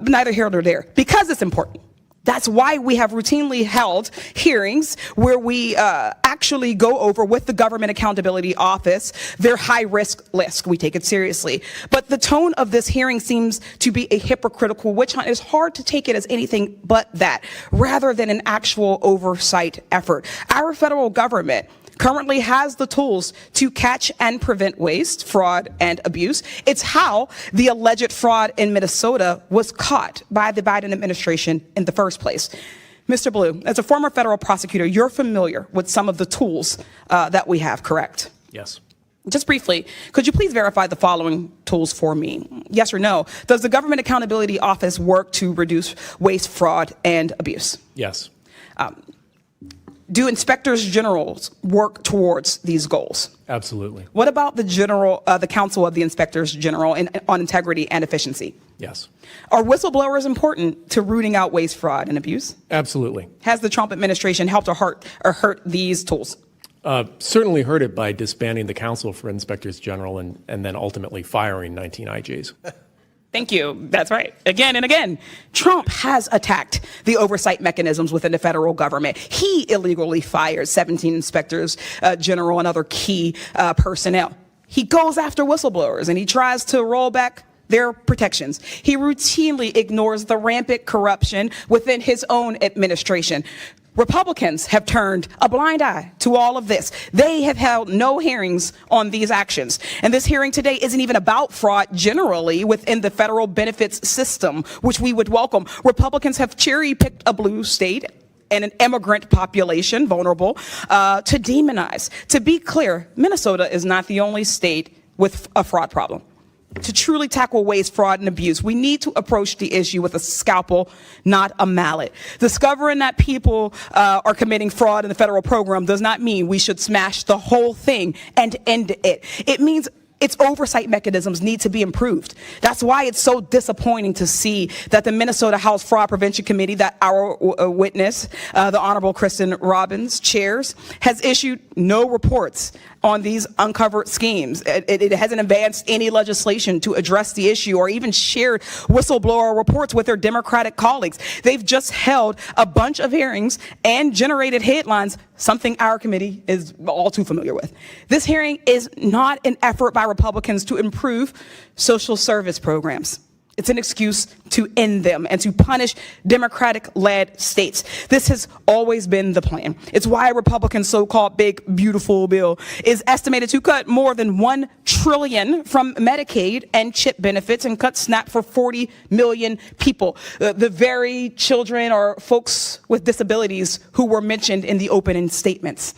Speaker 5: Neither here nor there, because it's important. That's why we have routinely held hearings where we actually go over with the Government Accountability Office their high-risk list. We take it seriously. But the tone of this hearing seems to be a hypocritical witch hunt. It's hard to take it as anything but that, rather than an actual oversight effort. Our federal government currently has the tools to catch and prevent waste, fraud, and abuse. It's how the alleged fraud in Minnesota was caught by the Biden administration in the first place. Mr. Blue, as a former federal prosecutor, you're familiar with some of the tools that we have, correct?
Speaker 10: Yes.
Speaker 5: Just briefly, could you please verify the following tools for me? Yes or no? Does the Government Accountability Office work to reduce waste, fraud, and abuse?
Speaker 10: Yes.
Speaker 5: Do inspectors generals work towards these goals?
Speaker 10: Absolutely.
Speaker 5: What about the Council of the Inspectors General on Integrity and Efficiency?
Speaker 10: Yes.
Speaker 5: Are whistleblowers important to rooting out waste, fraud, and abuse?
Speaker 10: Absolutely.
Speaker 5: Has the Trump administration helped or hurt these tools?
Speaker 10: Certainly hurt it by disbanding the Council for Inspectors General and then ultimately firing 19 IGs.
Speaker 5: Thank you. That's right. Again and again, Trump has attacked the oversight mechanisms within the federal government. He illegally fired 17 inspectors general and other key personnel. He goes after whistleblowers and he tries to roll back their protections. He routinely ignores the rampant corruption within his own administration. Republicans have turned a blind eye to all of this. They have held no hearings on these actions. And this hearing today isn't even about fraud generally within the federal benefits system, which we would welcome. Republicans have cherry-picked a blue state and an immigrant population, vulnerable, to demonize. To be clear, Minnesota is not the only state with a fraud problem. To truly tackle waste, fraud, and abuse, we need to approach the issue with a scalpel, not a mallet. Discovering that people are committing fraud in the federal program does not mean we should smash the whole thing and end it. It means its oversight mechanisms need to be improved. That's why it's so disappointing to see that the Minnesota House Fraud Prevention Committee that our witness, the Honorable Kristen Robbins, chairs, has issued no reports on these uncovered schemes. It hasn't advanced any legislation to address the issue or even shared whistleblower reports with their Democratic colleagues. They've just held a bunch of hearings and generated headlines, something our committee is all too familiar with. This hearing is not an effort by Republicans to improve social service programs. It's an excuse to end them and to punish Democratic-led states. This has always been the plan. It's why Republicans' so-called big, beautiful bill is estimated to cut more than $1 trillion from Medicaid and CHIP benefits and cut SNAP for 40 million people, the very children or folks with disabilities who were mentioned in the opening statements.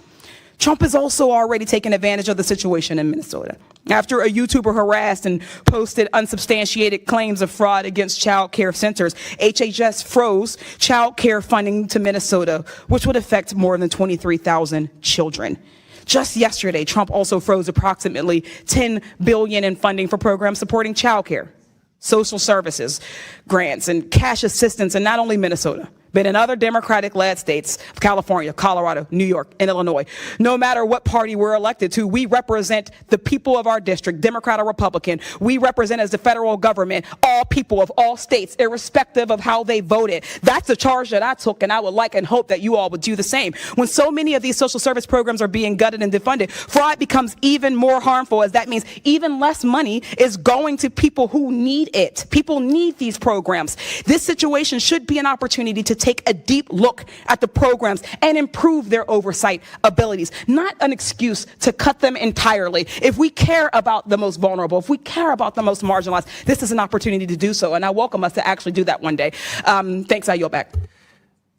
Speaker 5: Trump has also already taken advantage of the situation in Minnesota. After a YouTuber harassed and posted unsubstantiated claims of fraud against child care centers, HHS froze child care funding to Minnesota, which would affect more than 23,000 children. Just yesterday, Trump also froze approximately $10 billion in funding for programs supporting child care, social services, grants, and cash assistance in not only Minnesota, but in other Democratic-led states of California, Colorado, New York, and Illinois. No matter what party we're elected to, we represent the people of our district, Democrat or Republican. We represent as the federal government all people of all states, irrespective of how they voted. That's the charge that I took, and I would like and hope that you all would do the same. When so many of these social service programs are being gutted and defunded, fraud becomes even more harmful, as that means even less money is going to people who need it. People need these programs. This situation should be an opportunity to take a deep look at the programs and improve their oversight abilities, not an excuse to cut them entirely. If we care about the most vulnerable, if we care about the most marginalized, this is an opportunity to do so, and I welcome us to actually do that one day. Thanks, I yield back.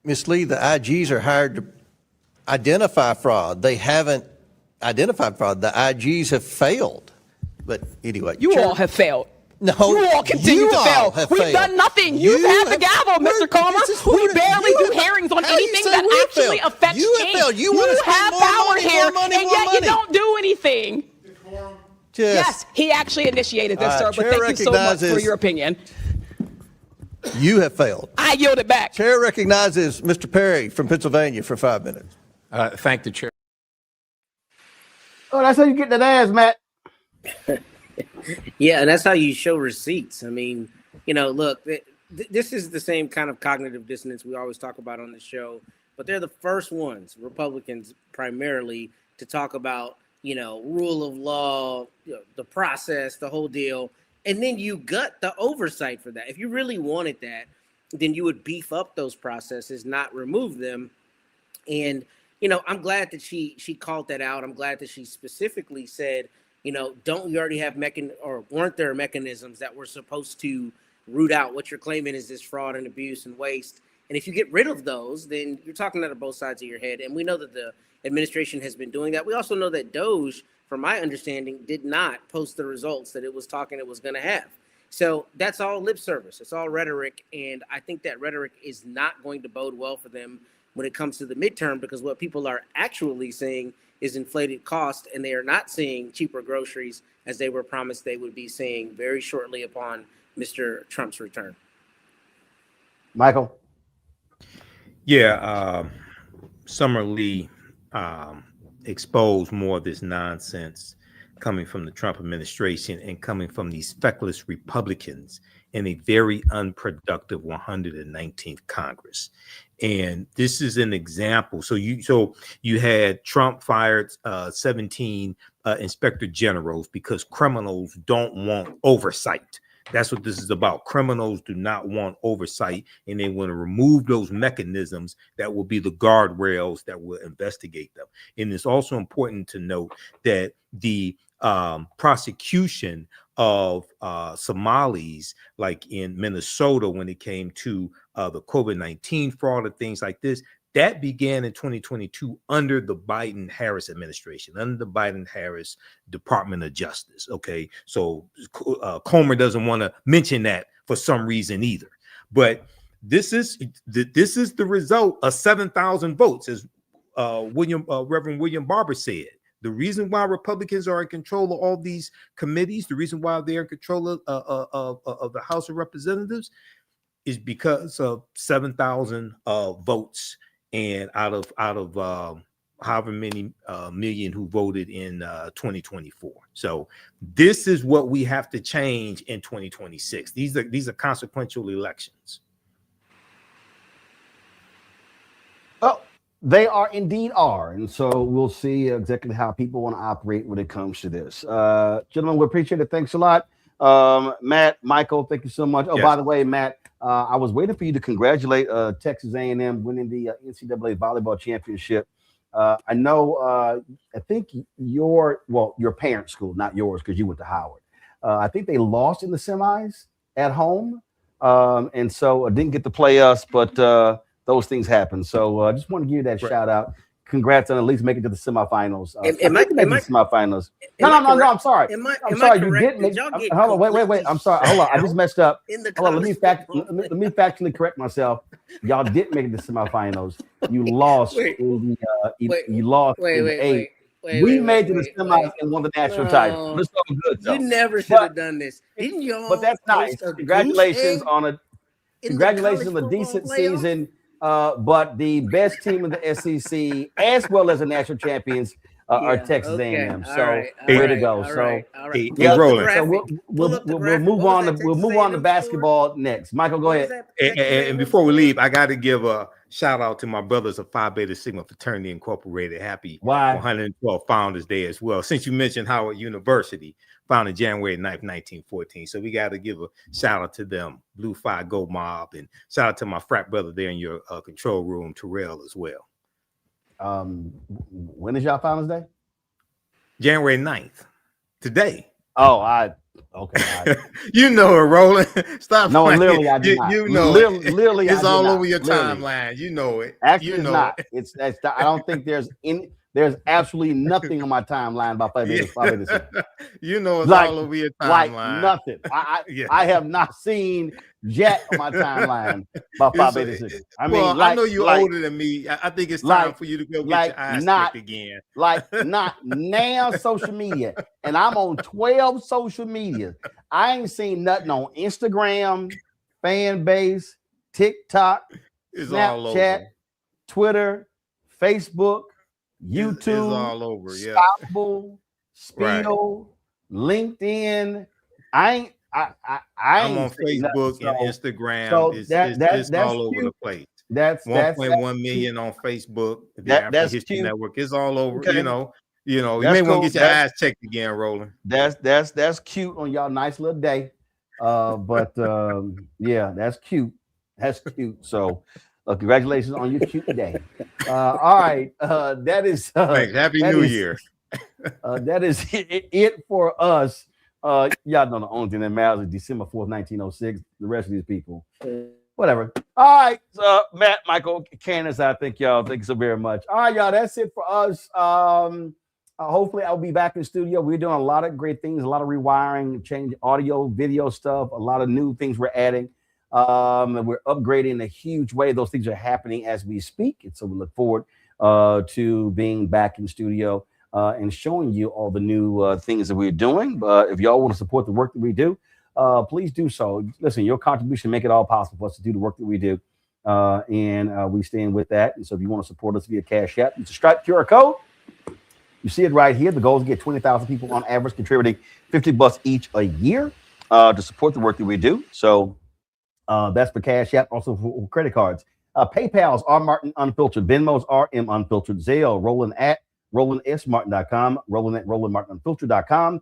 Speaker 6: Ms. Lee, the IGs are hired to identify fraud. They haven't identified fraud. The IGs have failed. But anyway.
Speaker 5: You all have failed.
Speaker 6: No,
Speaker 5: you all continue to fail. We've done nothing. You've had the gavel, Mr. Comer. We barely do hearings on anything that actually affects change. You have power here, and yet you don't do anything. Yes, he actually initiated this, sir, but thank you so much for your opinion.
Speaker 6: You have failed.
Speaker 5: I yield it back.
Speaker 6: Chair recognizes Mr. Perry from Pennsylvania for 5 minutes.
Speaker 3: Thank the chair.
Speaker 1: Oh, that's how you get that ass, Matt.
Speaker 22: Yeah, and that's how you show receipts. I mean, you know, look, this is the same kind of cognitive dissonance we always talk about on the show, but they're the first ones, Republicans primarily, to talk about, you know, rule of law, you know, the process, the whole deal. And then you gut the oversight for that. If you really wanted that, then you would beef up those processes, not remove them. And, you know, I'm glad that she called that out. I'm glad that she specifically said, you know, don't you already have weren't there mechanisms that were supposed to root out what you're claiming is this fraud and abuse and waste? And if you get rid of those, then you're talking out of both sides of your head. And we know that the administration has been doing that. We also know that DOJ, from my understanding, did not post the results that it was talking it was going to have. So that's all lip service. It's all rhetoric. And I think that rhetoric is not going to bode well for them when it comes to the midterm, because what people are actually seeing is inflated cost, and they are not seeing cheaper groceries as they were promised they would be seeing very shortly upon Mr. Trump's return.
Speaker 1: Michael?
Speaker 3: Yeah, Summer Lee exposed more of this nonsense coming from the Trump administration and coming from these feckless Republicans in a very unproductive 119th Congress. And this is an example. So you had Trump fired 17 inspector generals because criminals don't want oversight. That's what this is about. Criminals do not want oversight, and they want to remove those mechanisms that will be the guardrails that will investigate them. And it's also important to note that the prosecution of Somalis, like in Minnesota, when it came to the COVID-19 fraud and things like this, that began in 2022 under the Biden-Harris administration, under the Biden-Harris Department of Justice. Okay, so Comer doesn't want to mention that for some reason either. But this is the result of 7,000 votes, as Reverend William Barber said. The reason why Republicans are in control of all these committees, the reason why they're in control of the House of Representatives, is because of 7,000 votes, and out of however many million who voted in 2024. So this is what we have to change in 2026. These are consequential elections.
Speaker 1: Oh, they are indeed are. And so we'll see exactly how people want to operate when it comes to this. Gentlemen, we appreciate it. Thanks a lot. Matt, Michael, thank you so much. Oh, yes. By the way, Matt, I was waiting for you to congratulate Texas A&M winning the NCAA volleyball championship. I know, I think your parents' school, not yours, because you went to Howard. I think they lost in the semis at home. And so I didn't get to play us, but those things happen. So I just want to give you that shout out. Congrats on at least making it to the semifinals. Semifinals. No, I'm sorry. I'm sorry. You didn't make. Hold on, wait. I'm sorry. Hold on. I just messed up. Hold on. Let me factually correct myself. Y'all didn't make it to semifinals. You lost in the. You lost in the eight. We made it to the semis and won the national title. It's all good.
Speaker 22: You never should have done this. Didn't you?
Speaker 1: But that's nice. Congratulations on a decent season. But the best team in the SEC, as well as the national champions, or
Speaker 22: Yeah,
Speaker 1: Texas
Speaker 22: okay.
Speaker 1: A&M.
Speaker 22: All
Speaker 1: So
Speaker 22: right, all
Speaker 1: way
Speaker 22: right,
Speaker 1: to go.
Speaker 22: all
Speaker 1: So
Speaker 22: right, all right.
Speaker 3: Hey,
Speaker 22: Pull up the
Speaker 3: Roland.
Speaker 1: so
Speaker 22: graphic.
Speaker 1: we'll
Speaker 22: Pull up the
Speaker 1: we'll
Speaker 22: graphic.
Speaker 1: move
Speaker 22: What was
Speaker 1: on.
Speaker 22: that
Speaker 1: We'll
Speaker 22: Texas
Speaker 1: move on to
Speaker 22: A&M score?
Speaker 1: basketball next. Michael, go
Speaker 22: What was
Speaker 1: ahead.
Speaker 22: that Texas
Speaker 3: And
Speaker 22: A&M
Speaker 3: before we
Speaker 22: score?
Speaker 3: leave, I got to give a shout out to my brothers of Phi Beta Sigma Fraternity Incorporated. Happy
Speaker 1: Why?
Speaker 3: 112 Founders Day as well. Since you mentioned Howard University, founded January 9th, 1914. So we got to give a shout out to them, Blue Phi Go Mob, and shout out to my frat brother there in your control room, Terrell, as well.
Speaker 1: When is y'all Founders Day?
Speaker 3: January 9th, today.
Speaker 1: Oh, okay.
Speaker 3: You know it, Roland. Stop.
Speaker 1: No,
Speaker 3: playing.
Speaker 1: literally, I do not.
Speaker 3: You know
Speaker 1: literally,
Speaker 3: it. It's
Speaker 1: I do
Speaker 3: all
Speaker 1: not.
Speaker 3: over your
Speaker 1: Literally.
Speaker 3: timeline. You know it.
Speaker 1: Actually,
Speaker 3: you
Speaker 1: it's
Speaker 3: know
Speaker 1: not.
Speaker 3: it.
Speaker 1: I don't think there's absolutely nothing on my timeline about Phi Beta Sigma.
Speaker 3: You know it's
Speaker 1: Like,
Speaker 3: all over your
Speaker 1: like
Speaker 3: timeline.
Speaker 1: nothing. I have not seen jack on my timeline about Phi Beta Sigma. I mean,
Speaker 3: well,
Speaker 1: like,
Speaker 3: I know you're
Speaker 1: like,
Speaker 3: older than me. I think it's time for you to go get your eyes checked again.
Speaker 1: Like not now social media. And I'm on 12 social media. I ain't seen nothing on Instagram, fan base, TikTok,
Speaker 3: It's all
Speaker 1: Snapchat,
Speaker 3: over.
Speaker 1: Twitter, Facebook, YouTube,
Speaker 3: It's all over. Yeah.
Speaker 1: Stoppable, Spiel, LinkedIn. I'm
Speaker 3: on Facebook and Instagram.
Speaker 1: So
Speaker 3: it's
Speaker 1: that's
Speaker 3: all over
Speaker 1: cute.
Speaker 3: the place.
Speaker 1: That's
Speaker 3: 1.1 million on Facebook. The African History
Speaker 1: cute.
Speaker 3: Network is all over.
Speaker 1: Okay.
Speaker 3: You know, you
Speaker 1: That's
Speaker 3: may want
Speaker 1: cool.
Speaker 3: to get your eyes checked again, Roland.
Speaker 1: That's cute on y'all nice little day. But yeah, that's cute. That's cute. So congratulations on your cute day. All right. That is
Speaker 3: Thanks. Happy New Year.
Speaker 1: That is it for us. Y'all know the only thing that matters is December 4th, 1906. The rest of these people, whatever. All right, Matt, Michael, Candace, I thank y'all. Thank you so very much. All right, y'all, that's it for us. Hopefully I'll be back in the studio. We're doing a lot of great things, a lot of rewiring, change audio, video stuff, a lot of new things we're adding. And we're upgrading in a huge way. Those things are happening as we speak. And so we look forward to being back in the studio and showing you all the new things that we're doing. But if y'all want to support the work that we do, please do so. Listen, your contribution make it all possible for us to do the work that we do. And we stand with that. And so if you want to support us via Cash App, it's a Stripe QR code. You see it right here. The goal is to get 20,000 people on average contributing $50 each a year to support the work that we do. So that's for Cash App, also for credit cards. PayPal's R Martin Unfiltered, Venmo's RM Unfiltered, Zelle, Roland at RolandSMartin.com, Roland at RolandMartinUnfiltered.com.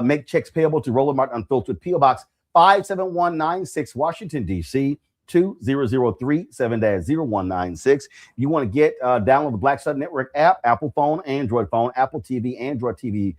Speaker 1: Make checks payable to Roland Martin Unfiltered, P.O. Box 57196, Washington, D.C. 2003 7-0196. You want to get download the Black Star Network app, Apple phone, Android phone, Apple TV, Android TV,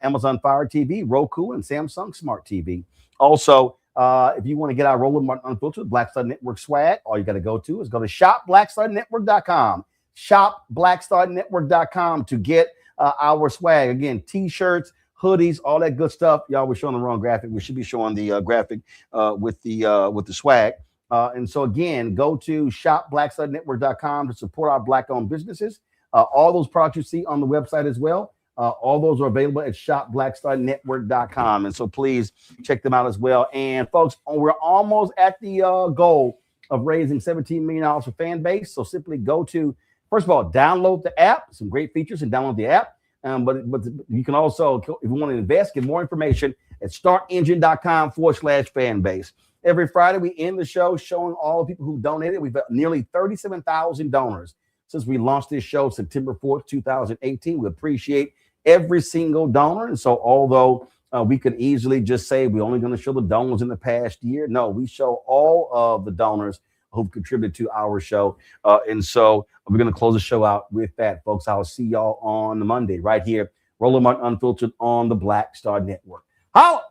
Speaker 1: Amazon Fire TV, Roku, and Samsung Smart TV. Also, if you want to get our Roland Martin Unfiltered Black Star Network swag, all you got to go to shopblackstarnetwork.com. Shopblackstarnetwork.com to get our swag. Again, t-shirts, hoodies, all that good stuff. Y'all were showing the wrong graphic. We should be showing the graphic with the swag. And so again, go to shopblackstarnetwork.com to support our Black-owned businesses. All those products you see on the website as well. All those are available at shopblackstarnetwork.com. And so please check them out as well. And folks, we're almost at the goal of raising $17 million for fan base. So simply go to, first of all, download the app, some great features, and download the app. But you can also, if you want to invest, get more information at startengine.com/fan base. Every Friday, we end the show showing all the people who donated. We've got nearly 37,000 donors since we launched this show September 4th, 2018. We appreciate every single donor. And so although we could easily just say we're only going to show the donors in the past year, no, we show all of the donors who've contributed to our show. And so we're going to close the show out with that, folks. I'll see y'all on Monday right here, Roland Martin Unfiltered on the Black Star Network. Holla!